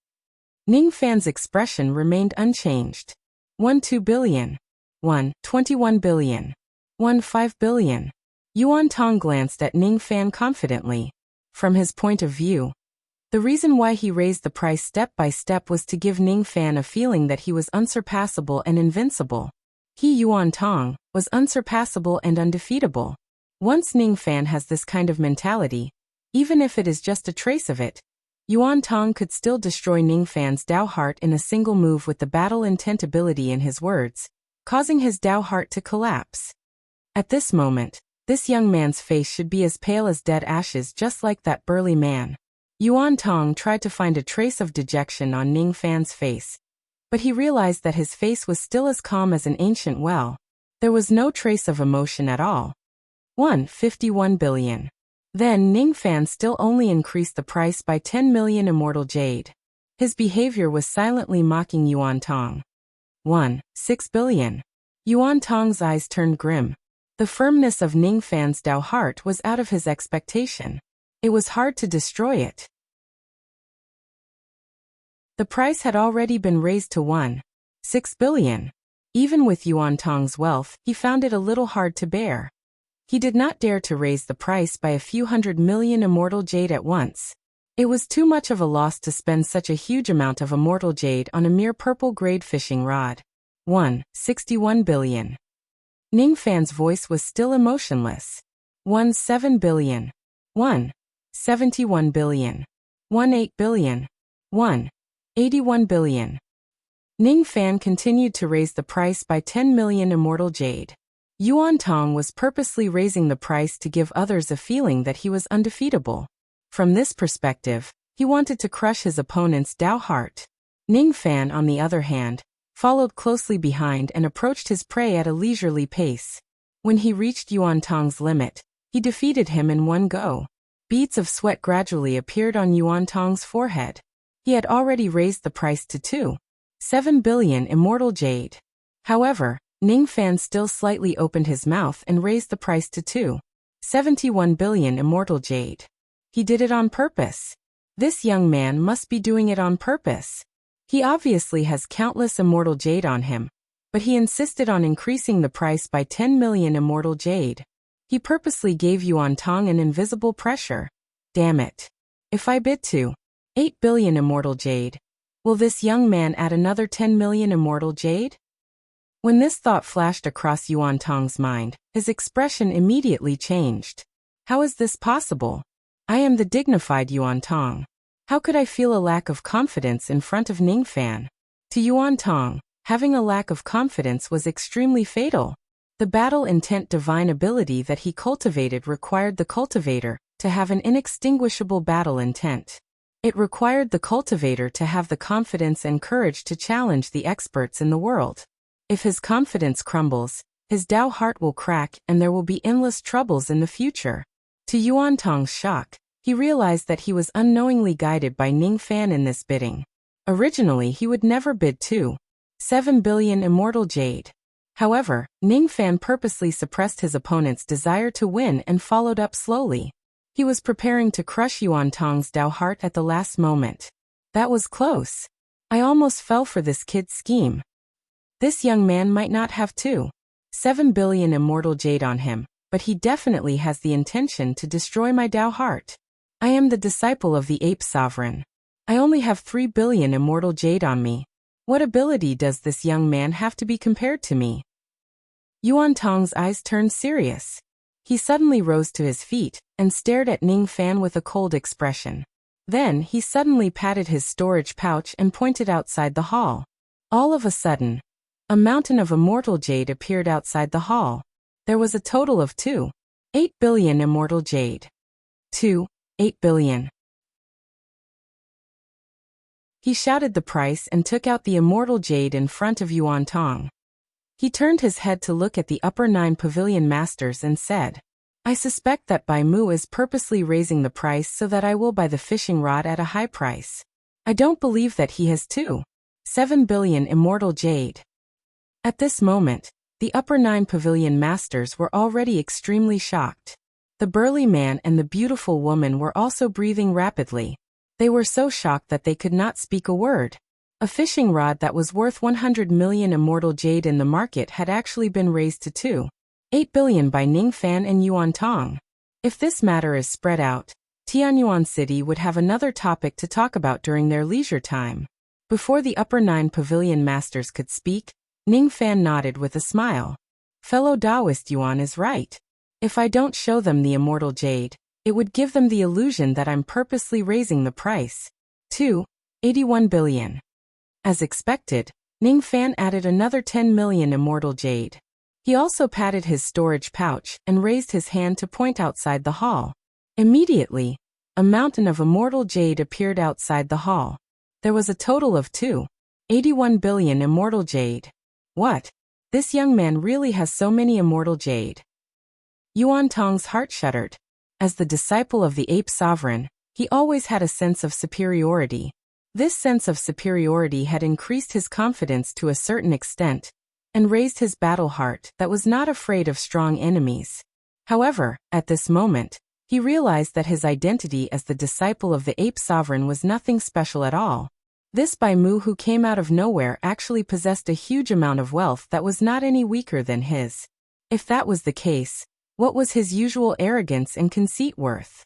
Ning Fan's expression remained unchanged. 2 billion. 21 billion. 5 billion. Yuan Tong glanced at Ning Fan confidently. From his point of view, the reason why he raised the price step by step was to give Ning Fan a feeling that he was unsurpassable and invincible. He, Yuan Tong, was unsurpassable and undefeatable. Once Ning Fan has this kind of mentality, even if it is just a trace of it, Yuan Tong could still destroy Ning Fan's Dao Heart in a single move with the battle intent ability in his words, causing his Dao Heart to collapse. At this moment, this young man's face should be as pale as dead ashes, just like that burly man. Yuan Tong tried to find a trace of dejection on Ning Fan's face, but he realized that his face was still as calm as an ancient well. There was no trace of emotion at all. 51 billion. Then Ning Fan still only increased the price by 10 million immortal jade. His behavior was silently mocking Yuan Tong. 6 billion. Yuan Tong's eyes turned grim. The firmness of Ning Fan's Dao Heart was out of his expectation. It was hard to destroy it. The price had already been raised to 6 billion. Even with Yuan Tong's wealth, he found it a little hard to bear. He did not dare to raise the price by a few 100 million immortal jade at once. It was too much of a loss to spend such a huge amount of immortal jade on a mere purple-grade fishing rod. 61 billion. Ning Fan's voice was still emotionless. 7 billion. 71 billion. 8 billion. 81 billion. Ning Fan continued to raise the price by 10 million immortal jade. Yuan Tong was purposely raising the price to give others a feeling that he was undefeatable. From this perspective, he wanted to crush his opponent's Dao Heart. Ning Fan, on the other hand, followed closely behind and approached his prey at a leisurely pace. When he reached Yuan Tong's limit, he defeated him in one go. Beads of sweat gradually appeared on Yuan Tong's forehead. He had already raised the price to 7 billion immortal jade. However, Ning Fan still slightly opened his mouth and raised the price to 71 billion immortal jade. He did it on purpose. This young man must be doing it on purpose. He obviously has countless immortal jade on him, but he insisted on increasing the price by 10 million immortal jade. He purposely gave Yuan Tong an invisible pressure. Damn it. If I bid 8 billion immortal jade, will this young man add another 10 million immortal jade? When this thought flashed across Yuan Tong's mind, his expression immediately changed. How is this possible? I am the dignified Yuan Tong. How could I feel a lack of confidence in front of Ning Fan? To Yuan Tong, having a lack of confidence was extremely fatal. The battle intent divine ability that he cultivated required the cultivator to have an inextinguishable battle intent. It required the cultivator to have the confidence and courage to challenge the experts in the world. If his confidence crumbles, his Dao Heart will crack and there will be endless troubles in the future. To Yuan Tong's shock, he realized that he was unknowingly guided by Ning Fan in this bidding. Originally, he would never bid 7 billion immortal jade. However, Ning Fan purposely suppressed his opponent's desire to win and followed up slowly. He was preparing to crush Yuan Tong's Dao Heart at the last moment. That was close. I almost fell for this kid's scheme. This young man might not have 7 billion immortal jade on him, but he definitely has the intention to destroy my Dao Heart. I am the disciple of the ape sovereign. I only have 3 billion immortal jade on me. What ability does this young man have to be compared to me? Yuan Tong's eyes turned serious. He suddenly rose to his feet and stared at Ning Fan with a cold expression. Then he suddenly patted his storage pouch and pointed outside the hall. All of a sudden, a mountain of immortal jade appeared outside the hall. There was a total of 8 billion immortal jade. 8 billion. He shouted the price and took out the immortal jade in front of Yuan Tong. He turned his head to look at the upper 9 pavilion masters and said, I suspect that Bai Mu is purposely raising the price so that I will buy the fishing rod at a high price. I don't believe that he has 7 billion immortal jade. At this moment, the upper 9 pavilion masters were already extremely shocked. The burly man and the beautiful woman were also breathing rapidly. They were so shocked that they could not speak a word. A fishing rod that was worth 100 million immortal jade in the market had actually been raised to 8 billion by Ning Fan and Yuan Tong. If this matter is spread out, Tianyuan City would have another topic to talk about during their leisure time. Before the upper 9 pavilion masters could speak, Ning Fan nodded with a smile. Fellow Taoist Yuan is right. If I don't show them the immortal jade, it would give them the illusion that I'm purposely raising the price. 81 billion. As expected, Ning Fan added another 10 million immortal jade. He also patted his storage pouch and raised his hand to point outside the hall. Immediately, a mountain of immortal jade appeared outside the hall. There was a total of 81 billion immortal jade. What? This young man really has so many immortal jade. Yuan Tong's heart shuddered. As the disciple of the ape sovereign, he always had a sense of superiority. This sense of superiority had increased his confidence to a certain extent, and raised his battle heart that was not afraid of strong enemies. However, at this moment, he realized that his identity as the disciple of the ape sovereign was nothing special at all. This Bai Mu who came out of nowhere actually possessed a huge amount of wealth that was not any weaker than his. If that was the case, what was his usual arrogance and conceit worth?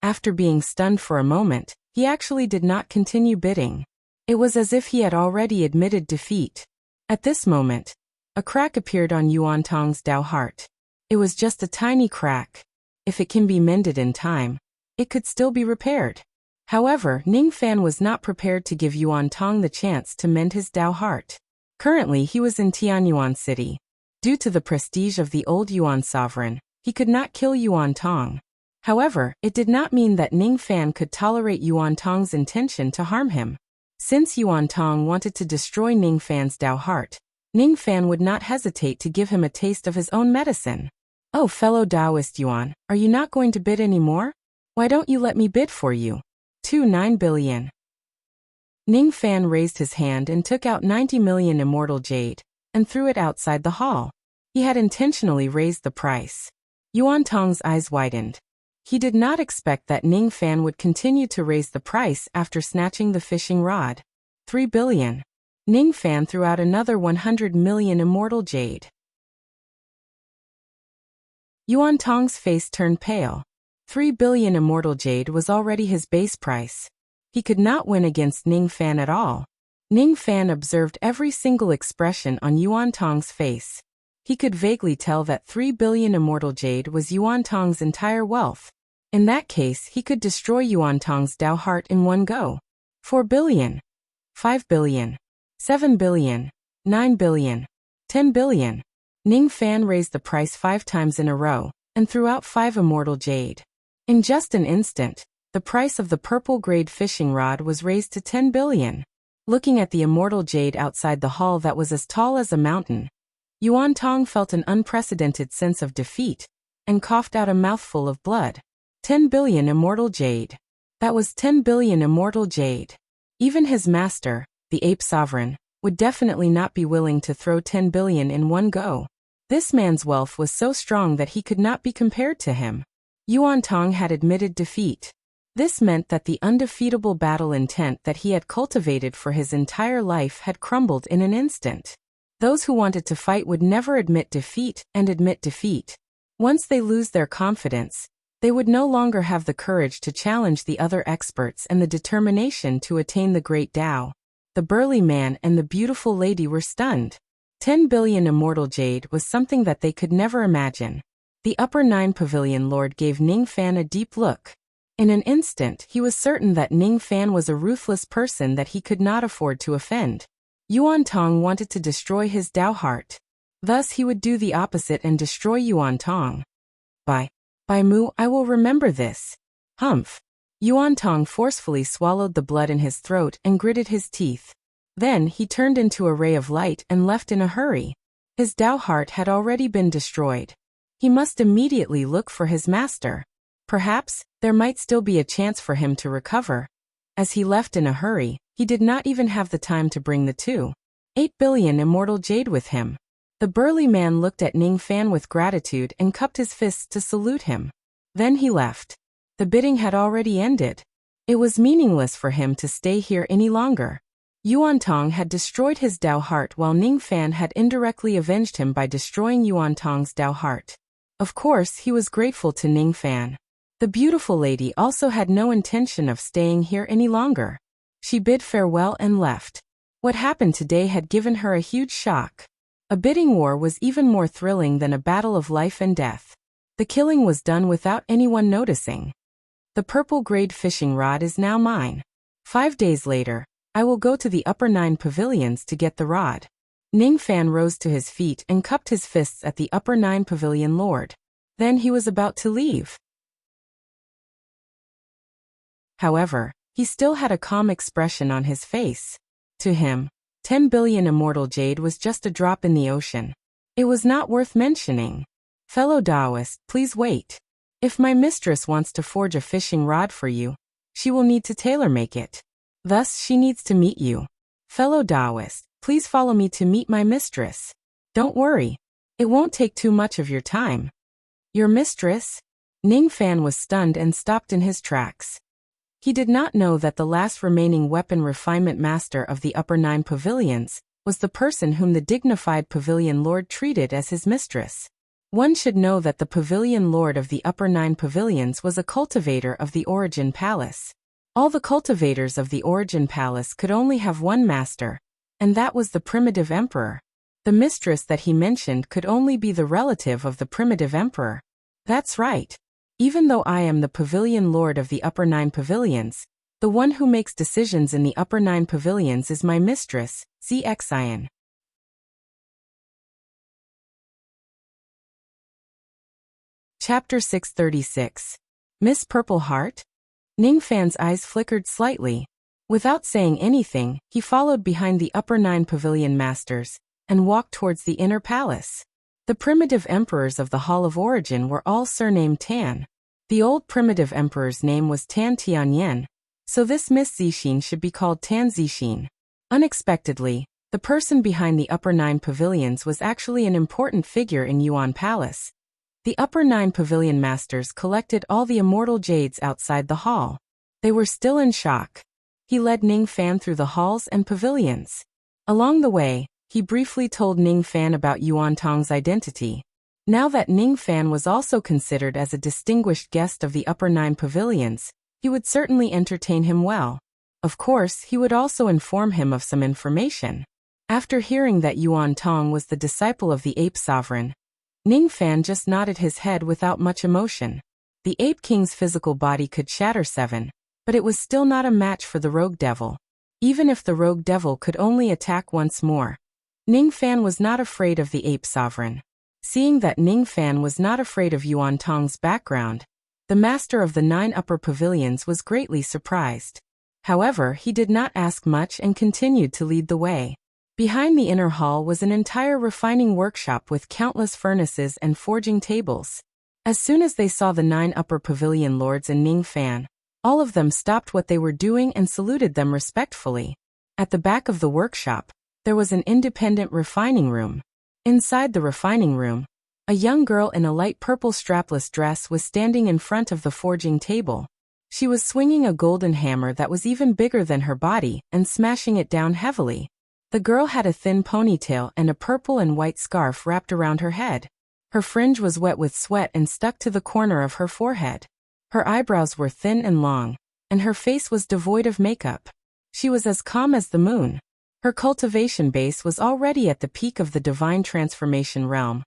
After being stunned for a moment, he actually did not continue bidding. It was as if he had already admitted defeat. At this moment, a crack appeared on Yuan Tong's Dao heart. It was just a tiny crack. If it can be mended in time, it could still be repaired. However, Ning Fan was not prepared to give Yuan Tong the chance to mend his Dao heart. Currently he was in Tianyuan City. Due to the prestige of the old Yuan sovereign, he could not kill Yuan Tong. However, it did not mean that Ning Fan could tolerate Yuan Tong's intention to harm him. Since Yuan Tong wanted to destroy Ning Fan's Dao heart, Ning Fan would not hesitate to give him a taste of his own medicine. Oh, fellow Taoist Yuan, are you not going to bid anymore? Why don't you let me bid for you? 9 billion. Ning Fan raised his hand and took out 90 million immortal jade, and threw it outside the hall. He had intentionally raised the price. Yuan Tong's eyes widened. He did not expect that Ning Fan would continue to raise the price after snatching the fishing rod. 3 billion. Ning Fan threw out another 100 million immortal jade. Yuan Tong's face turned pale. 3 billion immortal jade was already his base price. He could not win against Ning Fan at all. Ning Fan observed every single expression on Yuan Tong's face. He could vaguely tell that 3 billion immortal jade was Yuan Tong's entire wealth. In that case, he could destroy Yuan Tong's Dao heart in one go. 4 billion. 5 billion. 7 billion. 9 billion. 10 billion. Ning Fan raised the price 5 times in a row, and threw out 5 immortal jade. In just an instant, the price of the purple-grade fishing rod was raised to 10 billion. Looking at the immortal jade outside the hall that was as tall as a mountain, Yuan Tong felt an unprecedented sense of defeat, and coughed out a mouthful of blood. 10 billion immortal jade. That was 10 billion immortal jade. Even his master, the ape sovereign, would definitely not be willing to throw 10 billion in one go. This man's wealth was so strong that he could not be compared to him. Yuan Tong had admitted defeat. This meant that the undefeatable battle intent that he had cultivated for his entire life had crumbled in an instant. Those who wanted to fight would never admit defeat and admit defeat. Once they lose their confidence, they would no longer have the courage to challenge the other experts and the determination to attain the great Tao. The burly man and the beautiful lady were stunned. 10 billion immortal jade was something that they could never imagine. The upper 9 pavilion lord gave Ning Fan a deep look. In an instant, he was certain that Ning Fan was a ruthless person that he could not afford to offend. Yuan Tong wanted to destroy his Dao heart. Thus he would do the opposite and destroy Yuan Tong. Bai Mu, I will remember this. Humph. Yuan Tong forcefully swallowed the blood in his throat and gritted his teeth. Then he turned into a ray of light and left in a hurry. His Dao heart had already been destroyed. He must immediately look for his master. Perhaps there might still be a chance for him to recover. As he left in a hurry, he did not even have the time to bring the 2.8 billion immortal jade with him. The burly man looked at Ning Fan with gratitude and cupped his fists to salute him. Then he left. The bidding had already ended. It was meaningless for him to stay here any longer. Yuan Tong had destroyed his Dao heart while Ning Fan had indirectly avenged him by destroying Yuan Tong's Dao heart. Of course, he was grateful to Ning Fan. The beautiful lady also had no intention of staying here any longer. She bid farewell and left. What happened today had given her a huge shock. A bidding war was even more thrilling than a battle of life and death. The killing was done without anyone noticing. The purple grade fishing rod is now mine. 5 days later, I will go to the upper 9 pavilions to get the rod. Ning Fan rose to his feet and cupped his fists at the upper 9 pavilion lord. Then he was about to leave. However, he still had a calm expression on his face. To him, 10 billion immortal jade was just a drop in the ocean. It was not worth mentioning. Fellow Taoist, please wait. If my mistress wants to forge a fishing rod for you, she will need to tailor-make it. Thus, she needs to meet you. Fellow Taoist, please follow me to meet my mistress. Don't worry. It won't take too much of your time. Your mistress? Ning Fan was stunned and stopped in his tracks. He did not know that the last remaining weapon refinement master of the upper 9 pavilions was the person whom the dignified pavilion lord treated as his mistress. One should know that the pavilion lord of the upper 9 pavilions was a cultivator of the Origin Palace. All the cultivators of the Origin Palace could only have one master, and that was the primitive emperor. The mistress that he mentioned could only be the relative of the primitive emperor. That's right. Even though I am the pavilion lord of the upper 9 pavilions, the one who makes decisions in the upper 9 pavilions is my mistress, Xian. Chapter 636. Miss Purple Heart? Ning Fan's eyes flickered slightly. Without saying anything, he followed behind the upper 9 pavilion masters and walked towards the inner palace. The primitive emperors of the Hall of Origin were all surnamed Tan. The old primitive emperor's name was Tan Tianyan, so this Miss Zixin should be called Tan Zixin. Unexpectedly, the person behind the upper 9 pavilions was actually an important figure in Yuan Palace. The upper 9 pavilion masters collected all the immortal jades outside the hall. They were still in shock. He led Ning Fan through the halls and pavilions. Along the way, he briefly told Ning Fan about Yuan Tong's identity. Now that Ning Fan was also considered as a distinguished guest of the upper 9 pavilions, he would certainly entertain him well. Of course, he would also inform him of some information. After hearing that Yuan Tong was the disciple of the Ape Sovereign, Ning Fan just nodded his head without much emotion. The Ape King's physical body could shatter 7, but it was still not a match for the Rogue Devil. Even if the Rogue Devil could only attack once more, Ning Fan was not afraid of the Ape Sovereign. Seeing that Ning Fan was not afraid of Yuan Tong's background, the master of the 9 upper pavilions was greatly surprised. However, he did not ask much and continued to lead the way. Behind the inner hall was an entire refining workshop with countless furnaces and forging tables. As soon as they saw the 9 upper pavilion lords and Ning Fan, all of them stopped what they were doing and saluted them respectfully. At the back of the workshop, there was an independent refining room. Inside the refining room, a young girl in a light purple strapless dress was standing in front of the forging table. She was swinging a golden hammer that was even bigger than her body and smashing it down heavily. The girl had a thin ponytail and a purple and white scarf wrapped around her head. Her fringe was wet with sweat and stuck to the corner of her forehead. Her eyebrows were thin and long, and her face was devoid of makeup. She was as calm as the moon. Her cultivation base was already at the peak of the divine transformation realm,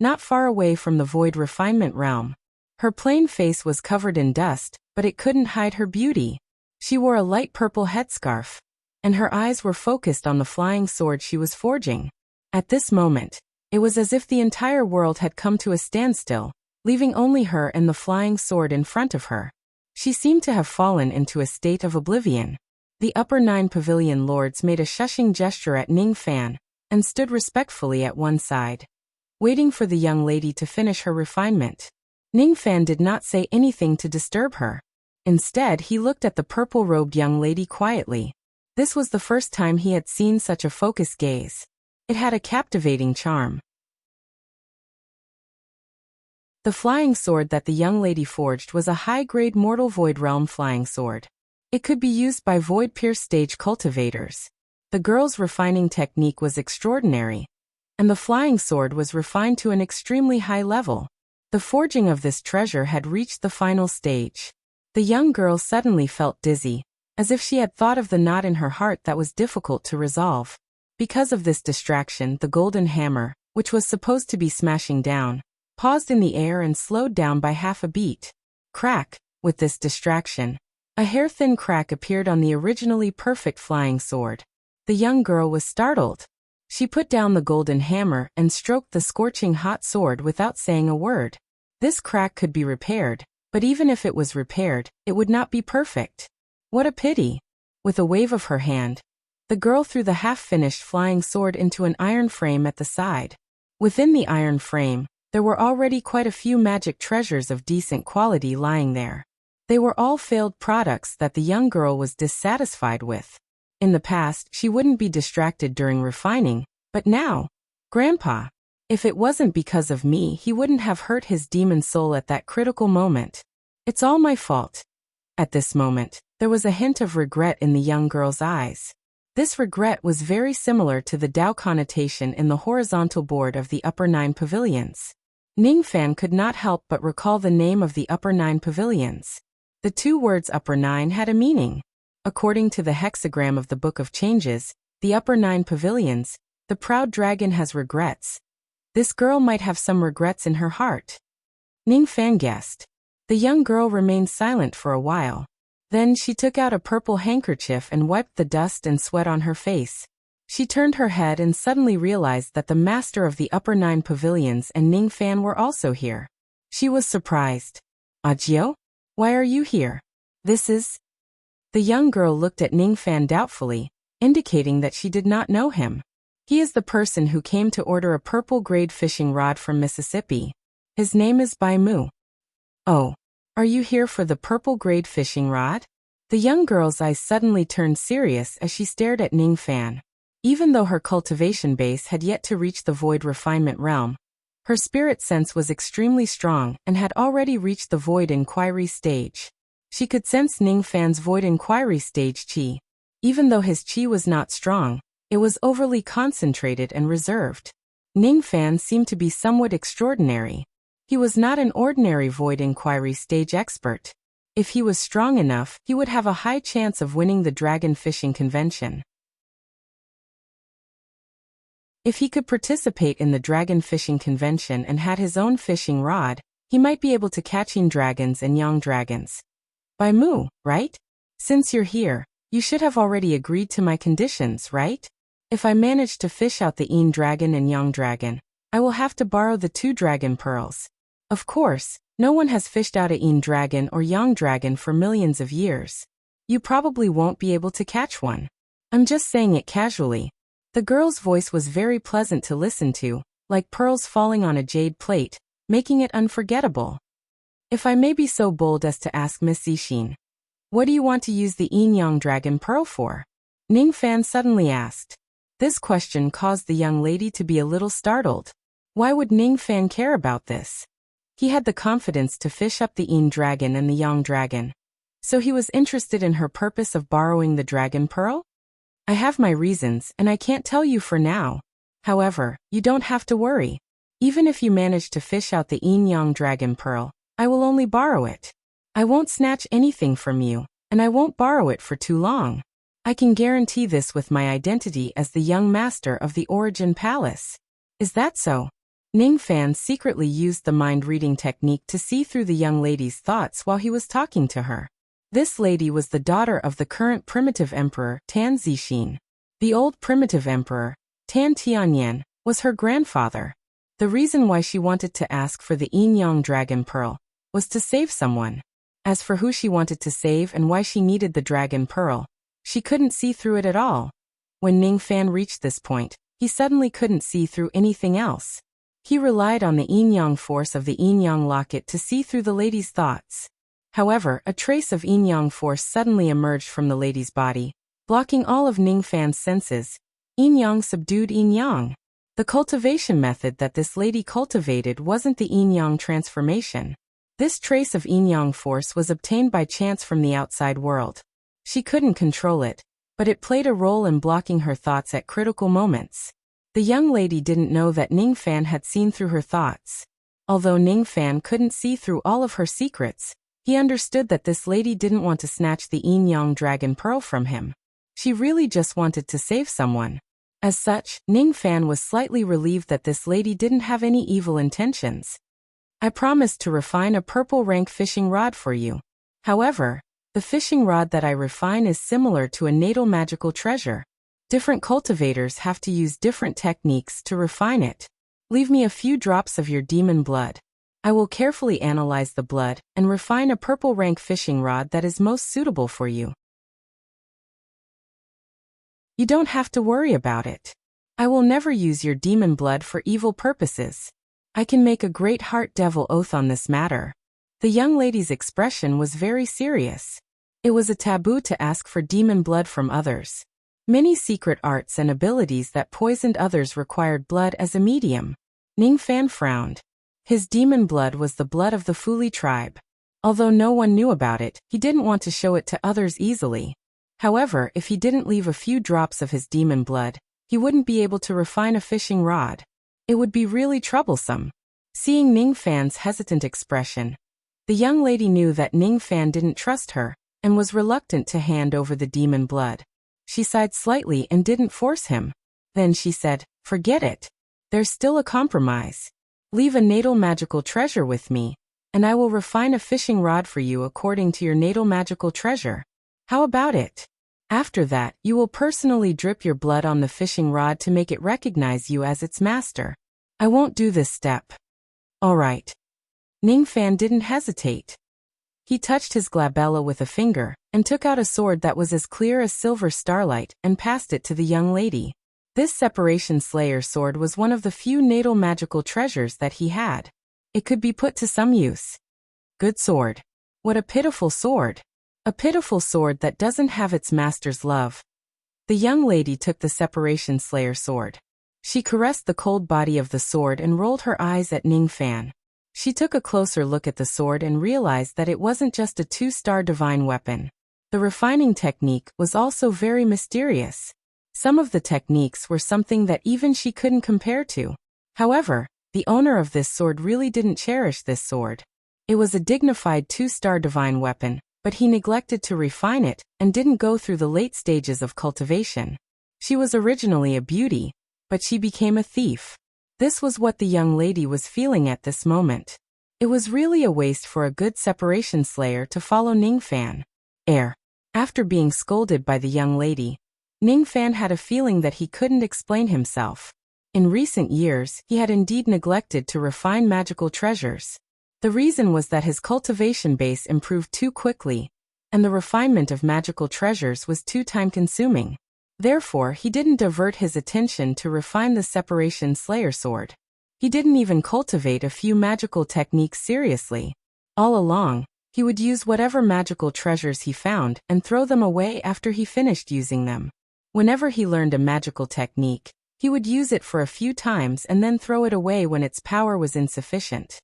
not far away from the void refinement realm. Her plain face was covered in dust, but it couldn't hide her beauty. She wore a light purple headscarf, and her eyes were focused on the flying sword she was forging. At this moment, it was as if the entire world had come to a standstill, leaving only her and the flying sword in front of her. She seemed to have fallen into a state of oblivion. The upper 9 pavilion lords made a shushing gesture at Ning Fan and stood respectfully at one side. waiting for the young lady to finish her refinement. Ning Fan did not say anything to disturb her. Instead, he looked at the purple-robed young lady quietly. This was the first time he had seen such a focused gaze. It had a captivating charm. The flying sword that the young lady forged was a high-grade Mortal Void Realm flying sword. It could be used by Void Pierce stage cultivators. The girl's refining technique was extraordinary, and the flying sword was refined to an extremely high level. The forging of this treasure had reached the final stage. The young girl suddenly felt dizzy, as if she had thought of the knot in her heart that was difficult to resolve. Because of this distraction, the golden hammer, which was supposed to be smashing down, paused in the air and slowed down by half a beat. Crack! With this distraction, a hair-thin crack appeared on the originally perfect flying sword. The young girl was startled. She put down the golden hammer and stroked the scorching hot sword without saying a word. This crack could be repaired, but even if it was repaired, it would not be perfect. What a pity! With a wave of her hand, the girl threw the half-finished flying sword into an iron frame at the side. Within the iron frame, there were already quite a few magic treasures of decent quality lying there. They were all failed products that the young girl was dissatisfied with. In the past, she wouldn't be distracted during refining, but now, Grandpa, if it wasn't because of me, he wouldn't have hurt his demon soul at that critical moment. It's all my fault. At this moment, there was a hint of regret in the young girl's eyes. This regret was very similar to the Dao connotation in the horizontal board of the Upper 9 Pavilions. Ning Fan could not help but recall the name of the Upper 9 Pavilions. The two words Upper 9 had a meaning. According to the hexagram of the Book of Changes, the Upper 9 Pavilions, the proud dragon has regrets. This girl might have some regrets in her heart. Ning Fan guessed. The young girl remained silent for a while. Then she took out a purple handkerchief and wiped the dust and sweat on her face. She turned her head and suddenly realized that the master of the Upper 9 Pavilions and Ning Fan were also here. She was surprised. Ajio? Why are you here? This is... The young girl looked at Ning Fan doubtfully, indicating that she did not know him. He is the person who came to order a purple-grade fishing rod from Mississippi. His name is Bai Mu. Oh. Are you here for the purple-grade fishing rod? The young girl's eyes suddenly turned serious as she stared at Ning Fan. Even though her cultivation base had yet to reach the void refinement realm, her spirit sense was extremely strong and had already reached the void inquiry stage. She could sense Ning Fan's void inquiry stage qi. Even though his qi was not strong, it was overly concentrated and reserved. Ning Fan seemed to be somewhat extraordinary. He was not an ordinary void inquiry stage expert. If he was strong enough, he would have a high chance of winning the dragon fishing convention. If he could participate in the dragon fishing convention and had his own fishing rod, he might be able to catch yin dragons and yang dragons. Bai Mu, right? Since you're here, you should have already agreed to my conditions, right? If I manage to fish out the yin dragon and yang dragon, I will have to borrow the 2 dragon pearls. Of course, no one has fished out a yin dragon or yang dragon for millions of years. You probably won't be able to catch one. I'm just saying it casually. The girl's voice was very pleasant to listen to, like pearls falling on a jade plate, making it unforgettable. If I may be so bold as to ask Miss Zixin, what do you want to use the yin yang dragon pearl for? Ning Fan suddenly asked. This question caused the young lady to be a little startled. Why would Ning Fan care about this? He had the confidence to fish up the yin dragon and the yang dragon. So he was interested in her purpose of borrowing the dragon pearl? I have my reasons, and I can't tell you for now. However, you don't have to worry. Even if you manage to fish out the yin yang dragon pearl, I will only borrow it. I won't snatch anything from you, and I won't borrow it for too long. I can guarantee this with my identity as the young master of the Origin Palace. Is that so? Ning Fan secretly used the mind-reading technique to see through the young lady's thoughts while he was talking to her. This lady was the daughter of the current primitive emperor, Tan Zixin. The old primitive emperor, Tan Tianyan, was her grandfather. The reason why she wanted to ask for the yin yang dragon pearl was to save someone. As for who she wanted to save and why she needed the dragon pearl, she couldn't see through it at all. When Ning Fan reached this point, he suddenly couldn't see through anything else. He relied on the yin-yang force of the yin-yang locket to see through the lady's thoughts. However, a trace of yin-yang force suddenly emerged from the lady's body, blocking all of Ningfan's senses. Yin-yang subdued yin-yang. The cultivation method that this lady cultivated wasn't the yin-yang transformation. This trace of yin-yang force was obtained by chance from the outside world. She couldn't control it, but it played a role in blocking her thoughts at critical moments. The young lady didn't know that Ningfan had seen through her thoughts. Although Ningfan couldn't see through all of her secrets, he understood that this lady didn't want to snatch the yin-yang dragon pearl from him. She really just wanted to save someone. As such, Ningfan was slightly relieved that this lady didn't have any evil intentions. I promised to refine a purple rank fishing rod for you. However, the fishing rod that I refine is similar to a natal magical treasure. Different cultivators have to use different techniques to refine it. Leave me a few drops of your demon blood. I will carefully analyze the blood and refine a purple rank fishing rod that is most suitable for you. You don't have to worry about it. I will never use your demon blood for evil purposes. I can make a great heart devil oath on this matter. The young lady's expression was very serious. It was a taboo to ask for demon blood from others. Many secret arts and abilities that poisoned others required blood as a medium. Ningfan frowned. His demon blood was the blood of the Fuli tribe. Although no one knew about it, he didn't want to show it to others easily. However, if he didn't leave a few drops of his demon blood, he wouldn't be able to refine a fishing rod. It would be really troublesome. Seeing Ningfan's hesitant expression, the young lady knew that Ningfan didn't trust her, and was reluctant to hand over the demon blood. She sighed slightly and didn't force him. Then she said, "Forget it. There's still a compromise. Leave a natal magical treasure with me, and I will refine a fishing rod for you according to your natal magical treasure. How about it? After that, you will personally drip your blood on the fishing rod to make it recognize you as its master. I won't do this step." All right. Ningfan didn't hesitate. He touched his glabella with a finger, and took out a sword that was as clear as silver starlight, and passed it to the young lady. This Separation Slayer sword was one of the few natal magical treasures that he had. It could be put to some use. Good sword. What a pitiful sword. A pitiful sword that doesn't have its master's love. The young lady took the Separation Slayer sword. She caressed the cold body of the sword and rolled her eyes at Ningfan. She took a closer look at the sword and realized that it wasn't just a 2-star divine weapon. The refining technique was also very mysterious. Some of the techniques were something that even she couldn't compare to. However, the owner of this sword really didn't cherish this sword. It was a dignified 2-star divine weapon, but he neglected to refine it and didn't go through the late stages of cultivation. She was originally a beauty, but she became a thief. This was what the young lady was feeling at this moment. It was really a waste for a good Separation Slayer to follow Ningfan. After being scolded by the young lady, Ningfan had a feeling that he couldn't explain himself. In recent years, he had indeed neglected to refine magical treasures. The reason was that his cultivation base improved too quickly, and the refinement of magical treasures was too time-consuming. Therefore, he didn't divert his attention to refine the Separation Slayer sword. He didn't even cultivate a few magical techniques seriously. All along, he would use whatever magical treasures he found and throw them away after he finished using them. Whenever he learned a magical technique, he would use it for a few times and then throw it away when its power was insufficient.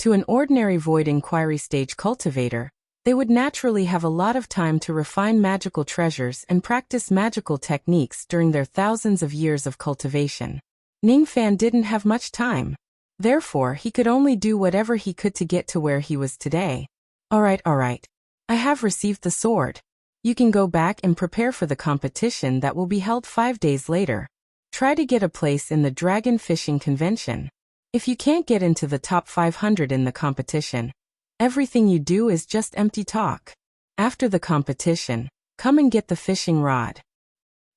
To an ordinary void inquiry stage cultivator, they would naturally have a lot of time to refine magical treasures and practice magical techniques during their thousands of years of cultivation. Ningfan didn't have much time. Therefore, he could only do whatever he could to get to where he was today. All right. I have received the sword. You can go back and prepare for the competition that will be held 5 days later. Try to get a place in the Dragon Fishing Convention. If you can't get into the top 500 in the competition, everything you do is just empty talk. After the competition, come and get the fishing rod.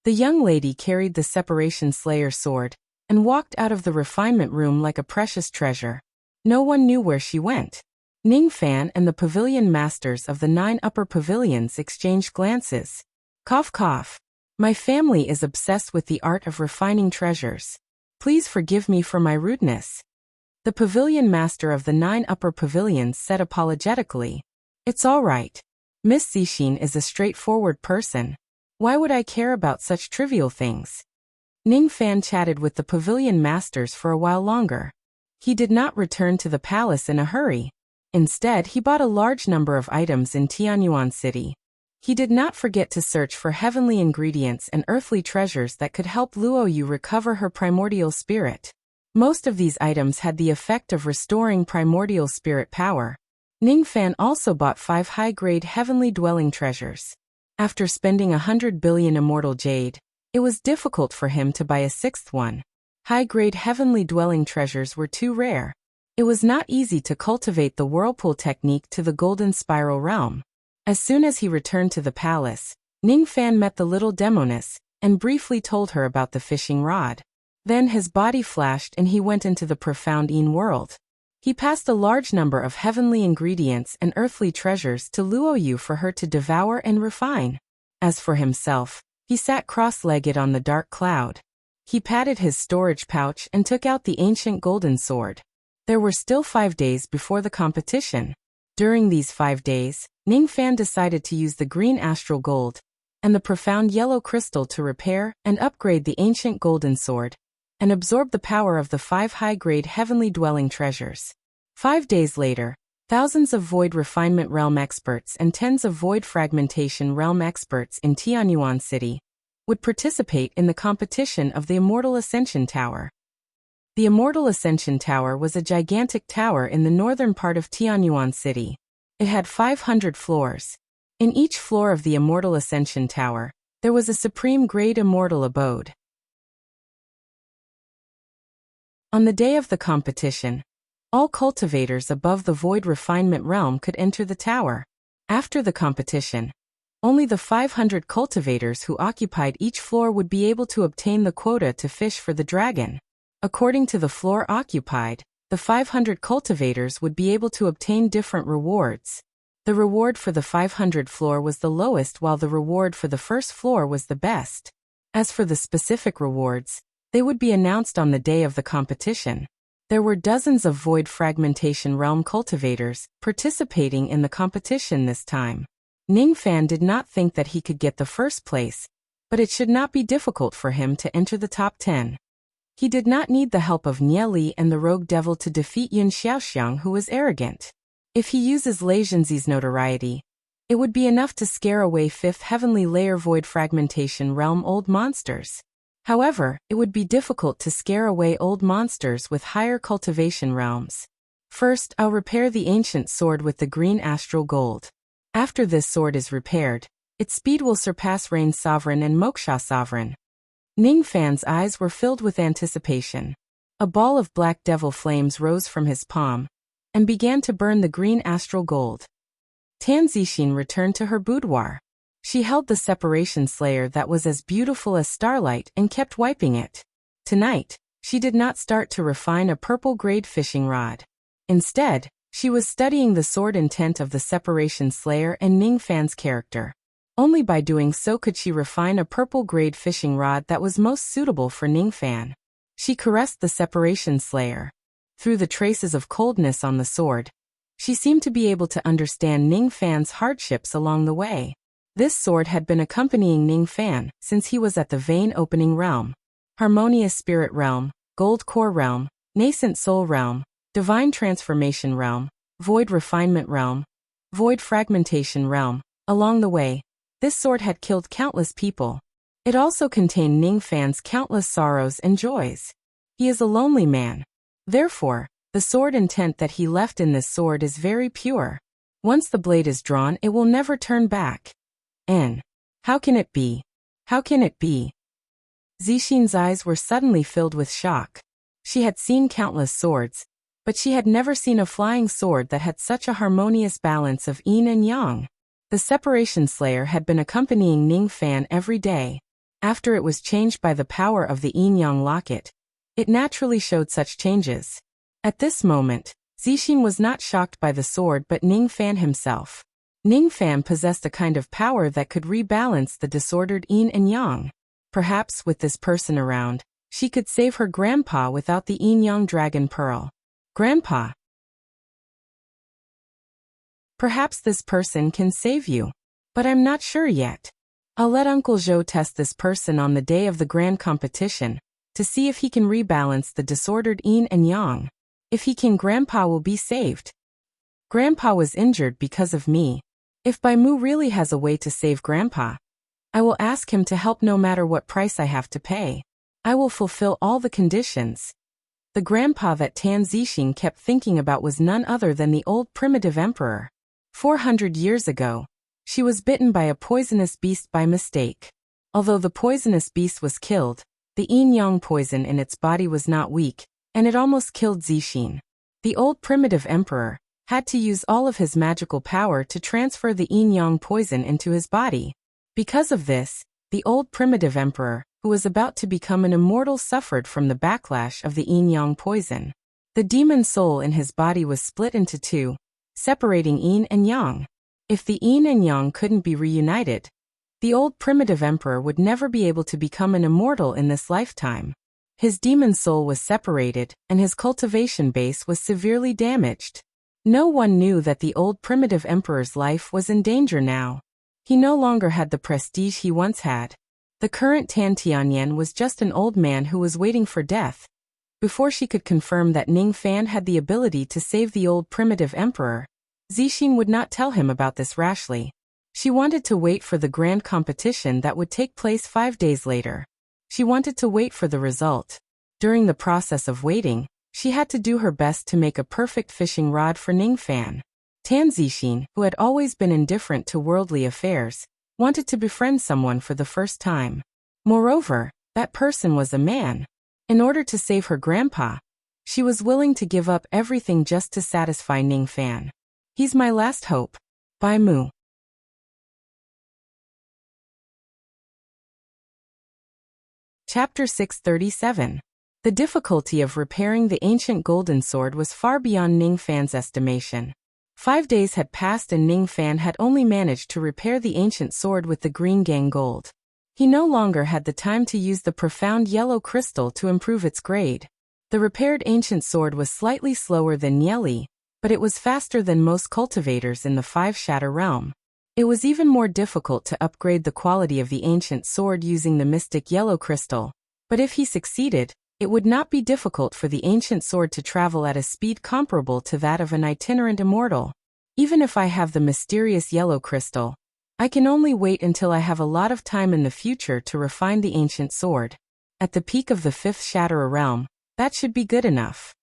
The young lady carried the Separation Slayer sword and walked out of the refinement room like a precious treasure. No one knew where she went. Ningfan and the pavilion masters of the 9 upper pavilions exchanged glances. Cough cough. My family is obsessed with the art of refining treasures. Please forgive me for my rudeness. The pavilion master of the 9 upper pavilions said apologetically. It's all right. Miss Zixin is a straightforward person. Why would I care about such trivial things? Ning Fan chatted with the pavilion masters for a while longer. He did not return to the palace in a hurry. Instead, he bought a large number of items in Tianyuan City. He did not forget to search for heavenly ingredients and earthly treasures that could help Luo Yu recover her primordial spirit. Most of these items had the effect of restoring primordial spirit power. Ning Fan also bought 5 high-grade heavenly dwelling treasures. After spending 100 billion immortal jade, it was difficult for him to buy a 6th one. High-grade heavenly dwelling treasures were too rare. It was not easy to cultivate the whirlpool technique to the golden spiral realm. As soon as he returned to the palace, Ning Fan met the little demoness and briefly told her about the fishing rod. Then his body flashed and he went into the profound Yin world. He passed a large number of heavenly ingredients and earthly treasures to Luo Yu for her to devour and refine. As for himself, he sat cross-legged on the dark cloud. He patted his storage pouch and took out the ancient golden sword. There were still 5 days before the competition. During these 5 days, Ning Fan decided to use the green astral gold and the profound yellow crystal to repair and upgrade the ancient golden sword and absorb the power of the 5 high-grade heavenly dwelling treasures. 5 days later, thousands of void refinement realm experts and tens of void fragmentation realm experts in Tianyuan City would participate in the competition of the Immortal Ascension Tower. The Immortal Ascension Tower was a gigantic tower in the northern part of Tianyuan City. It had 500 floors. In each floor of the Immortal Ascension Tower, there was a supreme grade immortal abode. On the day of the competition, all cultivators above the void refinement realm could enter the tower. After the competition, only the 500 cultivators who occupied each floor would be able to obtain the quota to fish for the dragon. According to the floor occupied, the 500 cultivators would be able to obtain different rewards. The reward for the 500 floor was the lowest while the reward for the first floor was the best. As for the specific rewards, they would be announced on the day of the competition. There were dozens of void fragmentation realm cultivators participating in the competition this time. Ning Fan did not think that he could get the first place, but it should not be difficult for him to enter the top 10. He did not need the help of Nie Li and the rogue devil to defeat Yun Xiaoxiang, who was arrogant. If he uses Lei Zhenzi's notoriety, it would be enough to scare away 5th heavenly layer void fragmentation realm old monsters. However, it would be difficult to scare away old monsters with higher cultivation realms. First, I'll repair the ancient sword with the green astral gold. After this sword is repaired, its speed will surpass Rain Sovereign and Moksha Sovereign. Ning Fan's eyes were filled with anticipation. A ball of black devil flames rose from his palm and began to burn the green astral gold. Tan Zixin returned to her boudoir. She held the separation slayer that was as beautiful as starlight and kept wiping it. Tonight, she did not start to refine a purple-grade fishing rod. Instead, she was studying the sword intent of the separation slayer and Ning Fan's character. Only by doing so could she refine a purple-grade fishing rod that was most suitable for Ning Fan. She caressed the separation slayer. Through the traces of coldness on the sword, she seemed to be able to understand Ning Fan's hardships along the way. This sword had been accompanying Ning Fan since he was at the Vein Opening Realm, Harmonious Spirit Realm, Gold Core Realm, Nascent Soul Realm, Divine Transformation Realm, Void Refinement Realm, Void Fragmentation Realm. Along the way, this sword had killed countless people. It also contained Ning Fan's countless sorrows and joys. He is a lonely man. Therefore, the sword intent that he left in this sword is very pure. Once the blade is drawn, it will never turn back. How can it be? How can it be? Zixin's eyes were suddenly filled with shock. She had seen countless swords, but she had never seen a flying sword that had such a harmonious balance of yin and yang. The separation slayer had been accompanying Ning Fan every day. After it was changed by the power of the yin-yang locket, it naturally showed such changes. At this moment, Zixin was not shocked by the sword but Ning Fan himself. Ningfan possessed a kind of power that could rebalance the disordered yin and yang. Perhaps with this person around, she could save her grandpa without the yin-yang dragon pearl. Grandpa. Perhaps this person can save you. But I'm not sure yet. I'll let Uncle Zhou test this person on the day of the grand competition, to see if he can rebalance the disordered yin and yang. If he can, Grandpa will be saved. Grandpa was injured because of me. If Bai Mu really has a way to save Grandpa, I will ask him to help no matter what price I have to pay. I will fulfill all the conditions. The grandpa that Tan Zixing kept thinking about was none other than the old primitive emperor. 400 years ago, she was bitten by a poisonous beast by mistake. Although the poisonous beast was killed, the yin-yang poison in its body was not weak, and it almost killed Zixing. The old primitive emperor had to use all of his magical power to transfer the yin-yang poison into his body. Because of this, the old primitive emperor, who was about to become an immortal, suffered from the backlash of the yin-yang poison. The demon soul in his body was split into two, separating yin and yang. If the yin and yang couldn't be reunited, the old primitive emperor would never be able to become an immortal in this lifetime. His demon soul was separated, and his cultivation base was severely damaged. No one knew that the old primitive emperor's life was in danger now. He no longer had the prestige he once had. The current Tan Tianyan was just an old man who was waiting for death. Before she could confirm that Ningfan had the ability to save the old primitive emperor, Zixing would not tell him about this rashly. She wanted to wait for the grand competition that would take place 5 days later. She wanted to wait for the result. During the process of waiting, she had to do her best to make a perfect fishing rod for Ningfan. Tan Zixing, who had always been indifferent to worldly affairs, wanted to befriend someone for the first time. Moreover, that person was a man. In order to save her grandpa, she was willing to give up everything just to satisfy Ningfan. He's my last hope. Bai Mu. Chapter 637. The difficulty of repairing the ancient golden sword was far beyond Ningfan's estimation. 5 days had passed and Ningfan had only managed to repair the ancient sword with the green gang gold. He no longer had the time to use the profound yellow crystal to improve its grade. The repaired ancient sword was slightly slower than Nieli, but it was faster than most cultivators in the 5-shatter realm. It was even more difficult to upgrade the quality of the ancient sword using the mystic yellow crystal, but if he succeeded, it would not be difficult for the ancient sword to travel at a speed comparable to that of an itinerant immortal. Even if I have the mysterious yellow crystal, I can only wait until I have a lot of time in the future to refine the ancient sword. At the peak of the 5th Shatterer realm, that should be good enough.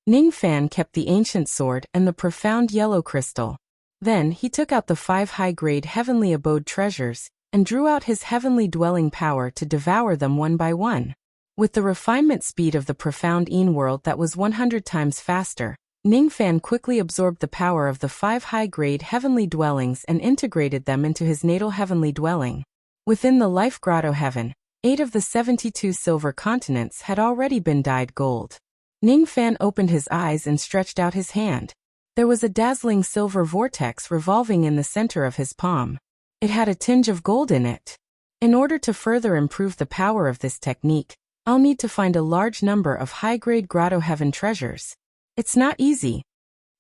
Ningfan kept the ancient sword and the profound yellow crystal. Then he took out the 5 high-grade heavenly abode treasures, and drew out his heavenly dwelling power to devour them one by one. With the refinement speed of the profound Yin world that was 100 times faster, Ningfan quickly absorbed the power of the 5 high-grade heavenly dwellings and integrated them into his natal heavenly dwelling. Within the life grotto heaven, 8 of the 72 silver continents had already been dyed gold. Ningfan opened his eyes and stretched out his hand. There was a dazzling silver vortex revolving in the center of his palm. It had a tinge of gold in it. In order to further improve the power of this technique, I'll need to find a large number of high-grade grotto heaven treasures. It's not easy.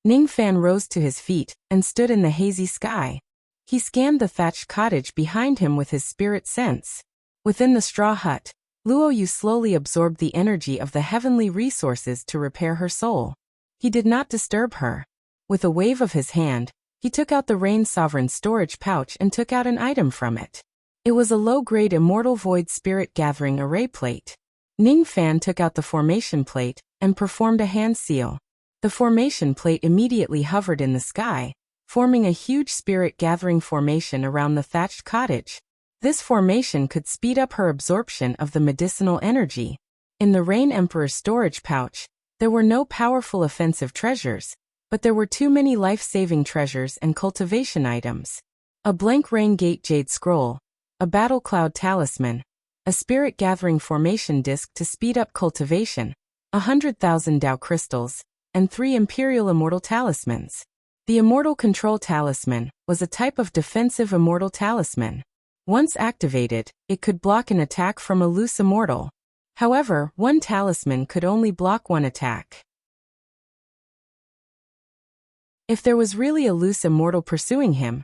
Ningfan rose to his feet and stood in the hazy sky. He scanned the thatched cottage behind him with his spirit sense. Within the straw hut, Luo Yu slowly absorbed the energy of the heavenly resources to repair her soul. He did not disturb her. With a wave of his hand, he took out the Rain Sovereign's storage pouch and took out an item from it. It was a low-grade Immortal Void Spirit Gathering Array Plate. Ningfan took out the formation plate and performed a hand seal. The formation plate immediately hovered in the sky, forming a huge spirit gathering formation around the thatched cottage. This formation could speed up her absorption of the medicinal energy. In the Rain Emperor's storage pouch, there were no powerful offensive treasures, but there were too many life-saving treasures and cultivation items. A blank Rain Gate Jade Scroll, a Battle Cloud Talisman, a Spirit Gathering Formation Disc to speed up cultivation, 100,000 Dao Crystals, and 3 Imperial Immortal Talismans. The Immortal Control Talisman was a type of defensive immortal talisman. Once activated, it could block an attack from a loose immortal. However, one talisman could only block one attack. If there was really a loose immortal pursuing him,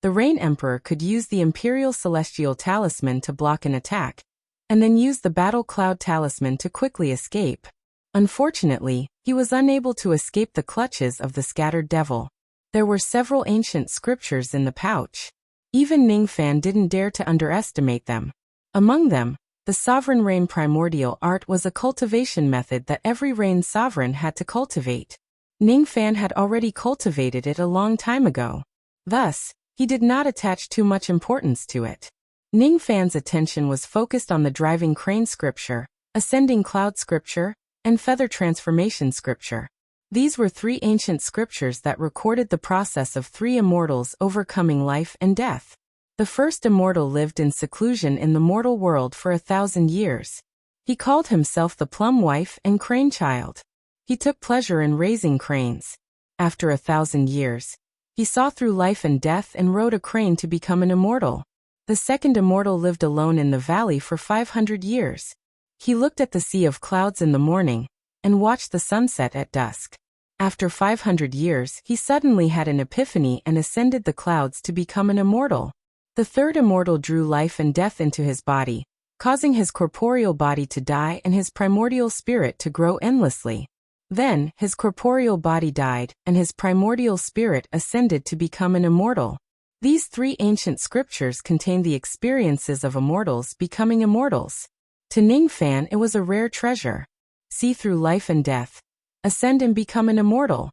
the Rain Emperor could use the Imperial Celestial Talisman to block an attack, and then use the Battle Cloud Talisman to quickly escape. Unfortunately, he was unable to escape the clutches of the Scattered Devil. There were several ancient scriptures in the pouch. Even Ningfan didn't dare to underestimate them. Among them, the Sovereign Rain Primordial Art was a cultivation method that every Rain Sovereign had to cultivate. Ningfan had already cultivated it a long time ago. Thus, he did not attach too much importance to it. Ningfan's attention was focused on the Driving Crane Scripture, Ascending Cloud Scripture, and Feather Transformation Scripture. These were three ancient scriptures that recorded the process of three immortals overcoming life and death. The first immortal lived in seclusion in the mortal world for 1,000 years. He called himself the Plum Wife and Crane Child. He took pleasure in raising cranes. After 1,000 years, he saw through life and death and rode a crane to become an immortal. The second immortal lived alone in the valley for 500 years. He looked at the sea of clouds in the morning and watched the sunset at dusk. After 500 years, he suddenly had an epiphany and ascended the clouds to become an immortal. The third immortal drew life and death into his body, causing his corporeal body to die and his primordial spirit to grow endlessly. Then, his corporeal body died, and his primordial spirit ascended to become an immortal. These three ancient scriptures contain the experiences of immortals becoming immortals. To Ningfan, it was a rare treasure. See through life and death. Ascend and become an immortal.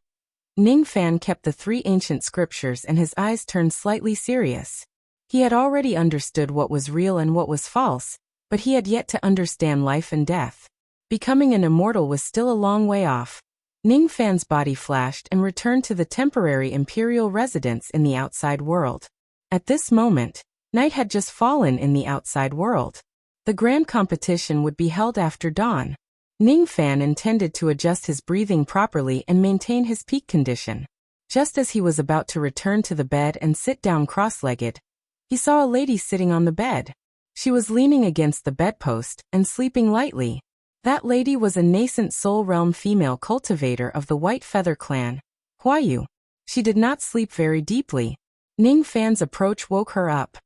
Ningfan kept the three ancient scriptures and his eyes turned slightly serious. He had already understood what was real and what was false, but he had yet to understand life and death. Becoming an immortal was still a long way off. Ningfan's body flashed and returned to the temporary imperial residence in the outside world. At this moment, night had just fallen in the outside world. The grand competition would be held after dawn. Ningfan intended to adjust his breathing properly and maintain his peak condition. Just as he was about to return to the bed and sit down cross-legged, he saw a lady sitting on the bed. She was leaning against the bedpost and sleeping lightly. That lady was a nascent Soul Realm female cultivator of the White Feather clan, Huayu. She did not sleep very deeply. Ningfan's approach woke her up.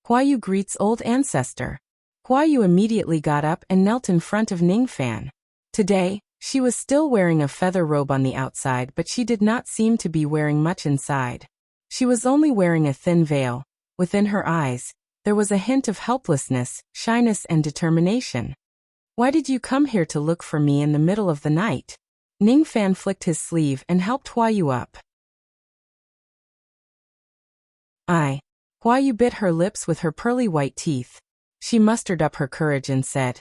Huayu greets old ancestor. Huayu immediately got up and knelt in front of Ningfan. Today, she was still wearing a feather robe on the outside, but she did not seem to be wearing much inside. She was only wearing a thin veil. Within her eyes, there was a hint of helplessness, shyness, and determination. Why did you come here to look for me in the middle of the night? Ningfan flicked his sleeve and helped Huayu up. Huayu bit her lips with her pearly white teeth. She mustered up her courage and said,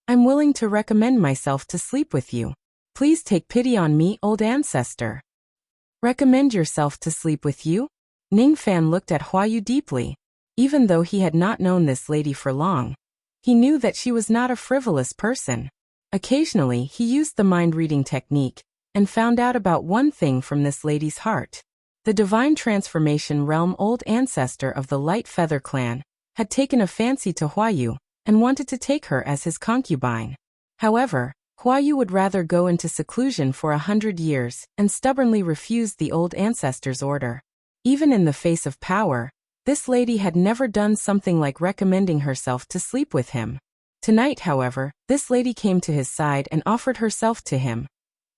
I'm willing to recommend myself to sleep with you. Please take pity on me, old ancestor. Recommend yourself to sleep with you? Ningfan looked at Huayu deeply. Even though he had not known this lady for long, he knew that she was not a frivolous person. Occasionally, he used the mind-reading technique and found out about one thing from this lady's heart. The Divine Transformation Realm old ancestor of the Light Feather clan had taken a fancy to Huayu and wanted to take her as his concubine. However, Huayu would rather go into seclusion for 100 years and stubbornly refused the old ancestor's order. Even in the face of power, this lady had never done something like recommending herself to sleep with him. Tonight, however, this lady came to his side and offered herself to him.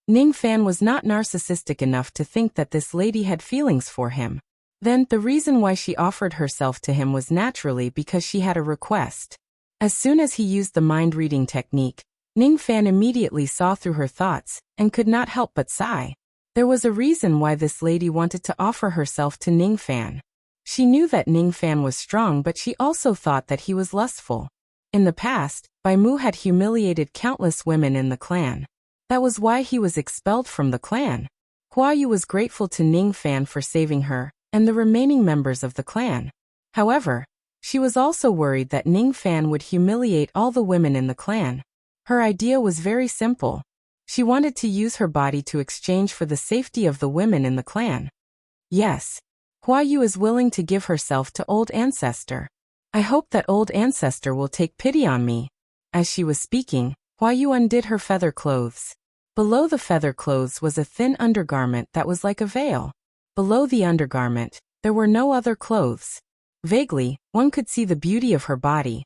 Ningfan was not narcissistic enough to think that this lady had feelings for him. Then, the reason why she offered herself to him was naturally because she had a request. As soon as he used the mind-reading technique, Ningfan immediately saw through her thoughts and could not help but sigh. There was a reason why this lady wanted to offer herself to Ningfan. She knew that Ningfan was strong, but she also thought that he was lustful. In the past, Bai Mu had humiliated countless women in the clan. That was why he was expelled from the clan. Huayu was grateful to Ningfan for saving her and the remaining members of the clan. However, she was also worried that Ningfan would humiliate all the women in the clan. Her idea was very simple. She wanted to use her body to exchange for the safety of the women in the clan. Yes. Hua Yu is willing to give herself to old ancestor. I hope that old ancestor will take pity on me. As she was speaking, Hua Yu undid her feather clothes. Below the feather clothes was a thin undergarment that was like a veil. Below the undergarment, there were no other clothes. Vaguely, one could see the beauty of her body.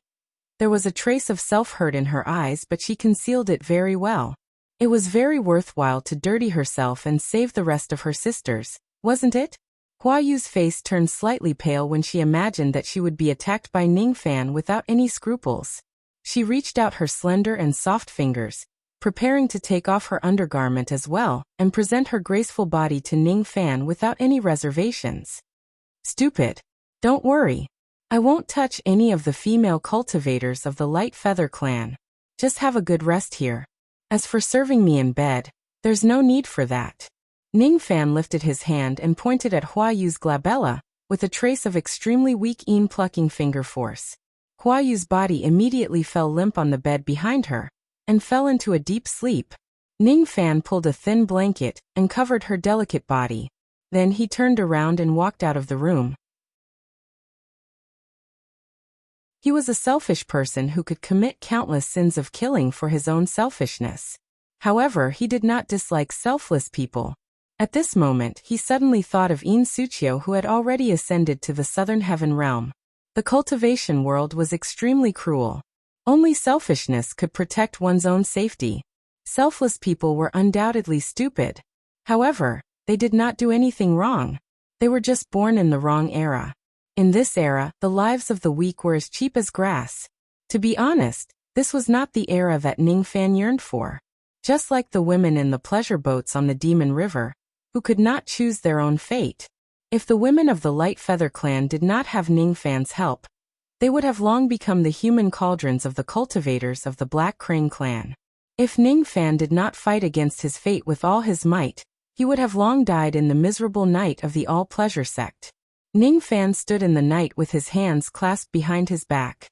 There was a trace of self-hurt in her eyes, but she concealed it very well. It was very worthwhile to dirty herself and save the rest of her sisters, wasn't it? Hua Yu's face turned slightly pale when she imagined that she would be attacked by Ning Fan without any scruples. She reached out her slender and soft fingers, preparing to take off her undergarment as well, and present her graceful body to Ning Fan without any reservations. Stupid. Don't worry. I won't touch any of the female cultivators of the Light Feather clan. Just have a good rest here. As for serving me in bed, there's no need for that. Ning Fan lifted his hand and pointed at Hua Yu's glabella, with a trace of extremely weak plucking finger force. Hua Yu's body immediately fell limp on the bed behind her, and fell into a deep sleep. Ning Fan pulled a thin blanket and covered her delicate body. Then he turned around and walked out of the room. He was a selfish person who could commit countless sins of killing for his own selfishness. However, he did not dislike selfless people. At this moment, he suddenly thought of In Suchio, who had already ascended to the Southern Heaven realm. The cultivation world was extremely cruel. Only selfishness could protect one's own safety. Selfless people were undoubtedly stupid. However, they did not do anything wrong. They were just born in the wrong era. In this era, the lives of the weak were as cheap as grass. To be honest, this was not the era that Ning Fan yearned for. Just like the women in the pleasure boats on the Demon River, who could not choose their own fate. If the women of the Light Feather clan did not have Ning Fan's help, they would have long become the human cauldrons of the cultivators of the Black Crane clan. If Ning Fan did not fight against his fate with all his might, he would have long died in the miserable night of the all-pleasure sect. Ning Fan stood in the night with his hands clasped behind his back.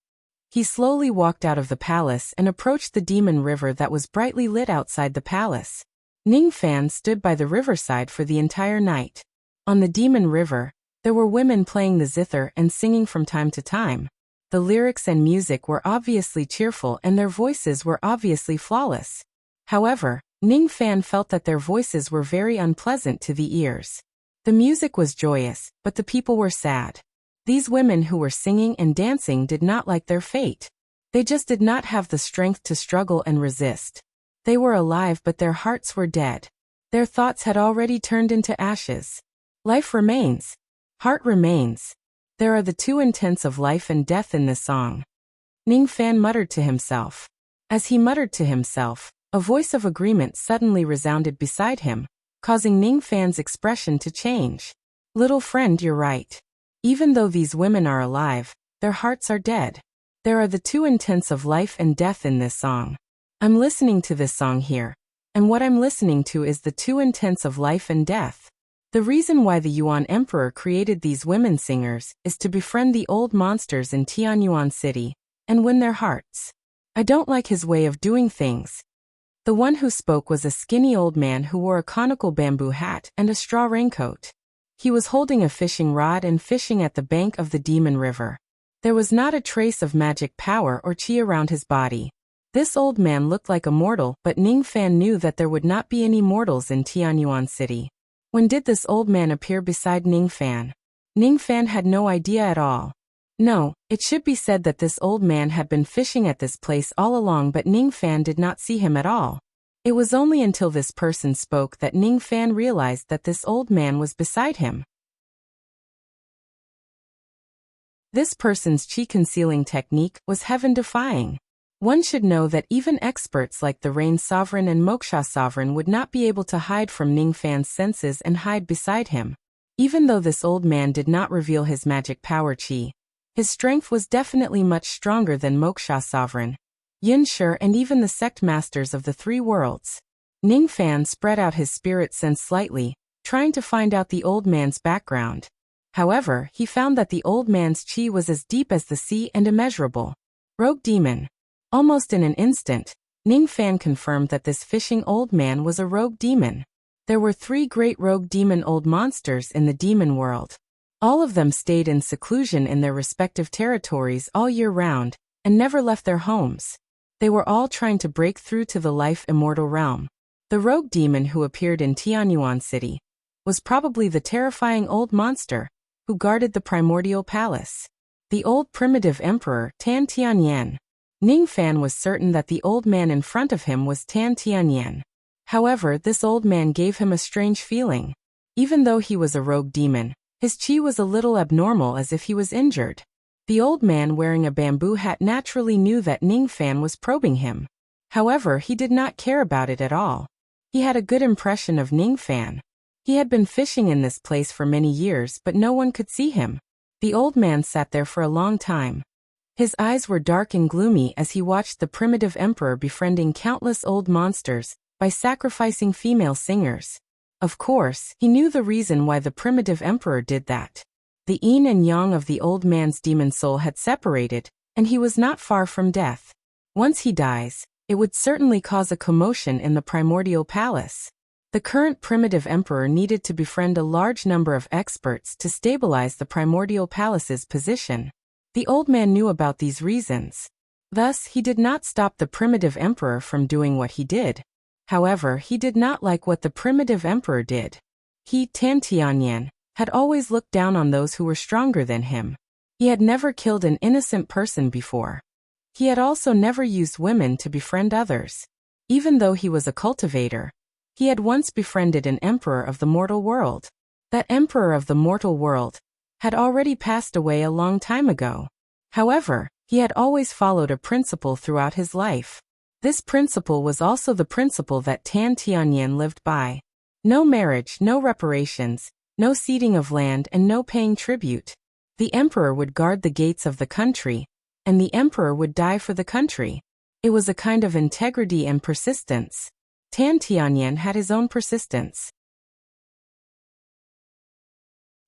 He slowly walked out of the palace and approached the Demon River that was brightly lit outside the palace. Ning Fan stood by the riverside for the entire night. On the Demon River, there were women playing the zither and singing from time to time. The lyrics and music were obviously cheerful and their voices were obviously flawless. However, Ning Fan felt that their voices were very unpleasant to the ears. The music was joyous, but the people were sad. These women who were singing and dancing did not like their fate. They just did not have the strength to struggle and resist. They were alive, but their hearts were dead. Their thoughts had already turned into ashes. Life remains. Heart remains. There are the two intents of life and death in this song. Ning Fan muttered to himself. As he muttered to himself, a voice of agreement suddenly resounded beside him, causing Ning Fan's expression to change. Little friend, you're right. Even though these women are alive, their hearts are dead. There are the two intents of life and death in this song. I'm listening to this song here, and what I'm listening to is the two intents of life and death. The reason why the Yuan Emperor created these women singers is to befriend the old monsters in Tianyuan City and win their hearts. I don't like his way of doing things. The one who spoke was a skinny old man who wore a conical bamboo hat and a straw raincoat. He was holding a fishing rod and fishing at the bank of the Demon River. There was not a trace of magic power or chi around his body. This old man looked like a mortal, but Ning Fan knew that there would not be any mortals in Tianyuan City. When did this old man appear beside Ning Fan? Ning Fan had no idea at all. No, it should be said that this old man had been fishing at this place all along, but Ning Fan did not see him at all. It was only until this person spoke that Ning Fan realized that this old man was beside him. This person's chi concealing technique was heaven-defying. One should know that even experts like the Rain Sovereign and Moksha Sovereign would not be able to hide from Ning Fan's senses and hide beside him. Even though this old man did not reveal his magic power chi, his strength was definitely much stronger than Moksha Sovereign, Yin Shi, and even the sect masters of the three worlds. Ning Fan spread out his spirit sense slightly, trying to find out the old man's background. However, he found that the old man's chi was as deep as the sea and immeasurable. Rogue demon. Almost in an instant, Ning Fan confirmed that this fishing old man was a rogue demon. There were 3 great rogue demon old monsters in the demon world. All of them stayed in seclusion in their respective territories all year round, and never left their homes. They were all trying to break through to the life-immortal realm. The rogue demon who appeared in Tianyuan City was probably the terrifying old monster who guarded the primordial palace. The old primitive emperor, Tan Tianyan. Ning Fan was certain that the old man in front of him was Tan Tianyan. However, this old man gave him a strange feeling. Even though he was a rogue demon, his chi was a little abnormal, as if he was injured. The old man wearing a bamboo hat naturally knew that Ning Fan was probing him. However, he did not care about it at all. He had a good impression of Ning Fan. He had been fishing in this place for many years, but no one could see him. The old man sat there for a long time. His eyes were dark and gloomy as he watched the primitive emperor befriending countless old monsters by sacrificing female singers. Of course, he knew the reason why the primitive emperor did that. The yin and yang of the old man's demon soul had separated, and he was not far from death. Once he dies, it would certainly cause a commotion in the primordial palace. The current primitive emperor needed to befriend a large number of experts to stabilize the primordial palace's position. The old man knew about these reasons. Thus, he did not stop the primitive emperor from doing what he did. However, he did not like what the primitive emperor did. He, Tan Tianyan, had always looked down on those who were stronger than him. He had never killed an innocent person before. He had also never used women to befriend others. Even though he was a cultivator, he had once befriended an emperor of the mortal world. That emperor of the mortal world had already passed away a long time ago. However, he had always followed a principle throughout his life. This principle was also the principle that Tan Tianyan lived by. No marriage, no reparations, no ceding of land, and no paying tribute. The emperor would guard the gates of the country, and the emperor would die for the country. It was a kind of integrity and persistence. Tan Tianyan had his own persistence.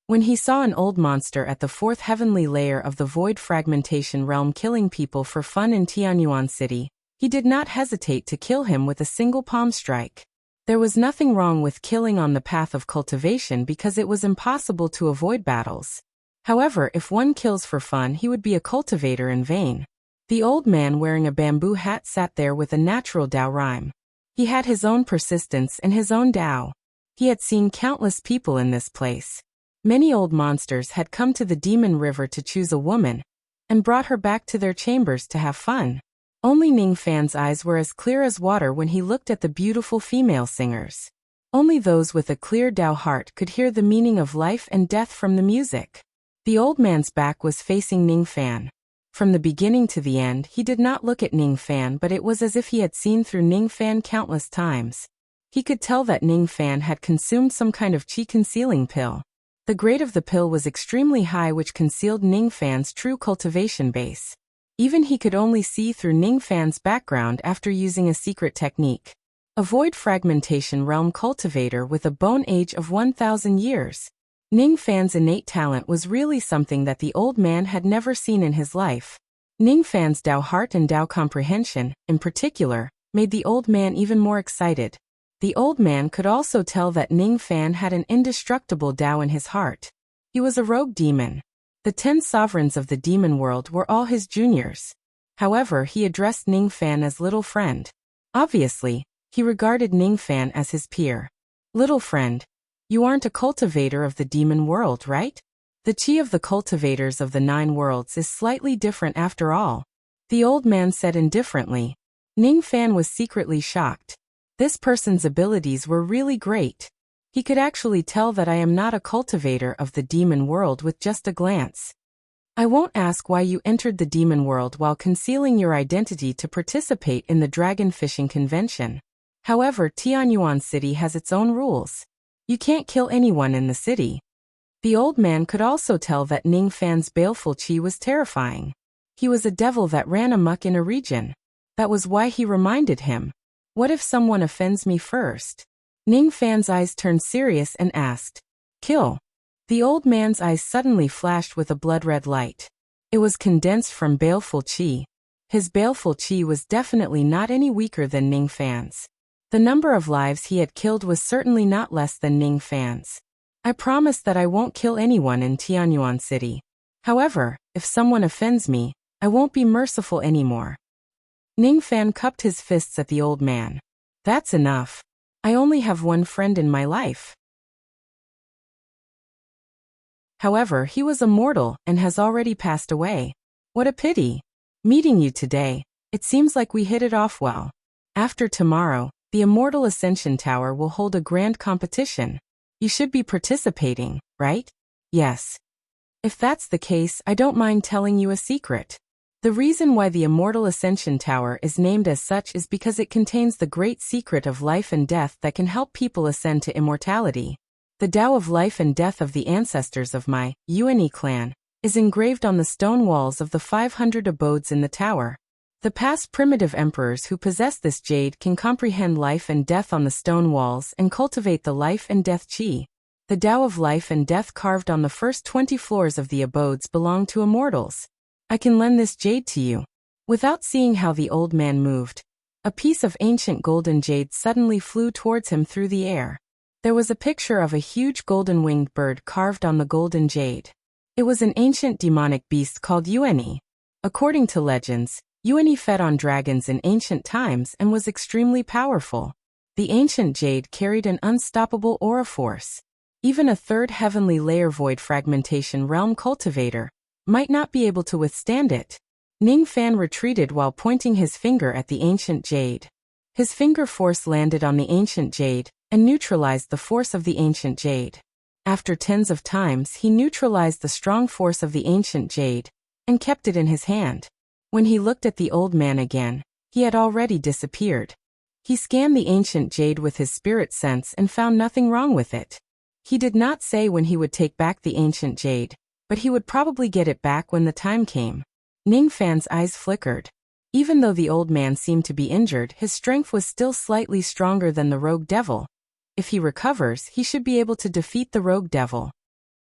When he saw an old monster at the 4th heavenly layer of the void fragmentation realm killing people for fun in Tianyuan City, he did not hesitate to kill him with a single palm strike. There was nothing wrong with killing on the path of cultivation because it was impossible to avoid battles. However, if one kills for fun, he would be a cultivator in vain. The old man wearing a bamboo hat sat there with a natural Tao rhyme. He had his own persistence and his own Tao. He had seen countless people in this place. Many old monsters had come to the demon river to choose a woman, and brought her back to their chambers to have fun. Only Ning Fan's eyes were as clear as water when he looked at the beautiful female singers. Only those with a clear Tao heart could hear the meaning of life and death from the music. The old man's back was facing Ning Fan. From the beginning to the end, he did not look at Ning Fan, but it was as if he had seen through Ning Fan countless times. He could tell that Ning Fan had consumed some kind of chi concealing pill. The grade of the pill was extremely high, which concealed Ning Fan's true cultivation base. Even he could only see through Ning Fan's background after using a secret technique. A void fragmentation realm cultivator with a bone age of 1,000 years. Ning Fan's innate talent was really something that the old man had never seen in his life. Ning Fan's Tao heart and Tao comprehension, in particular, made the old man even more excited. The old man could also tell that Ning Fan had an indestructible Tao in his heart. He was a rogue demon. The 10 sovereigns of the demon world were all his juniors. However, he addressed Ning Fan as little friend. Obviously, he regarded Ning Fan as his peer. Little friend, you aren't a cultivator of the demon world, right? The chi of the cultivators of the 9 worlds is slightly different after all. The old man said indifferently. Ning Fan was secretly shocked. This person's abilities were really great. He could actually tell that I am not a cultivator of the demon world with just a glance. I won't ask why you entered the demon world while concealing your identity to participate in the dragon fishing convention. However, Tianyuan City has its own rules. You can't kill anyone in the city. The old man could also tell that Ning Fan's baleful chi was terrifying. He was a devil that ran amok in a region. That was why he reminded him. What if someone offends me first? Ning Fan's eyes turned serious and asked, "Kill." The old man's eyes suddenly flashed with a blood-red light. It was condensed from baleful chi. His baleful chi was definitely not any weaker than Ning Fan's. The number of lives he had killed was certainly not less than Ning Fan's. I promise that I won't kill anyone in Tianyuan City. However, if someone offends me, I won't be merciful anymore. Ning Fan cupped his fists at the old man. That's enough. I only have one friend in my life. However, he was immortal and has already passed away. What a pity. Meeting you today, it seems like we hit it off well. After tomorrow, the Immortal Ascension Tower will hold a grand competition. You should be participating, right? Yes. If that's the case, I don't mind telling you a secret. The reason why the Immortal Ascension Tower is named as such is because it contains the great secret of life and death that can help people ascend to immortality. The Tao of life and death of the ancestors of my Yuan clan is engraved on the stone walls of the 500 abodes in the tower. The past primitive emperors who possess this jade can comprehend life and death on the stone walls and cultivate the life and death chi. The Tao of life and death carved on the first 20 floors of the abodes belong to immortals. I can lend this jade to you. Without seeing how the old man moved, a piece of ancient golden jade suddenly flew towards him through the air. There was a picture of a huge golden-winged bird carved on the golden jade. It was an ancient demonic beast called Yuan. According to legends, Yuan fed on dragons in ancient times and was extremely powerful. The ancient jade carried an unstoppable aura force. Even a third heavenly layer void fragmentation realm cultivator might not be able to withstand it. Ning Fan retreated while pointing his finger at the ancient jade. His finger force landed on the ancient jade and neutralized the force of the ancient jade. After tens of times, he neutralized the strong force of the ancient jade and kept it in his hand. When he looked at the old man again, he had already disappeared. He scanned the ancient jade with his spirit sense and found nothing wrong with it. He did not say when he would take back the ancient jade, but he would probably get it back when the time came. Ning Fan's eyes flickered. Even though the old man seemed to be injured, his strength was still slightly stronger than the rogue devil. If he recovers, he should be able to defeat the rogue devil.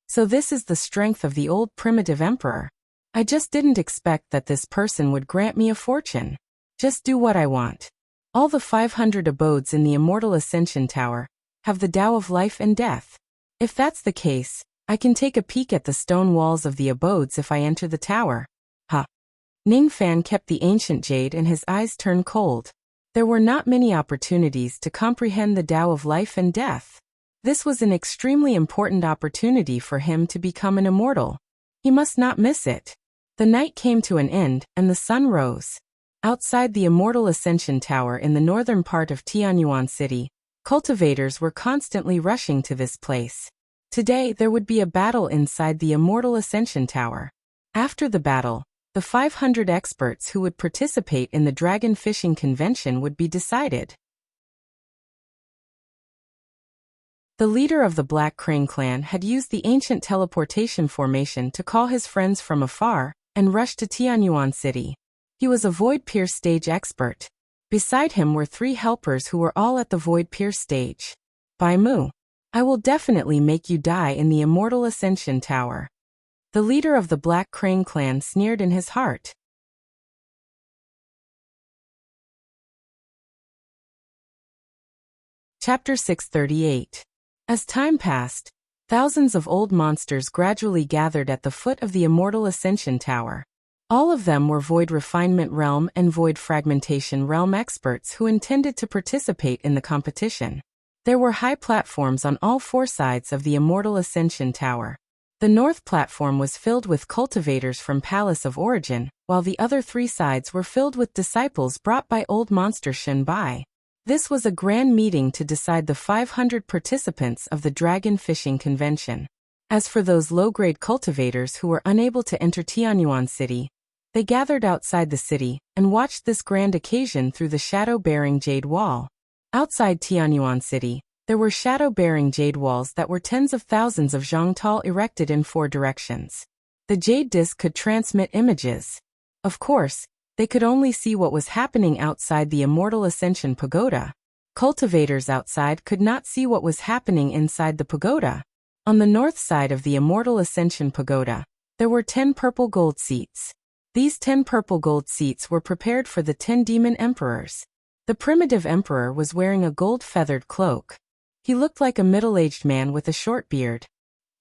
So this is the strength of the old primitive emperor. I just didn't expect that this person would grant me a fortune. Just do what I want. All the 500 abodes in the Immortal Ascension Tower have the Tao of life and death. If that's the case, I can take a peek at the stone walls of the abodes if I enter the tower. Ha! Ning Fan kept the ancient jade and his eyes turned cold. There were not many opportunities to comprehend the Tao of life and death. This was an extremely important opportunity for him to become an immortal. He must not miss it. The night came to an end, and the sun rose. Outside the Immortal Ascension Tower in the northern part of Tianyuan City, cultivators were constantly rushing to this place. Today there would be a battle inside the Immortal Ascension Tower. After the battle, the 500 experts who would participate in the dragon fishing convention would be decided. The leader of the Black Crane clan had used the ancient teleportation formation to call his friends from afar and rush to Tianyuan City. He was a Void Pierce stage expert. Beside him were 3 helpers who were all at the Void Pierce stage. Bai Mu, I will definitely make you die in the Immortal Ascension Tower. The leader of the Black Crane clan sneered in his heart. Chapter 638. As time passed, thousands of old monsters gradually gathered at the foot of the Immortal Ascension Tower. All of them were Void Refinement Realm and Void Fragmentation Realm experts who intended to participate in the competition. There were high platforms on all 4 sides of the Immortal Ascension Tower. The north platform was filled with cultivators from Palace of Origin, while the other 3 sides were filled with disciples brought by old monster Shen Bai. This was a grand meeting to decide the 500 participants of the Dragon Fishing Convention. As for those low-grade cultivators who were unable to enter Tianyuan City, they gathered outside the city and watched this grand occasion through the shadow-bearing jade wall. Outside Tianyuan City, there were shadow-bearing jade walls that were tens of thousands of zhangtal erected in 4 directions. The jade disc could transmit images. Of course, they could only see what was happening outside the Immortal Ascension Pagoda. Cultivators outside could not see what was happening inside the pagoda. On the north side of the Immortal Ascension Pagoda, there were 10 purple gold seats. These 10 purple gold seats were prepared for the 10 demon emperors. The primitive emperor was wearing a gold-feathered cloak. He looked like a middle-aged man with a short beard.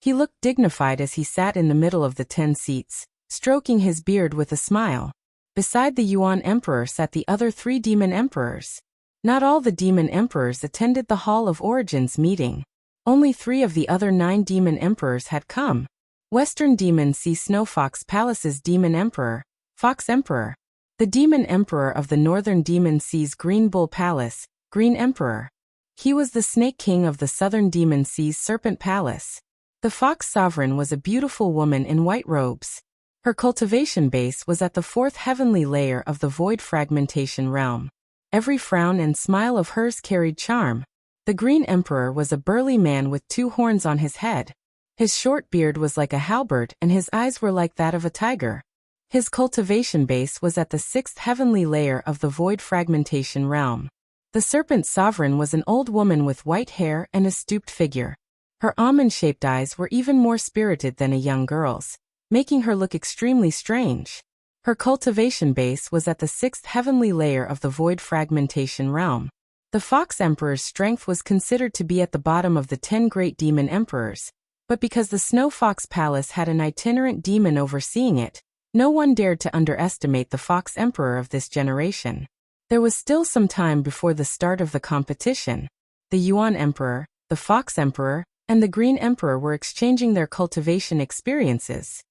He looked dignified as he sat in the middle of the 10 seats, stroking his beard with a smile. Beside the Yuan emperor sat the other 3 demon emperors. Not all the demon emperors attended the Hall of Origins meeting. Only 3 of the other 9 demon emperors had come. Western Demon Sea Snowfox Palace's demon emperor, Fox Emperor. The demon emperor of the Northern Demon Sea's Green Bull Palace, Green Emperor. He was the Snake King of the Southern Demon Sea's Serpent Palace. The Fox Sovereign was a beautiful woman in white robes. Her cultivation base was at the 4th heavenly layer of the Void Fragmentation realm. Every frown and smile of hers carried charm. The Green Emperor was a burly man with 2 horns on his head. His short beard was like a halberd and his eyes were like that of a tiger. His cultivation base was at the 6th heavenly layer of the Void Fragmentation realm. The Serpent Sovereign was an old woman with white hair and a stooped figure. Her almond-shaped eyes were even more spirited than a young girl's, making her look extremely strange. Her cultivation base was at the 6th heavenly layer of the Void Fragmentation realm. The Fox Emperor's strength was considered to be at the bottom of the 10 great demon emperors, but because the Snow Fox Palace had an itinerant demon overseeing it, no one dared to underestimate the Fox Emperor of this generation. There was still some time before the start of the competition. The Yuan Emperor, the Fox Emperor, and the Green Emperor were exchanging their cultivation experiences.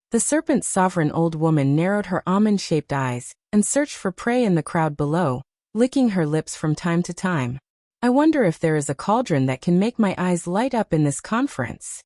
The Serpent's sovereign old woman narrowed her almond-shaped eyes and searched for prey in the crowd below, licking her lips from time to time. I wonder if there is a cauldron that can make my eyes light up in this conference.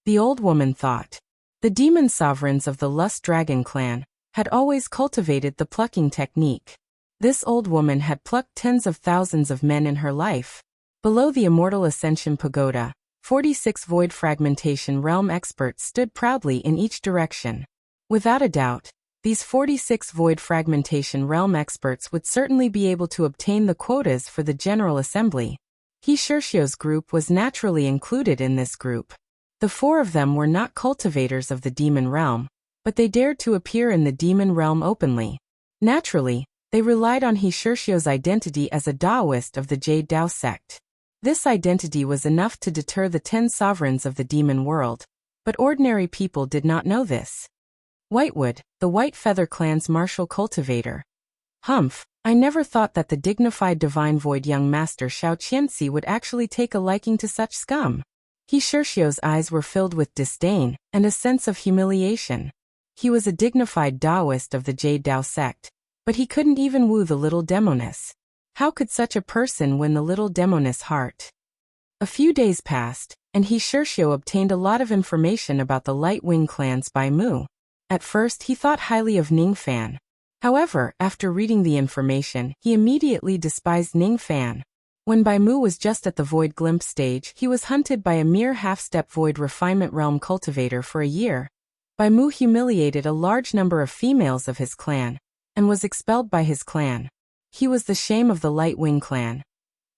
The old woman thought. The demon sovereigns of the Lust Dragon clan had always cultivated the plucking technique. This old woman had plucked tens of thousands of men in her life. Below the Immortal Ascension Pagoda, 46 Void Fragmentation Realm experts stood proudly in each direction. Without a doubt, these 46 Void Fragmentation Realm experts would certainly be able to obtain the quotas for the General Assembly. He Shirshio's group was naturally included in this group. The 4 of them were not cultivators of the demon realm, but they dared to appear in the demon realm openly. Naturally, they relied on He Shirshio's identity as a Taoist of the Jade Dao sect. This identity was enough to deter the 10 sovereigns of the demon world, but ordinary people did not know this. Whitewood, the White Feather clan's martial cultivator. Humph, I never thought that the dignified divine void young master Xiao Qianxi would actually take a liking to such scum. He Shirshio's eyes were filled with disdain and a sense of humiliation. He was a dignified Taoist of the Jade Dao sect, but he couldn't even woo the little demoness. How could such a person win the little demoness' heart? A few days passed, and He Shirshio obtained a lot of information about the Light Wing clans by Mu. At first he thought highly of Ning Fan. However, after reading the information, he immediately despised Ning Fan. When Bai Mu was just at the Void Glimpse stage, he was hunted by a mere half-step Void Refinement Realm cultivator for a year. Bai Mu humiliated a large number of females of his clan, and was expelled by his clan. He was the shame of the Light Wing clan.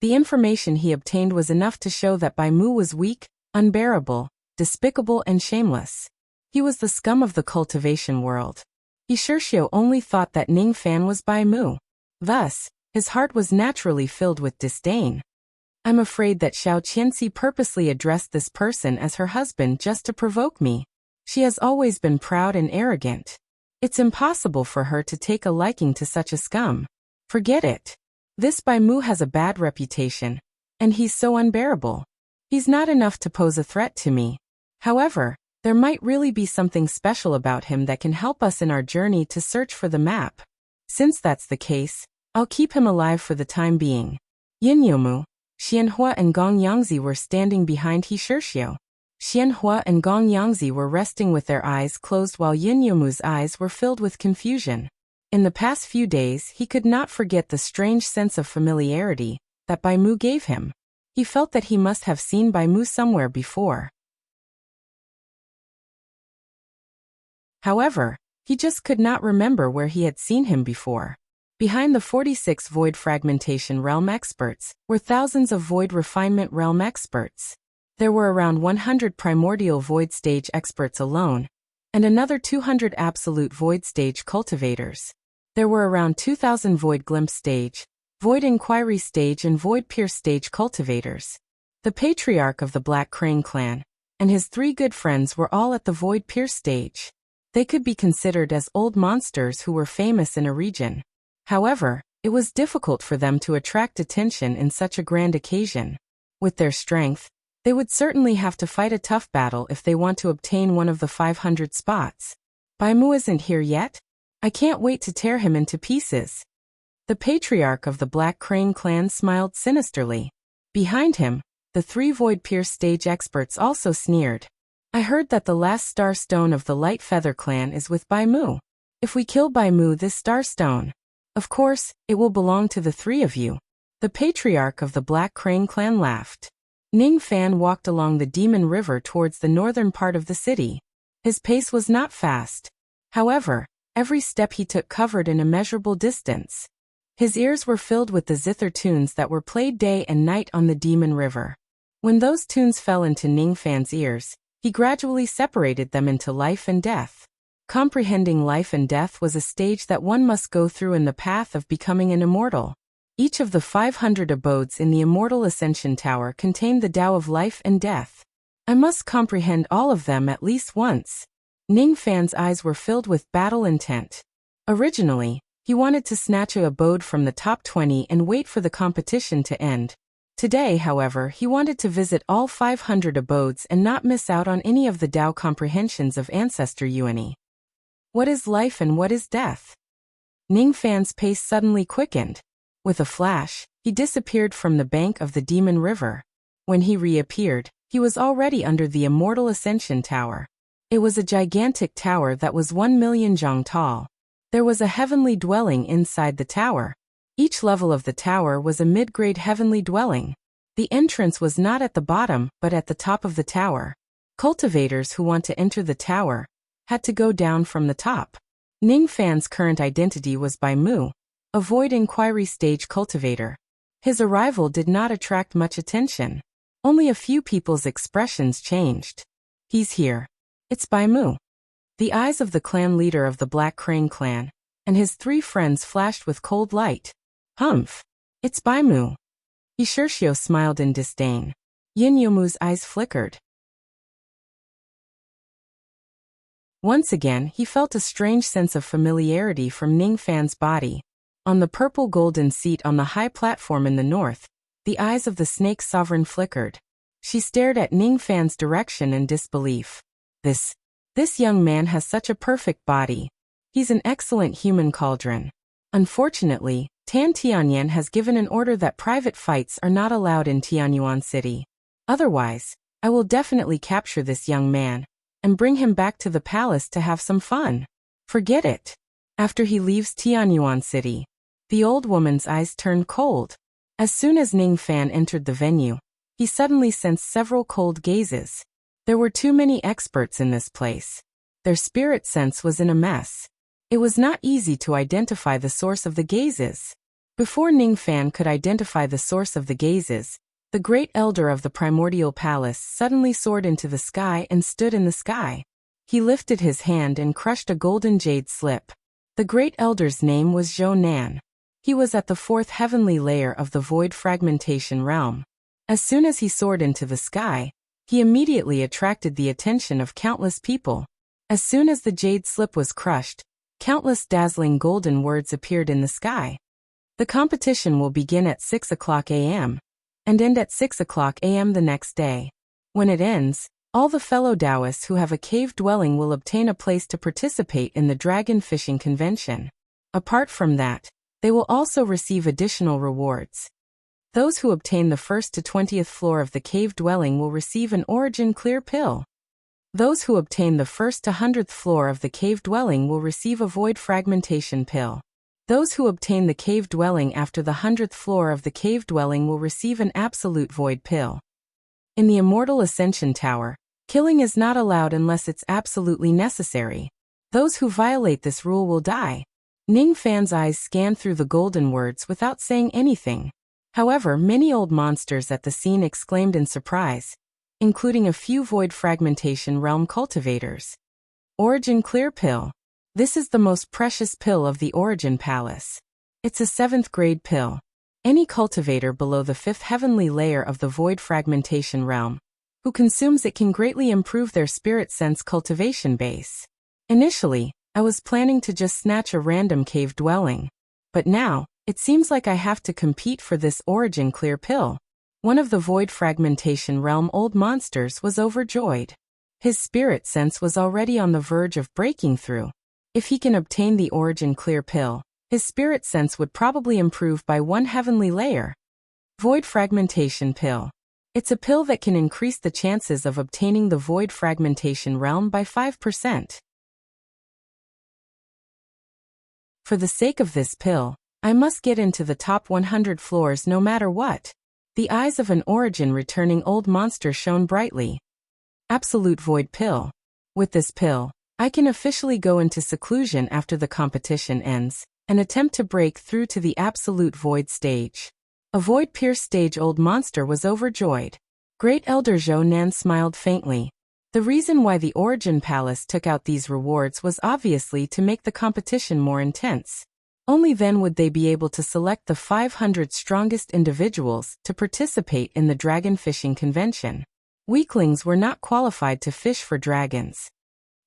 The information he obtained was enough to show that Bai Mu was weak, unbearable, despicable and shameless. He was the scum of the cultivation world. He Shirshio only thought that Ning Fan was Bai Mu. Thus, his heart was naturally filled with disdain. I'm afraid that Xiao Qianxi purposely addressed this person as her husband just to provoke me. She has always been proud and arrogant. It's impossible for her to take a liking to such a scum. Forget it. This Bai Mu has a bad reputation, and he's so unbearable. He's not enough to pose a threat to me. However, there might really be something special about him that can help us in our journey to search for the map. Since that's the case, I'll keep him alive for the time being. Yin Yomu, Xianhua and Gong Yangzi were standing behind He Shirshio. Xianhua and Gong Yangzi were resting with their eyes closed while Yin Yomu's eyes were filled with confusion. In the past few days he could not forget the strange sense of familiarity that Bai Mu gave him. He felt that he must have seen Bai Mu somewhere before. However, he just could not remember where he had seen him before. Behind the 46 Void Fragmentation Realm experts were thousands of Void Refinement Realm experts. There were around 100 Primordial Void Stage experts alone, and another 200 absolute void stage cultivators. There were around 2,000 void glimpse stage, void inquiry stage and void pierce stage cultivators. The patriarch of the Black Crane clan and his 3 good friends were all at the void pierce stage. They could be considered as old monsters who were famous in a region. However, it was difficult for them to attract attention in such a grand occasion. With their strength, they would certainly have to fight a tough battle if they want to obtain one of the 500 spots. Baimu isn't here yet? I can't wait to tear him into pieces. The patriarch of the Black Crane clan smiled sinisterly. Behind him, the 3 void pierce stage experts also sneered. I heard that the last star stone of the Light Feather clan is with Baimu. If we kill Baimu this star stone, of course, it will belong to the 3 of you. The patriarch of the Black Crane clan laughed. Ning Fan walked along the Demon River towards the northern part of the city. His pace was not fast. However, every step he took covered an immeasurable distance. His ears were filled with the zither tunes that were played day and night on the Demon River. When those tunes fell into Ning Fan's ears, he gradually separated them into life and death. Comprehending life and death was a stage that one must go through in the path of becoming an immortal. Each of the 500 abodes in the Immortal Ascension Tower contained the Tao of life and death. I must comprehend all of them at least once. Ning Fan's eyes were filled with battle intent. Originally, he wanted to snatch an abode from the top 20 and wait for the competition to end. Today, however, he wanted to visit all 500 abodes and not miss out on any of the Tao comprehensions of Ancestor Yuani. What is life and what is death? Ning Fan's pace suddenly quickened. With a flash, he disappeared from the bank of the Demon River. When he reappeared, he was already under the Immortal Ascension Tower. It was a gigantic tower that was 1,000,000 zhang tall. There was a heavenly dwelling inside the tower. Each level of the tower was a mid-grade heavenly dwelling. The entrance was not at the bottom, but at the top of the tower. Cultivators who want to enter the tower had to go down from the top. Ning Fan's current identity was Baimu, a void inquiry stage cultivator. His arrival did not attract much attention. Only a few people's expressions changed. He's here. It's Baimu. The eyes of the clan leader of the Black Crane clan and his 3 friends flashed with cold light. Humph! It's Baimu. Ishirshio smiled in disdain. Yin Yomu's eyes flickered. Once again, he felt a strange sense of familiarity from Ning Fan's body. On the purple golden seat on the high platform in the north, the eyes of the snake sovereign flickered. She stared at Ning Fan's direction in disbelief. This young man has such a perfect body. He's an excellent human cauldron. Unfortunately, Tan Tianyan has given an order that private fights are not allowed in Tianyuan City. Otherwise, I will definitely capture this young man and bring him back to the palace to have some fun. Forget it. After he leaves Tianyuan City, the old woman's eyes turned cold. As soon as Ning Fan entered the venue, he suddenly sensed several cold gazes. There were too many experts in this place. Their spirit sense was in a mess. It was not easy to identify the source of the gazes. Before Ning Fan could identify the source of the gazes, the great elder of the primordial palace suddenly soared into the sky and stood in the sky. He lifted his hand and crushed a golden jade slip. The great elder's name was Zhou Nan. He was at the 4th heavenly layer of the void fragmentation realm. As soon as he soared into the sky, he immediately attracted the attention of countless people. As soon as the jade slip was crushed, countless dazzling golden words appeared in the sky. The competition will begin at 6 o'clock a.m. and end at 6 o'clock a.m. the next day. When it ends, all the fellow Taoists who have a cave dwelling will obtain a place to participate in the dragon fishing convention. Apart from that, they will also receive additional rewards. Those who obtain the 1st to 20th floor of the cave dwelling will receive an origin clear pill. Those who obtain the 1st to 100th floor of the cave dwelling will receive a void fragmentation pill. Those who obtain the cave dwelling after the 100th floor of the cave dwelling will receive an absolute void pill. In the Immortal Ascension Tower, killing is not allowed unless it's absolutely necessary. Those who violate this rule will die. Ning Fan's eyes scanned through the golden words without saying anything. However, many old monsters at the scene exclaimed in surprise, including a few void fragmentation realm cultivators. Origin Clear Pill. This is the most precious pill of the Origin Palace. It's a 7th grade pill. Any cultivator below the 5th heavenly layer of the void fragmentation realm who consumes it can greatly improve their spirit sense cultivation base. Initially, I was planning to just snatch a random cave dwelling. But now, it seems like I have to compete for this Origin Clear Pill. One of the void fragmentation realm old monsters was overjoyed. His spirit sense was already on the verge of breaking through. If he can obtain the Origin Clear Pill, his spirit sense would probably improve by 1 heavenly layer. Void Fragmentation Pill. It's a pill that can increase the chances of obtaining the void fragmentation realm by 5%. For the sake of this pill, I must get into the top 100 floors no matter what. The eyes of an Origin returning old monster shone brightly. Absolute Void Pill. With this pill, I can officially go into seclusion after the competition ends, and attempt to break through to the Absolute Void stage. A Void Pierce stage old monster was overjoyed. Great Elder Zhou Nan smiled faintly. The reason why the Origin Palace took out these rewards was obviously to make the competition more intense. Only then would they be able to select the 500 strongest individuals to participate in the dragon fishing convention. Weaklings were not qualified to fish for dragons.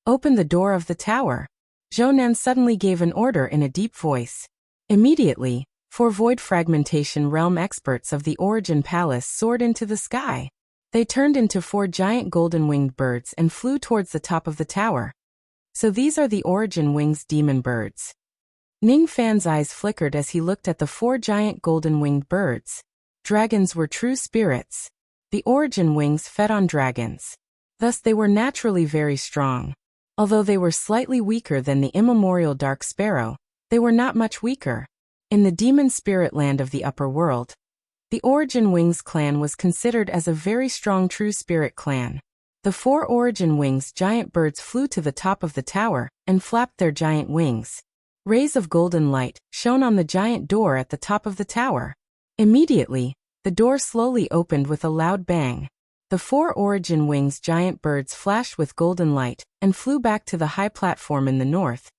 Open the door of the tower. Zhou Nan suddenly gave an order in a deep voice. Immediately, 4 void fragmentation realm experts of the Origin Palace soared into the sky. They turned into 4 giant golden-winged birds and flew towards the top of the tower. So these are the Origin Wings demon birds. Ning Fan's eyes flickered as he looked at the 4 giant golden-winged birds. Dragons were true spirits. The Origin Wings fed on dragons. Thus they were naturally very strong. Although they were slightly weaker than the immemorial Dark Sparrow, they were not much weaker. In the demon spirit land of the upper world, the Origin Wings clan was considered as a very strong true spirit clan. The 4 Origin Wings giant birds flew to the top of the tower and flapped their giant wings. Rays of golden light shone on the giant door at the top of the tower. Immediately, the door slowly opened with a loud bang. The 4 Origin Wings giant birds flashed with golden light and flew back to the high platform in the north,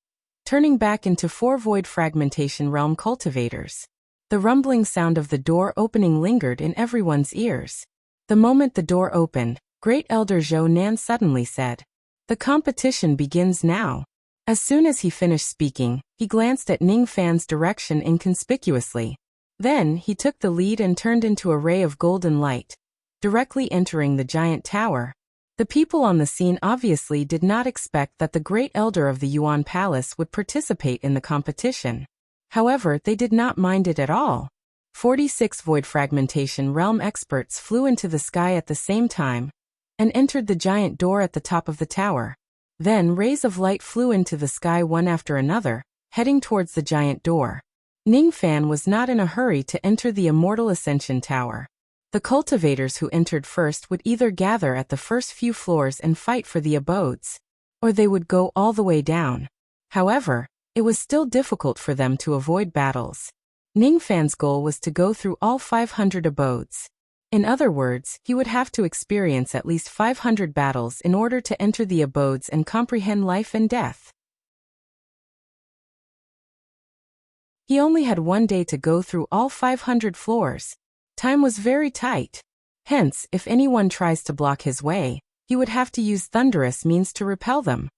turning back into 4 void fragmentation realm cultivators. The rumbling sound of the door opening lingered in everyone's ears. The moment the door opened, Great Elder Zhou Nan suddenly said, "The competition begins now." As soon as he finished speaking, he glanced at Ning Fan's direction inconspicuously. Then he took the lead and turned into a ray of golden light, directly entering the giant tower. The people on the scene obviously did not expect that the Great Elder of the Yuan Palace would participate in the competition. However, they did not mind it at all. 46 void fragmentation realm experts flew into the sky at the same time and entered the giant door at the top of the tower. Then rays of light flew into the sky one after another, heading towards the giant door. Ning Fan was not in a hurry to enter the Immortal Ascension Tower. The cultivators who entered first would either gather at the first few floors and fight for the abodes, or they would go all the way down. However, it was still difficult for them to avoid battles. Ning Fan's goal was to go through all 500 abodes. In other words, he would have to experience at least 500 battles in order to enter the abodes and comprehend life and death. He only had 1 day to go through all 500 floors. Time was very tight. Hence, if anyone tries to block his way, he would have to use thunderous means to repel them.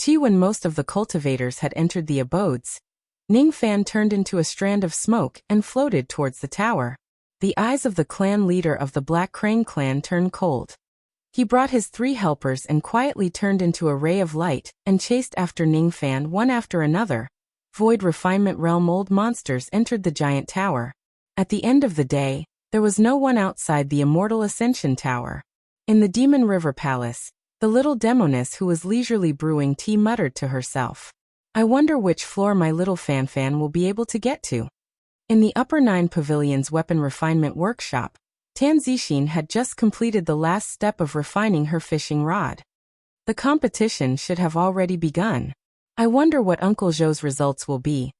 When most of the cultivators had entered the abodes, Ning Fan turned into a strand of smoke and floated towards the tower. The eyes of the clan leader of the Black Crane clan turned cold. He brought his 3 helpers and quietly turned into a ray of light and chased after Ning Fan one after another. Void Refinement Realm old monsters entered the giant tower. At the end of the day, there was no one outside the Immortal Ascension Tower. In the Demon River Palace, the little demoness who was leisurely brewing tea muttered to herself, "I wonder which floor my little Fan will be able to get to." In the Upper 9 Pavilion's Weapon Refinement Workshop, Tan Zixin had just completed the last step of refining her fishing rod. The competition should have already begun. I wonder what Uncle Zhou's results will be.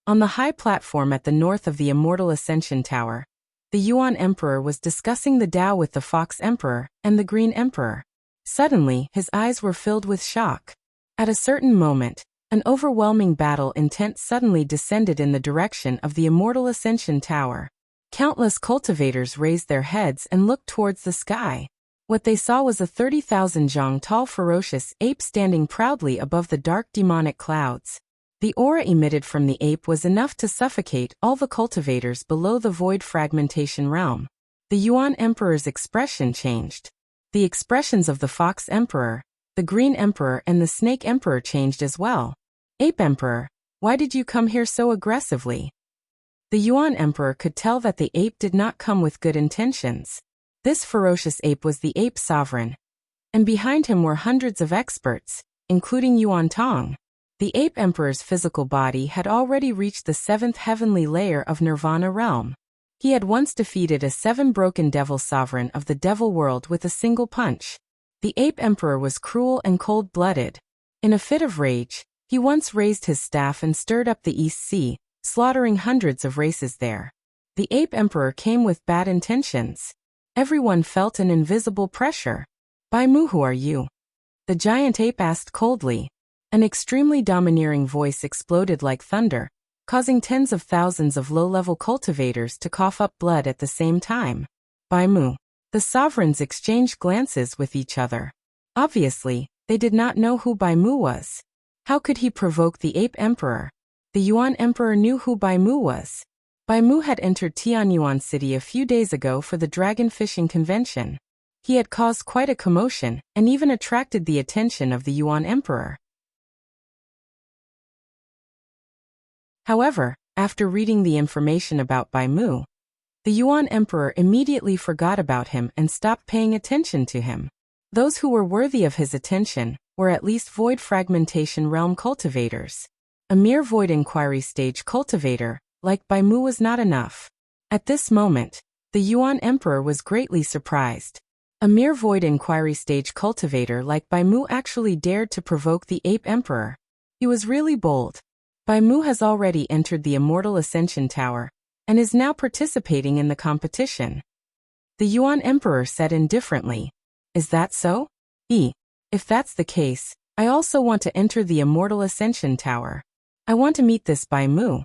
On the high platform at the north of the Immortal Ascension Tower, the Yuan Emperor was discussing the Tao with the Fox Emperor and the Green Emperor. Suddenly, his eyes were filled with shock. At a certain moment, an overwhelming battle intent suddenly descended in the direction of the Immortal Ascension Tower. Countless cultivators raised their heads and looked towards the sky. What they saw was a 30,000 zhang tall ferocious ape standing proudly above the dark demonic clouds. The aura emitted from the ape was enough to suffocate all the cultivators below the void fragmentation realm. The Yuan Emperor's expression changed. The expressions of the Fox Emperor, the Green Emperor and the Snake Emperor changed as well. Ape Emperor, why did you come here so aggressively? The Yuan Emperor could tell that the ape did not come with good intentions. This ferocious ape was the ape sovereign, and behind him were hundreds of experts, including Yuan Tong. The ape emperor's physical body had already reached the 7th heavenly layer of Nirvana realm. He had once defeated a 7-broken devil sovereign of the devil world with a single punch. The ape emperor was cruel and cold-blooded. In a fit of rage, he once raised his staff and stirred up the East Sea, slaughtering hundreds of races there. The ape emperor came with bad intentions. Everyone felt an invisible pressure. Bai Mu, who are you? The giant ape asked coldly. An extremely domineering voice exploded like thunder, causing tens of thousands of low-level cultivators to cough up blood at the same time. Bai Mu. The sovereigns exchanged glances with each other. Obviously, they did not know who Bai Mu was. How could he provoke the ape emperor? The Yuan Emperor knew who Bai Mu was. Bai Mu had entered Tianyuan City a few days ago for the dragon fishing convention. He had caused quite a commotion and even attracted the attention of the Yuan Emperor. However, after reading the information about Bai Mu, the Yuan Emperor immediately forgot about him and stopped paying attention to him. Those who were worthy of his attention were at least void fragmentation realm cultivators. A mere void inquiry stage cultivator like Bai Mu was not enough. At this moment, the Yuan Emperor was greatly surprised. A mere void inquiry stage cultivator like Bai Mu actually dared to provoke the ape emperor. He was really bold. Bai Mu has already entered the Immortal Ascension Tower and is now participating in the competition. The Yuan Emperor said indifferently, "Is that so? If that's the case, I also want to enter the Immortal Ascension Tower. I want to meet this Bai Mu."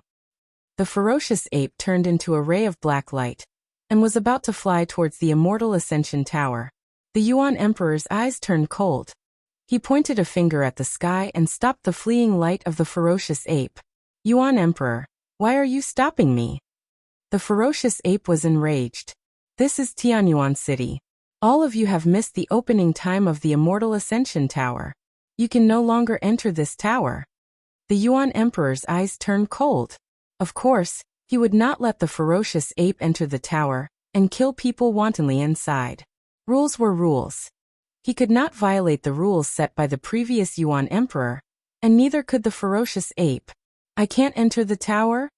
The ferocious ape turned into a ray of black light and was about to fly towards the Immortal Ascension Tower. The Yuan Emperor's eyes turned cold. He pointed a finger at the sky and stopped the fleeing light of the ferocious ape. "Yuan Emperor, why are you stopping me?" The ferocious ape was enraged. "This is Tianyuan City. All of you have missed the opening time of the Immortal Ascension Tower. You can no longer enter this tower." The Yuan Emperor's eyes turned cold. Of course, he would not let the ferocious ape enter the tower and kill people wantonly inside. Rules were rules. He could not violate the rules set by the previous Yuan Emperor, and neither could the ferocious ape. "I can't enter the tower?"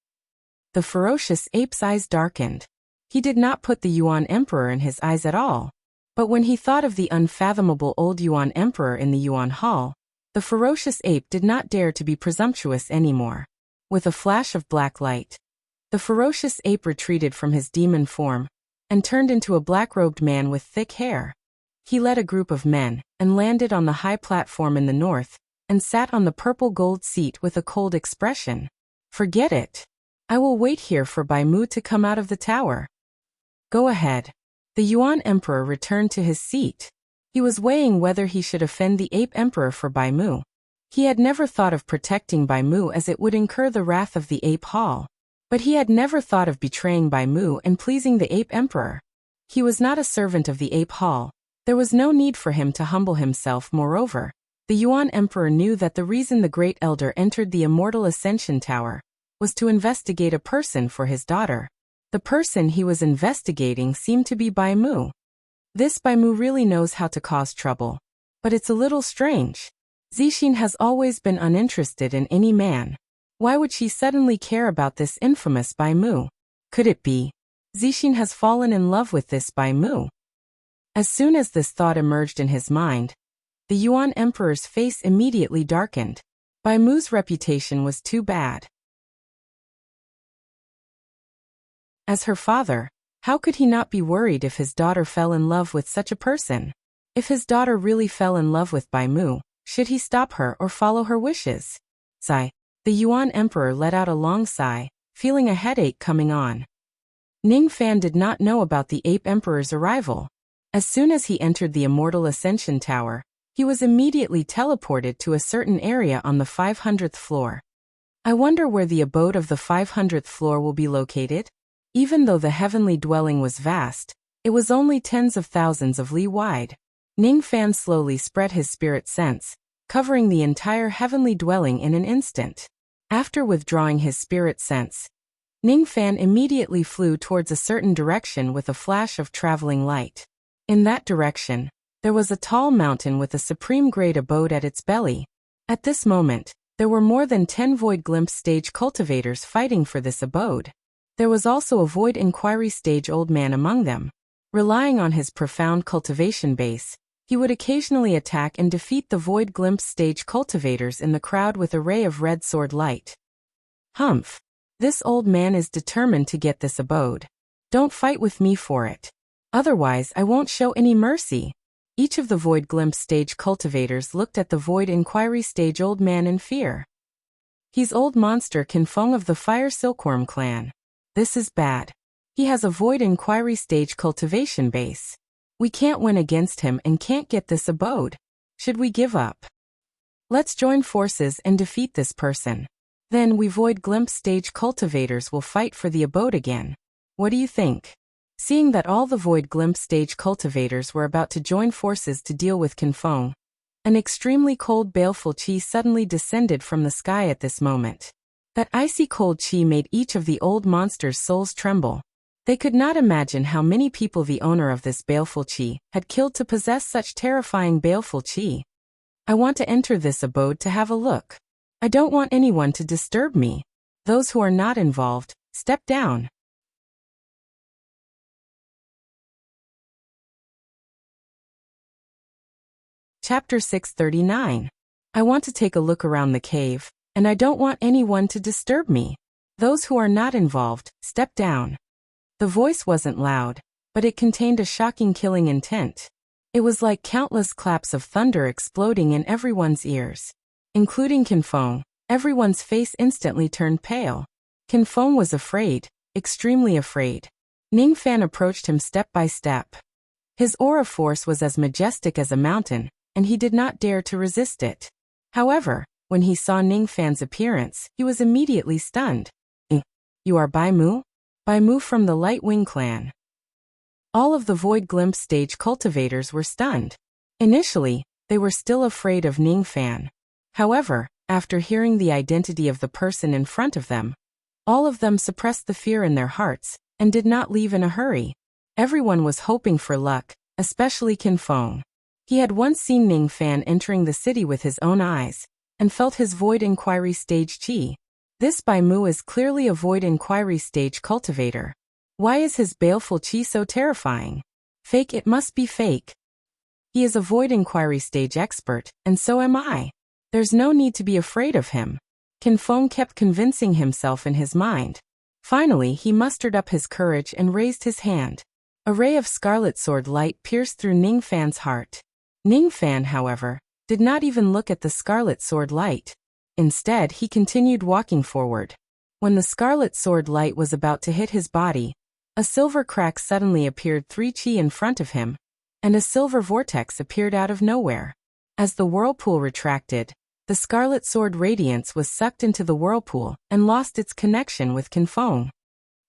The ferocious ape's eyes darkened. He did not put the Yuan Emperor in his eyes at all. But when he thought of the unfathomable old Yuan Emperor in the Yuan Hall, the ferocious ape did not dare to be presumptuous anymore. With a flash of black light, the ferocious ape retreated from his demon form and turned into a black-robed man with thick hair. He led a group of men and landed on the high platform in the north and sat on the purple gold seat with a cold expression. "Forget it. I will wait here for Bai Mu to come out of the tower." "Go ahead." The Yuan Emperor returned to his seat. He was weighing whether he should offend the ape emperor for Bai Mu. He had never thought of protecting Bai Mu as it would incur the wrath of the ape hall. But he had never thought of betraying Bai Mu and pleasing the ape emperor. He was not a servant of the ape hall. There was no need for him to humble himself. Moreover, the Yuan Emperor knew that the reason the Great Elder entered the Immortal Ascension Tower was to investigate a person for his daughter. The person he was investigating seemed to be Bai Mu. This Bai Mu really knows how to cause trouble. But it's a little strange. Zixin has always been uninterested in any man. Why would she suddenly care about this infamous Bai Mu? Could it be Zixin has fallen in love with this Bai Mu? As soon as this thought emerged in his mind, the Yuan Emperor's face immediately darkened. Bai Mu's reputation was too bad. As her father, how could he not be worried if his daughter fell in love with such a person? If his daughter really fell in love with Bai Mu, Should he stop her or follow her wishes? Sigh. The Yuan Emperor let out a long sigh, feeling a headache coming on. Ning Fan did not know about the Ape Emperor's arrival. As soon as he entered the Immortal Ascension Tower, he was immediately teleported to a certain area on the 500th floor. I wonder where the abode of the 500th floor will be located? Even though the heavenly dwelling was vast, it was only tens of thousands of li wide. Ning Fan slowly spread his spirit sense, covering the entire heavenly dwelling in an instant. After withdrawing his spirit sense, Ning Fan immediately flew towards a certain direction with a flash of traveling light. In that direction, there was a tall mountain with a supreme great abode at its belly. At this moment, there were more than 10 Void Glimpse stage cultivators fighting for this abode. There was also a Void Inquiry stage old man among them. Relying on his profound cultivation base, he would occasionally attack and defeat the Void Glimpse stage cultivators in the crowd with a ray of red sword light. Humph. This old man is determined to get this abode. Don't fight with me for it. Otherwise I won't show any mercy. Each of the Void Glimpse stage cultivators looked at the Void Inquiry stage old man in fear. He's old monster Kinfeng of the Fire Silkworm clan. This is bad. He has a Void Inquiry stage cultivation base. We can't win against him and can't get this abode. Should we give up? Let's join forces and defeat this person. Then we Void Glimpse stage cultivators will fight for the abode again. What do you think? Seeing that all the Void Glimpse stage cultivators were about to join forces to deal with Kinfeng, an extremely cold baleful qi suddenly descended from the sky at this moment. That icy cold qi made each of the old monsters' souls tremble. They could not imagine how many people the owner of this baleful qi had killed to possess such terrifying baleful qi. I want to enter this abode to have a look. I don't want anyone to disturb me. Those who are not involved, step down. Chapter 639. I want to take a look around the cave, and I don't want anyone to disturb me. Those who are not involved, step down. The voice wasn't loud, but it contained a shocking killing intent. It was like countless claps of thunder exploding in everyone's ears. Including Kinfeng, everyone's face instantly turned pale. Kinfeng was afraid, extremely afraid. Ning Fan approached him step by step. His aura force was as majestic as a mountain, and he did not dare to resist it. However, when he saw Ning Fan's appearance, he was immediately stunned. You are Bai Mu? Bai Mu from the Light Wing clan. All of the Void Glimpse stage cultivators were stunned. Initially, they were still afraid of Ning Fan. However, after hearing the identity of the person in front of them, all of them suppressed the fear in their hearts, and did not leave in a hurry. Everyone was hoping for luck, especially Kinfeng. He had once seen Ning Fan entering the city with his own eyes, and felt his Void Inquiry stage qi. This Bai Mu is clearly a Void Inquiry stage cultivator. Why is his baleful qi so terrifying? Fake, it must be fake. He is a Void Inquiry stage expert, and so am I. There's no need to be afraid of him. Kinfeng kept convincing himself in his mind. Finally he mustered up his courage and raised his hand. A ray of scarlet sword light pierced through Ning Fan's heart. Ning Fan, however, did not even look at the scarlet sword light. Instead, he continued walking forward. When the scarlet sword light was about to hit his body, a silver crack suddenly appeared 3 qi in front of him, and a silver vortex appeared out of nowhere. As the whirlpool retracted, the scarlet sword radiance was sucked into the whirlpool and lost its connection with Kinfeng.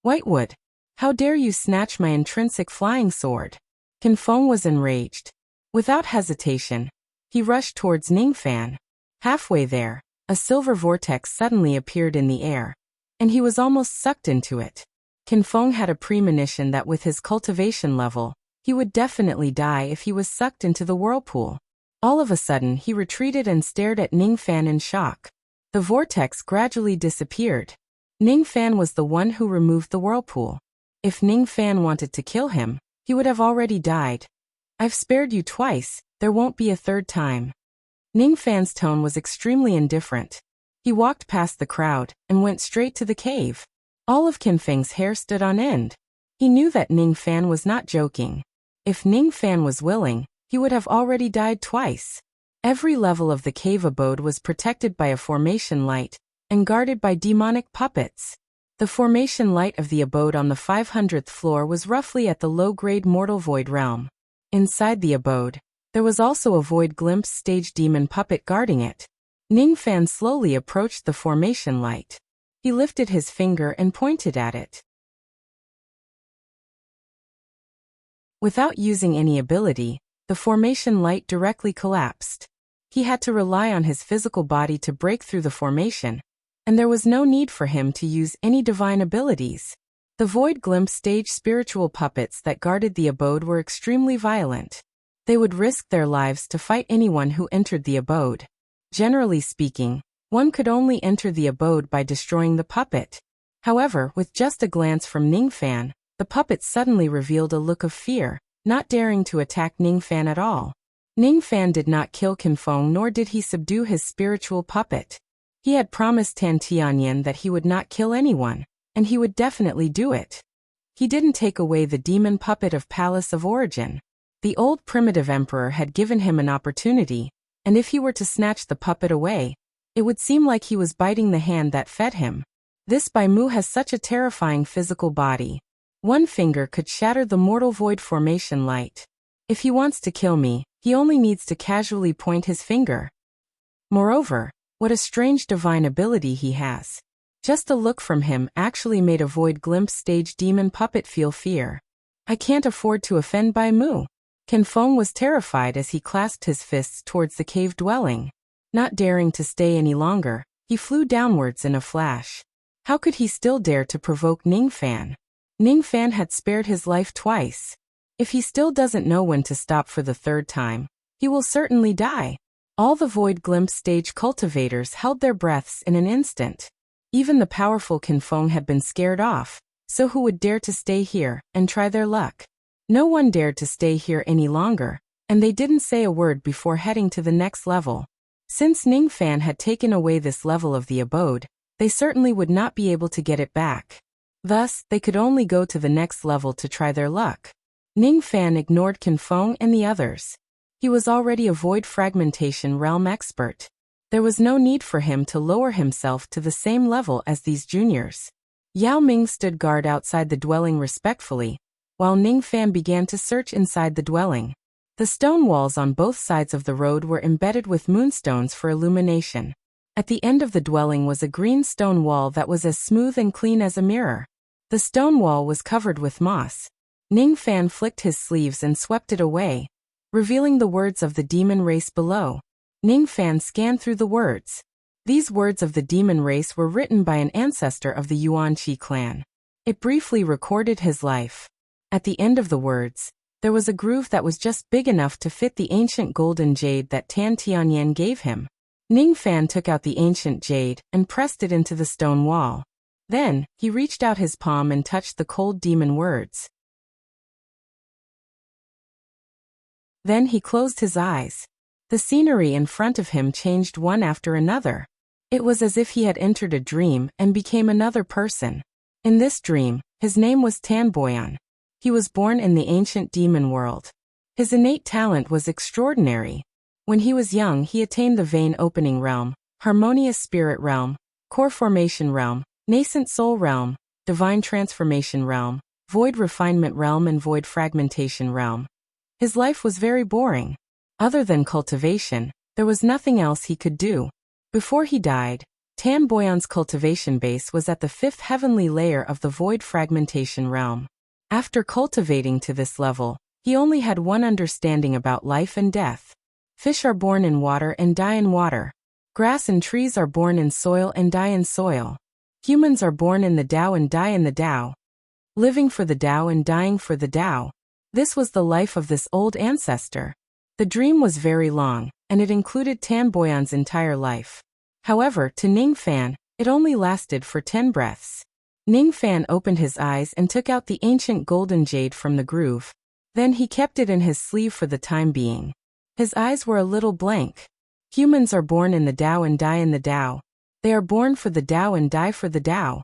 Whitewood, how dare you snatch my intrinsic flying sword? Kinfeng was enraged. Without hesitation, he rushed towards Ning Fan. Halfway there, a silver vortex suddenly appeared in the air, and he was almost sucked into it. Kinfeng had a premonition that with his cultivation level, he would definitely die if he was sucked into the whirlpool. All of a sudden he retreated and stared at Ning Fan in shock. The vortex gradually disappeared. Ning Fan was the one who removed the whirlpool. If Ning Fan wanted to kill him, he would have already died. I've spared you twice, there won't be a third time. Ning Fan's tone was extremely indifferent. He walked past the crowd and went straight to the cave. All of Kinfeng's hair stood on end. He knew that Ning Fan was not joking. If Ning Fan was willing, he would have already died twice. Every level of the cave abode was protected by a formation light and guarded by demonic puppets. The formation light of the abode on the 500th floor was roughly at the low-grade mortal void realm. Inside the abode, there was also a void glimpse stage demon puppet guarding it. Ningfan slowly approached the formation light. He lifted his finger and pointed at it. Without using any ability, the formation light directly collapsed. He had to rely on his physical body to break through the formation, and there was no need for him to use any divine abilities. The void glimpse stage spiritual puppets that guarded the abode were extremely violent. They would risk their lives to fight anyone who entered the abode. Generally speaking, one could only enter the abode by destroying the puppet. However, with just a glance from Ningfan, the puppet suddenly revealed a look of fear, not daring to attack Ningfan at all. Ningfan did not kill Qinfeng, nor did he subdue his spiritual puppet. He had promised Tan Tianyan that he would not kill anyone, and he would definitely do it. He didn't take away the demon puppet of Palace of Origin. The old primitive emperor had given him an opportunity, and if he were to snatch the puppet away, it would seem like he was biting the hand that fed him. This Bai Mu has such a terrifying physical body. One finger could shatter the mortal void formation light. If he wants to kill me, he only needs to casually point his finger. Moreover, what a strange divine ability he has. Just a look from him actually made a void glimpse stage demon puppet feel fear. I can't afford to offend Bai Mu. Qinfeng was terrified as he clasped his fists towards the cave dwelling. Not daring to stay any longer, he flew downwards in a flash. How could he still dare to provoke Ningfan? Ningfan had spared his life twice. If he still doesn't know when to stop for the third time, he will certainly die. All the void glimpse stage cultivators held their breaths in an instant. Even the powerful Qinfeng had been scared off, so who would dare to stay here and try their luck? No one dared to stay here any longer, and they didn't say a word before heading to the next level. Since Ningfan had taken away this level of the abode, they certainly would not be able to get it back. Thus, they could only go to the next level to try their luck. Ningfan ignored Qinfeng and the others. He was already a void fragmentation realm expert. There was no need for him to lower himself to the same level as these juniors. Yao Ming stood guard outside the dwelling respectfully, while Ningfan began to search inside the dwelling. The stone walls on both sides of the road were embedded with moonstones for illumination. At the end of the dwelling was a green stone wall that was as smooth and clean as a mirror. The stone wall was covered with moss. Ningfan flicked his sleeves and swept it away, revealing the words of the demon race below. Ningfan scanned through the words. These words of the demon race were written by an ancestor of the Yuanqi clan. It briefly recorded his life. At the end of the words, there was a groove that was just big enough to fit the ancient golden jade that Tan Tianyan gave him. Ningfan took out the ancient jade and pressed it into the stone wall. Then, he reached out his palm and touched the cold demon words. Then he closed his eyes. The scenery in front of him changed one after another. It was as if he had entered a dream and became another person. In this dream, his name was Tan Boyan. He was born in the ancient demon world. His innate talent was extraordinary. When he was young, he attained the vein opening realm, harmonious spirit realm, core formation realm, nascent soul realm, divine transformation realm, void refinement realm, and void fragmentation realm. His life was very boring. Other than cultivation, there was nothing else he could do. Before he died, Tan Boyan's cultivation base was at the 5th heavenly layer of the void fragmentation realm. After cultivating to this level, he only had one understanding about life and death. Fish are born in water and die in water. Grass and trees are born in soil and die in soil. Humans are born in the Tao and die in the Tao. Living for the Tao and dying for the Tao. This was the life of this old ancestor. The dream was very long, and it included Tan Boyan's entire life. However, to Ningfan, it only lasted for 10 breaths. Ningfan opened his eyes and took out the ancient golden jade from the groove. Then he kept it in his sleeve for the time being. His eyes were a little blank. Humans are born in the Tao and die in the Tao. They are born for the Tao and die for the Tao.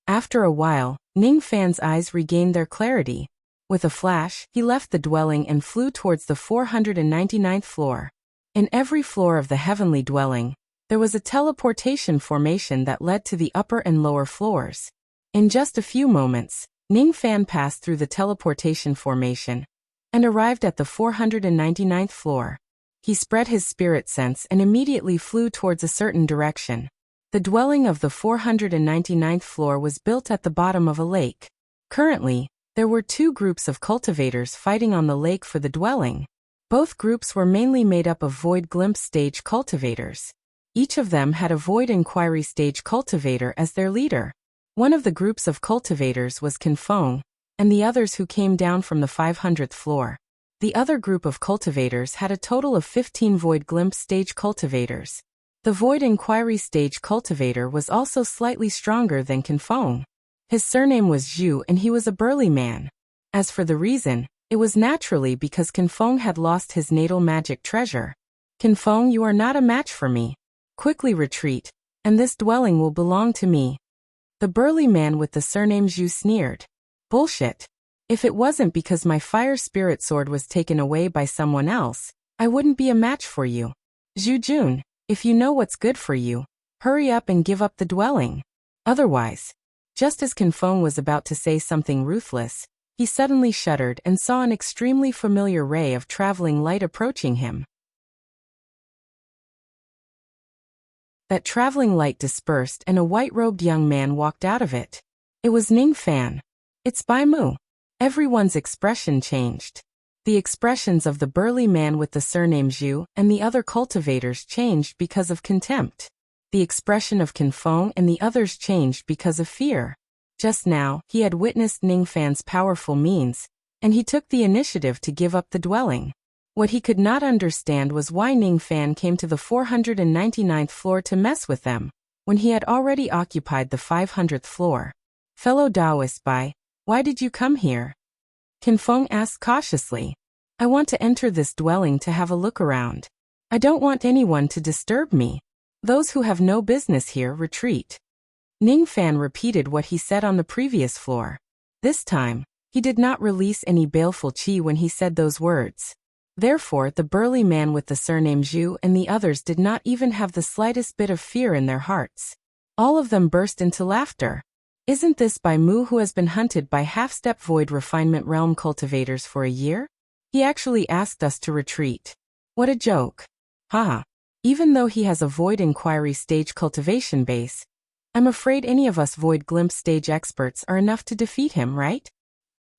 After a while, Ningfan's eyes regained their clarity. With a flash, he left the dwelling and flew towards the 499th floor. In every floor of the heavenly dwelling, there was a teleportation formation that led to the upper and lower floors. In just a few moments, Ning Fan passed through the teleportation formation and arrived at the 499th floor. He spread his spirit sense and immediately flew towards a certain direction. The dwelling of the 499th floor was built at the bottom of a lake. Currently, there were two groups of cultivators fighting on the lake for the dwelling. Both groups were mainly made up of Void Glimpse stage cultivators. Each of them had a Void Inquiry stage cultivator as their leader. One of the groups of cultivators was Kinfeng, and the others who came down from the 500th floor. The other group of cultivators had a total of 15 Void Glimpse stage cultivators. The Void Inquiry stage cultivator was also slightly stronger than Kinfeng. His surname was Zhu and he was a burly man. As for the reason, it was naturally because Kinfeng had lost his natal magic treasure. Kinfeng, you are not a match for me. Quickly retreat, and this dwelling will belong to me. The burly man with the surname Zhu sneered. Bullshit. If it wasn't because my fire spirit sword was taken away by someone else, I wouldn't be a match for you. Zhu Jun, if you know what's good for you, hurry up and give up the dwelling. Otherwise, just as Kinfeng was about to say something ruthless, he suddenly shuddered and saw an extremely familiar ray of traveling light approaching him. That traveling light dispersed and a white-robed young man walked out of it. It was Ning Fan. It's Bai Mu. Everyone's expression changed. The expressions of the burly man with the surname Zhu and the other cultivators changed because of contempt. The expression of Kinfeng and the others changed because of fear. Just now, he had witnessed Ning Fan's powerful means, and he took the initiative to give up the dwelling. What he could not understand was why Ning Fan came to the 499th floor to mess with them, when he had already occupied the 500th floor. Fellow Taoist Bai, why did you come here? Kinfeng asked cautiously. I want to enter this dwelling to have a look around. I don't want anyone to disturb me. Those who have no business here retreat. Ning Fan repeated what he said on the previous floor. This time, he did not release any baleful qi when he said those words. Therefore, the burly man with the surname Zhu and the others did not even have the slightest bit of fear in their hearts. All of them burst into laughter. Isn't this Bai Mu who has been hunted by half-step void refinement realm cultivators for a year? He actually asked us to retreat. What a joke. Haha. Even though he has a Void Inquiry stage cultivation base, I'm afraid any of us Void Glimpse stage experts are enough to defeat him, right?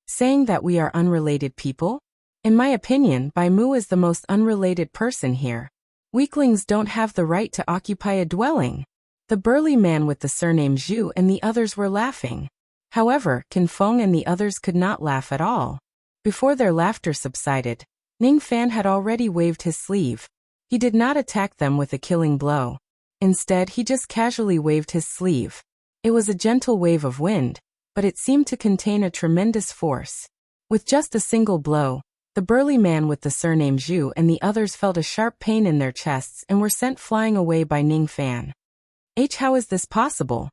Saying that we are unrelated people? In my opinion, Bai Mu is the most unrelated person here. Weaklings don't have the right to occupy a dwelling. The burly man with the surname Zhu and the others were laughing. However, Kinfeng and the others could not laugh at all. Before their laughter subsided, Ning Fan had already waved his sleeve. He did not attack them with a killing blow. Instead, he just casually waved his sleeve. It was a gentle wave of wind, but it seemed to contain a tremendous force. With just a single blow, the burly man with the surname Zhu and the others felt a sharp pain in their chests and were sent flying away by Ning Fan. How is this possible?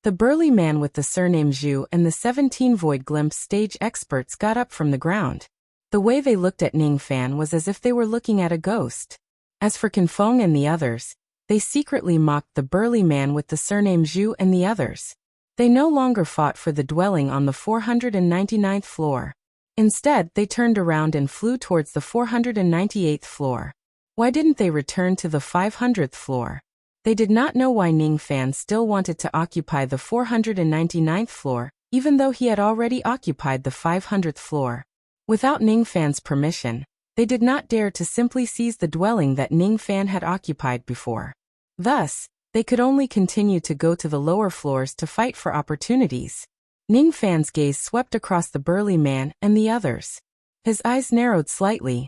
The burly man with the surname Zhu and the 17 Void Glimpse stage experts got up from the ground. The way they looked at Ning Fan was as if they were looking at a ghost. As for Kinfeng and the others, they secretly mocked the burly man with the surname Zhu and the others. They no longer fought for the dwelling on the 499th floor. Instead, they turned around and flew towards the 498th floor. Why didn't they return to the 500th floor? They did not know why Ning Fan still wanted to occupy the 499th floor, even though he had already occupied the 500th floor. Without Ning Fan's permission, they did not dare to simply seize the dwelling that Ning Fan had occupied before. Thus, they could only continue to go to the lower floors to fight for opportunities. Ning Fan's gaze swept across the burly man and the others. His eyes narrowed slightly.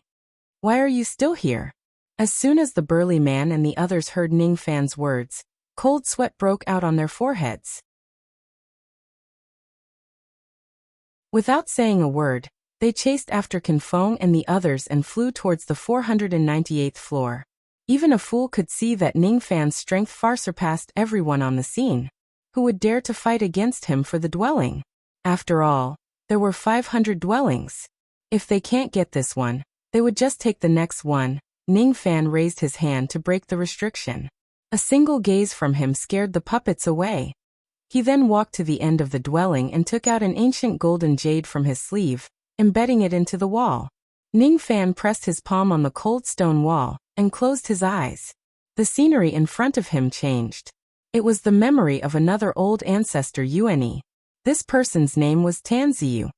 Why are you still here? As soon as the burly man and the others heard Ning Fan's words, cold sweat broke out on their foreheads. Without saying a word, they chased after Kinfeng and the others and flew towards the 498th floor. Even a fool could see that Ning Fan's strength far surpassed everyone on the scene. Who would dare to fight against him for the dwelling? After all, there were 500 dwellings. If they can't get this one, they would just take the next one, Ning Fan raised his hand to break the restriction. A single gaze from him scared the puppets away. He then walked to the end of the dwelling and took out an ancient golden jade from his sleeve, embedding it into the wall. Ning Fan pressed his palm on the cold stone wall and closed his eyes. The scenery in front of him changed. It was the memory of another old ancestor Yueni. This person's name was Tanziyu.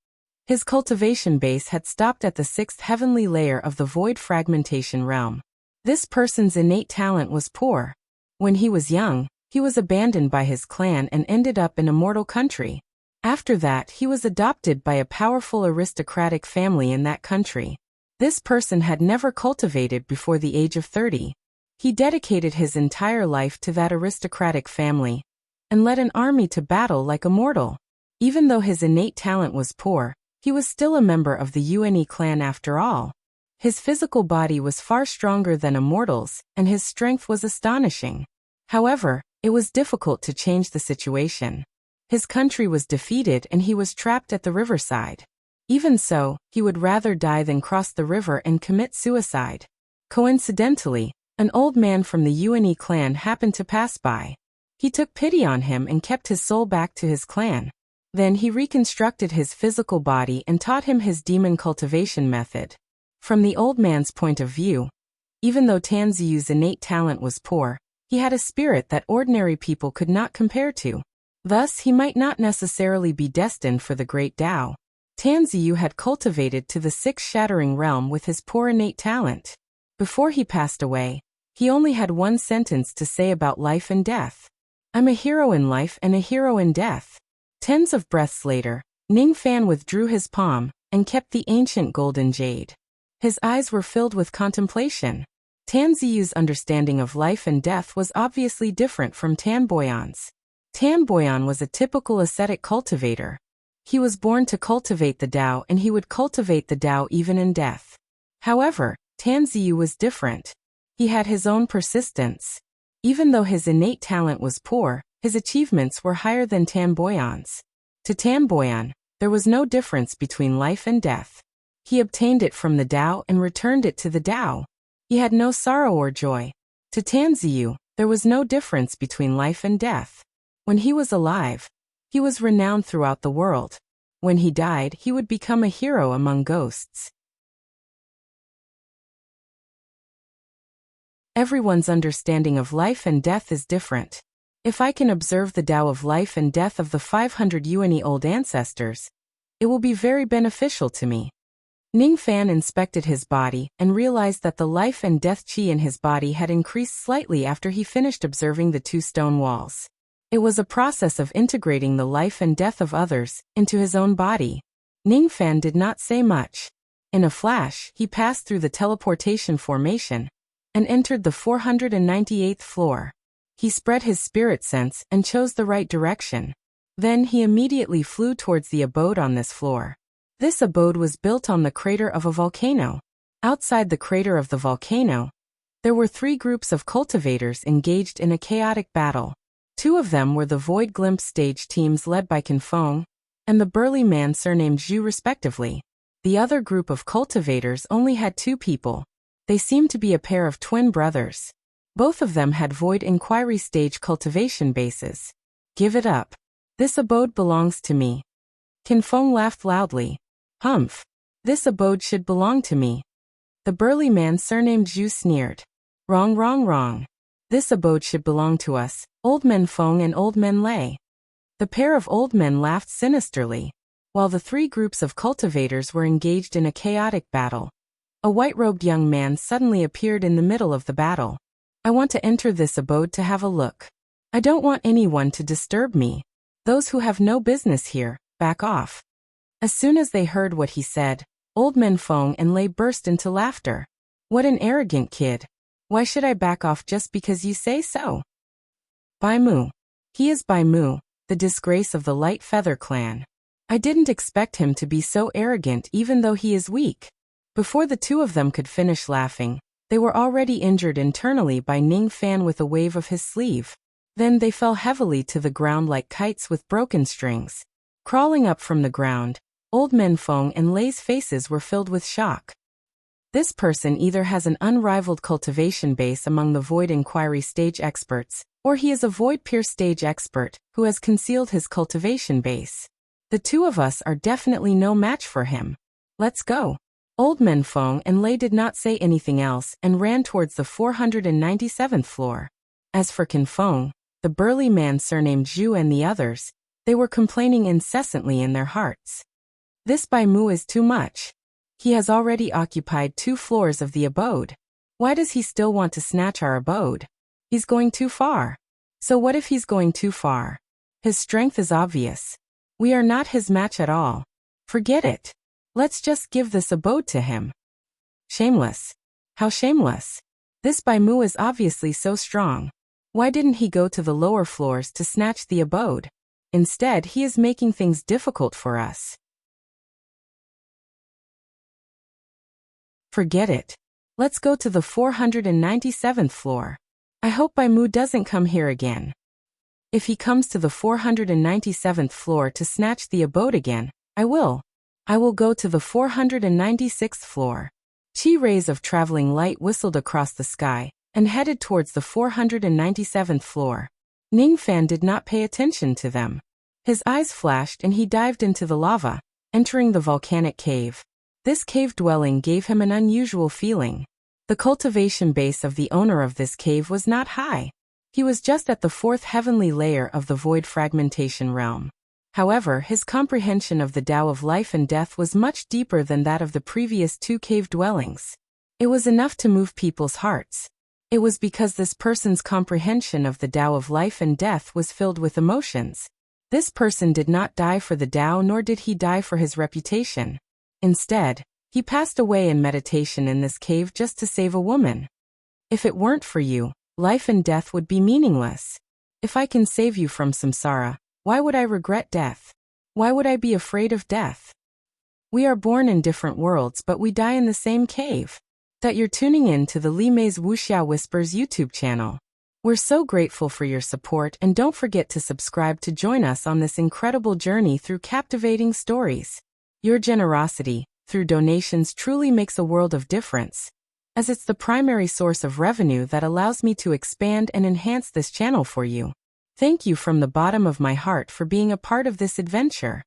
His cultivation base had stopped at the 6th heavenly layer of the void fragmentation realm. This person's innate talent was poor. When he was young, he was abandoned by his clan and ended up in a mortal country. After that, he was adopted by a powerful aristocratic family in that country. This person had never cultivated before the age of 30. He dedicated his entire life to that aristocratic family and led an army to battle like a mortal. Even though his innate talent was poor, he was still a member of the Yueni clan after all. His physical body was far stronger than a mortal's, and his strength was astonishing. However, it was difficult to change the situation. His country was defeated and he was trapped at the riverside. Even so, he would rather die than cross the river and commit suicide. Coincidentally, an old man from the Yueni clan happened to pass by. He took pity on him and kept his soul back to his clan. Then he reconstructed his physical body and taught him his demon cultivation method. From the old man's point of view, even though Tanziyu's innate talent was poor, he had a spirit that ordinary people could not compare to. Thus, he might not necessarily be destined for the great Tao. Tanziyu had cultivated to the 6th shattering realm with his poor innate talent. Before he passed away, he only had one sentence to say about life and death. I'm a hero in life and a hero in death. Tens of breaths later, Ning Fan withdrew his palm and kept the ancient golden jade. His eyes were filled with contemplation. Tanziyu's understanding of life and death was obviously different from Tan Boyan's. Tan Boyan was a typical ascetic cultivator. He was born to cultivate the Tao and he would cultivate the Tao even in death. However, Tanziyu was different. He had his own persistence. Even though his innate talent was poor, his achievements were higher than Tan Boyan's. To Tan Boyan, there was no difference between life and death. He obtained it from the Tao and returned it to the Tao. He had no sorrow or joy. To Tanziyu, there was no difference between life and death. When he was alive, he was renowned throughout the world. When he died, he would become a hero among ghosts. Everyone's understanding of life and death is different. If I can observe the Tao of life and death of the 500 Yueni old ancestors, it will be very beneficial to me. Ning Fan inspected his body and realized that the life and death qi in his body had increased slightly after he finished observing the 2 stone walls. It was a process of integrating the life and death of others into his own body. Ning Fan did not say much. In a flash, he passed through the teleportation formation and entered the 498th floor. He spread his spirit sense and chose the right direction. Then he immediately flew towards the abode on this floor. This abode was built on the crater of a volcano. Outside the crater of the volcano, there were 3 groups of cultivators engaged in a chaotic battle. 2 of them were the Void Glimpse stage teams led by Kinfeng and the burly man surnamed Zhu respectively. The other group of cultivators only had 2 people. They seemed to be a pair of twin brothers. Both of them had Void Inquiry stage cultivation bases. Give it up. This abode belongs to me. Kinfeng laughed loudly. Humph. This abode should belong to me. The burly man surnamed Zhu sneered. Wrong, wrong, wrong. This abode should belong to us, Old Men Feng and Old Men Lei. The pair of old men laughed sinisterly. While the 3 groups of cultivators were engaged in a chaotic battle, a white-robed young man suddenly appeared in the middle of the battle. I want to enter this abode to have a look. I don't want anyone to disturb me. Those who have no business here, back off. As soon as they heard what he said, Old Men Feng and Lei burst into laughter. What an arrogant kid. Why should I back off just because you say so? Bai Mu. He is Bai Mu, the disgrace of the Light Feather clan. I didn't expect him to be so arrogant even though he is weak. Before the 2 of them could finish laughing, they were already injured internally by Ning Fan with a wave of his sleeve. Then they fell heavily to the ground like kites with broken strings. Crawling up from the ground, Old Men Feng and Lei's faces were filled with shock. This person either has an unrivaled cultivation base among the void inquiry stage experts, or he is a void peer stage expert who has concealed his cultivation base. The two of us are definitely no match for him. Let's go. Old Men Feng and Lei did not say anything else and ran towards the 497th floor. As for Qin Feng, the burly man surnamed Zhu and the others, they were complaining incessantly in their hearts. This Bai Mu is too much. He has already occupied 2 floors of the abode. Why does he still want to snatch our abode? He's going too far. So what if he's going too far? His strength is obvious. We are not his match at all. Forget it. Let's just give this abode to him. Shameless. How shameless. This Bai Mu is obviously so strong. Why didn't he go to the lower floors to snatch the abode? Instead, he is making things difficult for us. Forget it. Let's go to the 497th floor. I hope Bai Mu doesn't come here again. If he comes to the 497th floor to snatch the abode again, I will go to the 496th floor. Chi rays of traveling light whistled across the sky and headed towards the 497th floor. Ning Fan did not pay attention to them. His eyes flashed and he dived into the lava, entering the volcanic cave. This cave dwelling gave him an unusual feeling. The cultivation base of the owner of this cave was not high. He was just at the 4th heavenly layer of the void fragmentation realm. However, his comprehension of the Tao of life and death was much deeper than that of the previous 2 cave dwellings. It was enough to move people's hearts. It was because this person's comprehension of the Tao of life and death was filled with emotions. This person did not die for the Tao, nor did he die for his reputation. Instead, he passed away in meditation in this cave just to save a woman. If it weren't for you, life and death would be meaningless. If I can save you from samsara, why would I regret death? Why would I be afraid of death? We are born in different worlds, but we die in the same cave. That you're tuning in to the Li Mei's Wuxia Whispers YouTube channel. We're so grateful for your support, and don't forget to subscribe to join us on this incredible journey through captivating stories. Your generosity, through donations, truly makes a world of difference, as it's the primary source of revenue that allows me to expand and enhance this channel for you. Thank you from the bottom of my heart for being a part of this adventure.